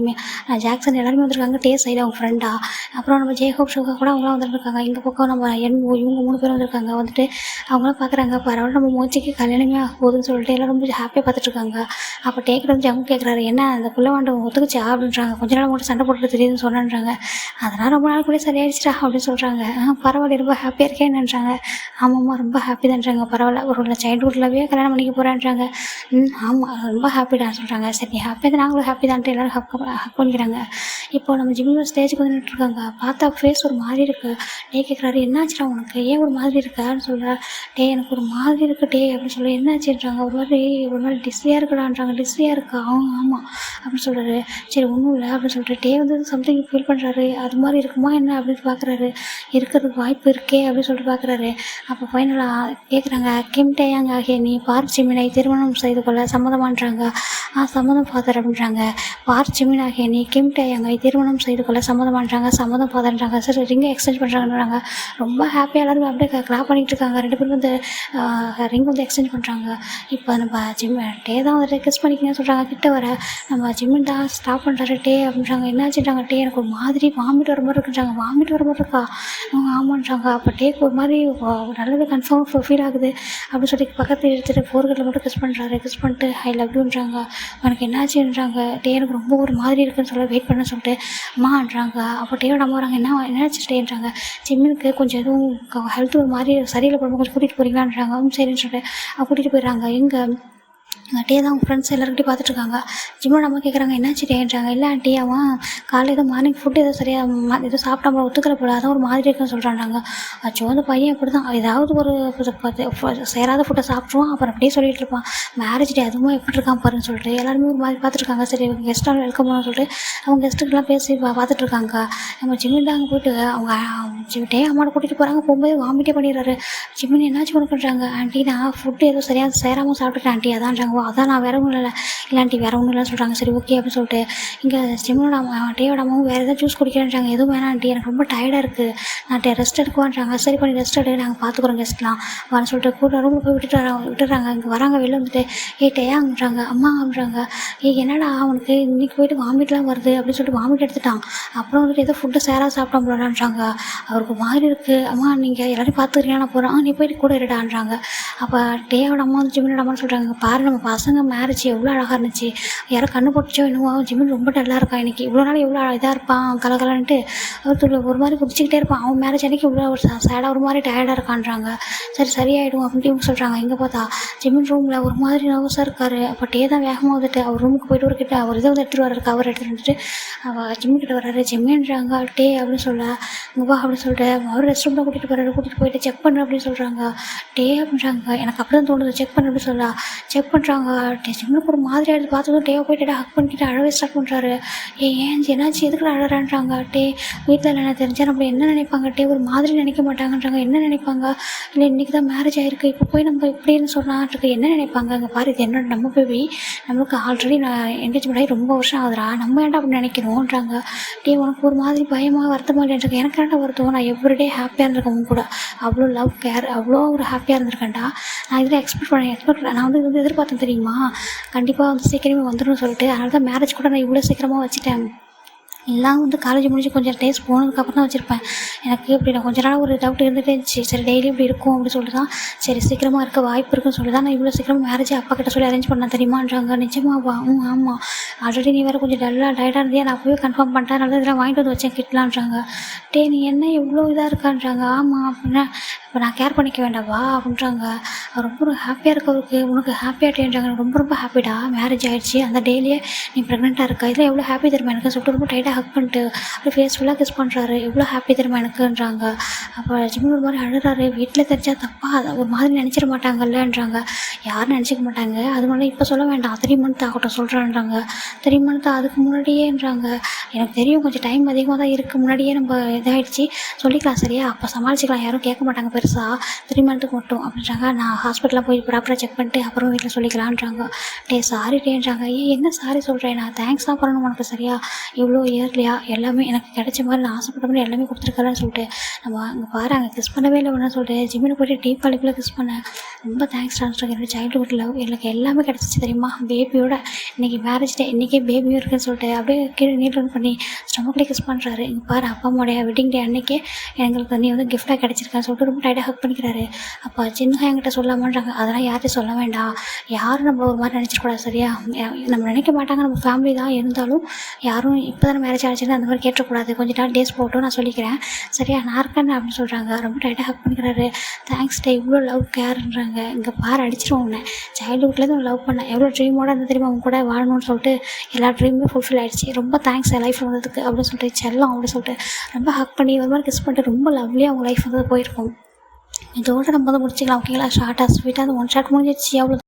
ஜாக்சன் எல்லாருமே வந்திருக்காங்க. டே சைடு அவங்க ஃப்ரெண்டா. அப்புறம் நம்ம ஜேகோப் ஷோகா கூட அவங்களாம் வந்துருக்காங்க. இந்த பக்கம் நம்ம இவங்க 3 பேரும் வந்திருக்காங்க. வந்துட்டு அவங்களாம் பார்க்குறாங்க, பரவாயில்ல நம்ம மூச்சிக்கு கல்யாணமே ஆக போகுதுன்னு சொல்லிட்டு எல்லாம் ரொம்ப ஹாப்பியாக பார்த்துட்ருக்காங்க. அப்போ டேக்கிட்ட வந்து ஜங்கு கேட்குறாரு, என்ன அந்த குள்ளவாண்டை உத்துக்குச்சா அப்படின்றாங்க. கொஞ்ச நாள் மட்டும் சண்டை போட்டுட்டு தெரியுதுன்னு சொன்னான்றாங்க. அதெல்லாம் ரொம்ப நாள் கூட சரியாயிடுச்சுடா அப்படின்னு சொல்கிறாங்க. பரவாயில்ல ரொம்ப ஹாப்பியாக இருக்கேன்னுன்றாங்க. ஆமாம்மா ரொம்ப ஹாப்பி தான்றாங்க. பரவாயில்ல ஒரு சைல்டுஹுட்லவே கல்யாணம் பண்ணிக்க போகிறான்றாங்க. ஆமாம் ரொம்ப ஹாப்பிடான்னு சொல்கிறாங்க. சரி நீ ஹாப்பியாக தான் நாங்களும் ஹாப்பி தான்ட்டு எல்லோரும் ஹக் பண்ணிக்கிறாங்க. இப்போ நம்ம ஜிம்மில் ஸ்டேஜுக்கு வந்து நின்றுருக்காங்க. பார்த்தா ஃபேஸ் ஒரு மாதிரி இருக்குது. டே கேட்குறாரு, என்னாச்சுடா உனக்கு, ஏன் ஒரு மாதிரி இருக்கான்னு சொல்கிறா. டே எனக்கு ஒரு மாதிரி இருக்கு டே அப்படின்னு சொல்லி, என்னாச்சுன்றாங்க. ஒரு மாதிரி டிஸ்ஸியாக இருக்கடான்றாங்க. டிஸ்ஸியாக இருக்கா? ஆமாம் அப்படின்னு சொல்கிறாரு. சரி ஒன்றும் இல்லை அப்படின்னு சொல்லிட்டு டே வந்து சம்திங் ஃபீல் பண்ணுறாரு. அது மாதிரி இருக்குமா என்ன அப்படின்னு பார்க்குறாரு. இருக்கிறதுக்கு வாய்ப்பு இருக்கே அப்படின்னு சொல்லிட்டு பார்க்குறாரு. அப்போ ஃபைனலாக கேட்குறாங்க, கிம் டேயாங் ஆகிய நீ பார்க் ஜிமினை திருமணம் செய்து கொள்ள சம்மதமான்றாங்க. சம்மதம் ஃபாதர் அப்படின்றாங்க. பார்க் ஜிமின் ஆகிய நீ கிம் டேயாங்கை திருமணம் செய்து கொள்ள சம்மதமான்றாங்க. சம்மதம் ஃபாதர்ன்றாங்க. சரி ரிங்கை எக்ஸ்சேஞ்ச் பண்ணுறாங்கன்றாங்க. ரொம்ப ஹாப்பியாக எல்லாரும் அப்படியே கிளாப் பண்ணிகிட்டு இருக்காங்க. 2 பேரும் வந்து ரிங் வந்து எக்ஸ்சேஞ்ச் பண்ணுறாங்க. இப்போ நம்ம டே தான் வந்துட்டு கிஸ் பண்ணிக்கணும்னு சொல்கிறாங்க. கிட்ட வர நம்ம ஜிம்மின் தான் ஸ்டாப் பண்ணுறாரு. டே அப்படின்றாங்க. என்னாச்சுன்றாங்க. டே எனக்கு ஒரு மாதிரி வாமிட் வர மாதிரி இருக்குன்றாங்க. வாமிட் வர மாதிரி இருக்கா? ஆமான்றாங்க. அப்போ டேக்கு ஒரு மாதிரி நல்லது கன்ஃபார்ம் ஃபீல் ஆகுது அப்படின்னு சொல்லி பக்கத்தில் எடுத்துகிட்டு போர்களில் மட்டும் கிஸ் பண்ணுறாரு. கிஸ் பண்ணிட்டு ஐ லவ் யூன்றாங்க. எனக்கு என்னாச்சுன்றாங்க. டே எனக்கு ரொம்ப ஒரு மாதிரி இருக்குன்னு சொல்ல வெயிட் பண்ண சொல்லிட்டு அம்மான்றாங்க. அப்போ டேயோட அம்மா வராங்க. என்னாச்சு டேன்றாங்க. ஜிம்மினுக்கு கொஞ்சம் எதுவும் ஹெல்த் ஒரு மாதிரி சரியில்லை போடும்போது கொஞ்சம் கூட்டிகிட்டு போகிறீங்களான்றாங்க. சரின்னு சொல்லிட்டு கூட்டிகிட்டு போயிடுறாங்க. எங்கே டே தான் அவங்க ஃப்ரெண்ட்ஸ் எல்லாருக்கிட்டையும் பார்த்துட்ருக்காங்க. ஜிம்மோட அம்மா கேட்குறாங்க, என்னாச்சு டேன்றாங்க. இல்லை ஆண்டி அவன் காலையில் ஏதோ மார்னிங் ஃபுட்டு ஏதோ சரியாக ஏதோ சாப்பிட்டாம ஒத்துக்கலை போல, அதான் ஒரு மாதிரி இருக்குன்னு சொல்கிறாங்க. அச்சோ அந்த பையன் இப்படி தான் ஏதாவது ஒரு சேராத ஃபுட்டை சாப்பிட்ருவான், அப்புறம் அப்படியே சொல்லிட்டு இருப்பான். மேரேஜ் டே அதுவும் எப்படி இருக்கான் பாருன்னு சொல்லிட்டு எல்லாருமே ஒரு மாதிரி பார்த்துட்ருக்காங்க. சரி கெஸ்ட்டாக வெல்கம் பண்ணணும்னு சொல்லிட்டு அவங்க கெஸ்ட்டுக்கெல்லாம் பேசி பார்த்துட்ருக்காங்க. நம்ம ஜிம்மின் தான் அங்கே போயிட்டு அவங்க டே அம்மாவோட கூட்டிகிட்டு போகிறாங்க. போகும்போது வாமிட்டே பண்ணிடுறாரு. ஜிம்மின் என்னாச்சு பண்ணுறாங்க. ஆண்டி நான் ஃபுட்டு ஏதோ சரியாக சேராமல் சாப்பிட்டுட்டேன் ஆண்டி அதான்றாங்க. அதான் நான் வேற ஒன்றும் இல்லை இல்லாண்டி வேறு ஒன்றும் இல்லைன்னு சொல்கிறாங்க. சரி ஓகே அப்படின்னு சொல்லிட்டு இங்கே ஜிம்மோட டேயோட அம்மாவும் வேறு எதாவது ஜூஸ் குடிக்கிறேன்றாங்க. எதுவும் வேணாண்டி எனக்கு ரொம்ப டயர்டாக இருக்குது, நான் ரெஸ்ட் எடுக்குவான்றாங்க. சரி பண்ணி ரெஸ்ட் எடுக்க நாங்கள் பார்த்துக்குறோம் கெஸ்ட்லாம் வரன்னு சொல்லிட்டு கூட ரூமில் போய் விட்டுறாங்க. இங்கே வராங்க. வெளில வந்துட்டு டேயாங்கன்றாங்க. அம்மா அப்படின்றாங்க. என்னடா அவனுக்கு இன்றைக்கி போயிட்டு வாமிட்லாம் வருது அப்படின்னு சொல்லிட்டு வாமிட் எடுத்துட்டான். அப்புறம் வந்துட்டு ஏதோ ஃபுட்டு சேராக சாப்பிட்டோம் போலான்றாங்க. அவருக்கு மாதிரி இருக்குது. அம்மா நீங்கள் எல்லாரையும் பார்த்துக்கிறீங்க நான் போகிறேன், நீ போயிட்டு கூட இருடான்றாங்க. அப்போ டேயோட அம்மா வந்து ஜிம்மினோட அம்மான்னு சொல்கிறாங்க, பாரு நம்ம பசங்க மேரேஜ் எவ்வளோ அழகாக இருந்துச்சு, யாரோ கண்ணு போட்டுச்சோ என்னவோ ஜிம்மின் ரொம்ப டல்லாக இருக்கான் இன்றைக்கி, இவ்வளோ நாள் எவ்வளோ இதாக இருப்பான் கலகலன்ட்டு அவர் ஒரு மாதிரி குடிச்சிக்கிட்டே இருப்பான். அவன் மேரேஜ் அன்றைக்கி இவ்வளோ ஒரு சேடாக ஒரு மாதிரி டயர்டாக இருக்கான்றாங்க. சரி சரியாயிடும் அப்படின்ட்டு இவங்க சொல்கிறாங்க. இங்கே பார்த்தா ஜிம்மின் ரூமில் ஒரு மாதிரி நர்வஸாக இருக்கார். அப்போ டே தான் வேகமாக வந்துட்டு அவர் ரூமுக்கு போய்ட்டு ஒரு கிட்ட அவர் இதை வந்து எடுத்துகிட்டு வர்றாரு. கவர் எடுத்துகிட்டு வந்துட்டு அவள் ஜிம்மிக்கிட்ட வர்றாரு. ஜிம்மின்றாங்க. டே அப்படின்னு சொல்ல இங்கே வா அப்படின்னு சொல்லிட்டு அவர் ரெஸ்ட் ரூம் தான் கூட்டிகிட்டு போகிறாரு. கூட்டிகிட்டு போயிட்டு செக் பண்ணு அப்படின்னு சொல்கிறாங்க. டே அப்படின்றாங்க. எனக்கு அப்படி தான் தோணுது, செக் பண்ணு அப்படின்னு சொல்லலாம். செக் பண்ணுறாங்க. ஜிம்முக்கு ஒரு மாதிரி ஆகிடுது. பார்த்ததும் டேவை போய்ட்டு ஹக் பண்ணிக்கிட்டு அழவே ஸ்டார்ட் பண்ணுறாரு. ஏன் என்னாச்சு எதுக்கு அழறான்றாங்க. டே வீட்டில் என்ன தெரிஞ்சால் நம்ம என்ன நினைப்பாங்க. டே ஒரு மாதிரி நினைக்க மாட்டாங்கன்றாங்க. என்ன நினைப்பாங்க, இல்லை இன்றைக்கி தான் மேரேஜ் ஆகிருக்கு, இப்போ போய் நம்ம இப்படின்னு சொன்னான்ட்டு என்ன நினைப்பாங்க. அங்கே பாரு இது என்னோட நம்ம போய் நம்மளுக்கு ஆல்ரெடி நான் என்கேஜ்மெண்ட் ஆகி ரொம்ப வருஷம் ஆகுதுரா, நம்ம ஏன்டா அப்படி நினைக்கணுன்றாங்க. டே உனக்கு ஒரு மாதிரி பயமாக வருத்தமாக இல்லைன்றாங்க. எனக்கு ஏன்டா வருத்தம், நான் எவ்ரிடே ஹாப்பியாக இருந்திருக்கேன் உங்க கூட, அவ்வளோ லவ் கேர் அவ்வளோ ஒரு ஹாப்பியாக இருந்திருக்கேன்டா. நான் இதில் எக்ஸ்பெக்ட் நான் வந்து எதிர்பார்த்தேன் தெரியுமா, கண்டிப்பாக வந்து சீக்கிரமே வந்துடும் சொல்லிட்டு. அதனால தான் மேரேஜ் கூட நான் இவ்வளோ சீக்கிரமாக வச்சுட்டேன். எல்லாம் வந்து காலேஜ் முடிஞ்சு கொஞ்சம் டேஸ் போனதுக்கப்புறம் தான் வச்சுருப்பேன். எனக்கு இப்படி நான் கொஞ்ச நாள் ஒரு டவுட் இருந்துகிட்டே இருந்துச்சு. சரி டெய்லி இப்படி இருக்கும் அப்படின்னு சொல்லிட்டு தான் சரி சீக்கிரமாக இருக்க வாய்ப்பு இருக்குன்னு சொல்லி தான் நான் இவ்வளோ சீக்கிரமாக மேரேஜ் அப்பா கிட்ட சொல்லி அரேஞ்ச் பண்ணேன் தெரியுமான்றாங்க. நிஜமாவா? ஆமாம், ஆல்ரெடி நீ வேறு கொஞ்சம் டயர்டாக இருந்தியா, நான் அப்போவே கன்ஃபார்ம் பண்ணிட்டேன், அதனால இதெல்லாம் வாங்கிட்டு வந்து வச்சேன் கிட்டலான்றாங்க. டே நீ என்ன எவ்வளோ இதாக இருக்கான்றாங்க. ஆமாம் அப்படின்னா இப்போ நான் கேர் பண்ணிக்க வேண்டாவா அப்படின்றாங்க. ரொம்ப ஹாப்பியாக இருக்கவருக்கு உனக்கு ஹாப்பியாகிட்டேன்றாங்க. எனக்கு ரொம்ப ஹாப்பிடா, மேரேஜ் ஆகிடுச்சு, அந்த டேலியே நீ ப்ரெக்னெண்ட்டாக இருக்கா, இதில் எவ்வளோ ஹாப்பி தெரியுமா எனக்கு சொல்லிட்டு ரொம்ப டைட்டாக ஹக் பண்ணிட்டு அப்படியே ஃபேஸ் ஃபுல்லாக கிஸ் பண்ணுறாரு. எவ்வளோ ஹாப்பி தெரியுமா எனக்குன்றாங்க. அப்போ ஜிம்மி ஒரு மாதிரி அழுறாரு. வீட்டில் தெரிஞ்சால் தப்பாக அதை ஒரு மாதிரி நினச்சிட மாட்டாங்கல்லன்றாங்க. யாரும் நினச்சிக்க மாட்டாங்க, அதனால இப்போ சொல்ல வேண்டாம், 3 மந்த் ஆகட்டும் சொல்கிறான்றாங்க. 3 மந்த் அதுக்கு முன்னாடியேன்றாங்க. எனக்கு தெரியும் கொஞ்சம் டைம் அதிகமாக தான் இருக்குது, முன்னாடியே நம்ம இதாகிடுச்சு சொல்லிக்கலாம் சரியா, அப்போ சமாளிச்சிக்கலாம், யாரும் கேட்க மாட்டாங்க பெருசா 3 மந்த்துக்கு மட்டும் அப்படின்றாங்க. நான் ஹாஸ்பிட்டலில் போய் ப்ராப்பராக செக் பண்ணிட்டு அப்புறம் வீட்டில் சொல்லிக்கலான்றாங்க. சாரி டேன்றாங்க. என்ன சாரி சொல்கிறேன், நான் தேங்க்ஸ் தான் பண்ணணும் உனக்கு சரியா, இவ்வளோ இயர்லியா எல்லாமே எனக்கு கிடைச்ச மாதிரி நான் ஆசைப்பட்ட மாதிரி எல்லாமே கொடுத்துருக்கலன்னு சொல்லிட்டு நம்ம அங்கே பாரு அங்கே கிஸ் பண்ணவே இல்லை ஒன்று சொல்லிட்டு ஜிம்மில் போய்ட்டு டீப் காலிக்குள்ளே கிஸ் பண்ணேன். ரொம்ப தேங்க்ஸ் டான்ஸ்டாங்க. என்னோட சைல்டுஹுட் லவ் எனக்கு எல்லாமே கிடச்சிச்சு தெரியுமா, பேபியோட இன்றைக்கி மேரேஜ் டே, இன்றைக்கே பேபியும் இருக்குன்னு சொல்லிட்டு அப்படியே கீழே நீட்டன் பண்ணி ஸ்டொமக்லேயே கிஸ் பண்ணுறாரு. இங்கே பாரு அப்பா அம்மாவுடைய வெட்டிங் டே அன்றைக்கே எங்களுக்கு நீ வந்து கிஃப்டாக கிடச்சிருக்கான்னு சொல்லிட்டு ரொம்ப டைட்டாக ஹக் பண்ணிக்கிறாரு. அப்போ சின்ன என்கிட்ட சொல்லாமன்றாங்க. அதெல்லாம் யார்கிட்டையும் சொல்ல வேண்டாம், யாரும் நம்ம ஒரு மாதிரி நினச்சிக்கூடாது சரியா, நம்ம நினைக்க மாட்டாங்க, நம்ம ஃபேமிலி தான் இருந்தாலும் யாரும் இப்போ தான் மேரேஜ் ஆகிடுச்சுன்னு அந்த மாதிரி கேட்டக்கூடாது, கொஞ்சம் நாள் டேஸ் போட்டோம் நான் சொல்லிக்கிறேன் சரியா, நான் இருக்கேன் அப்படின்னு சொல்கிறாங்க. ரொம்ப டைட்டாக ஹக் பண்ணிக்கிறாரு. தேங்க்ஸ் டே, இவ்வளோ லவ் கேர்ன்றாங்க. இங்கே பாரு அடிச்சிருவோம் உன்னை, சைல்டுஹுட்லேருந்து லைஃப் பண்ணேன், எவ்வளோ ட்ரீமோட இருந்து தெரியுமா அவங்க கூட வாழணும்னு சொல்லிட்டு எல்லா ட்ரீமுமே ஃபுல்ஃபில் ஆகிடுச்சு, ரொம்ப தேங்க்ஸ் என் லைஃப் வந்ததுக்கு அப்படின்னு சொல்லிட்டு செல்லம் அப்படின்னு சொல்லிட்டு ரொம்ப ஹக் பண்ணி ஒரு மாதிரி கிஸ் பண்ணிட்டு ரொம்ப லவ்லியாக அவங்க லைஃப் வந்து போயிருக்கும். இதோட நம்ம வந்து முடிச்சிக்கலாம் ஓகேங்களா. ஷார்ட்டாக ஸ்வீட்டாக 1 ஷாட் முடிஞ்சிடுச்சு. அவ்வளோ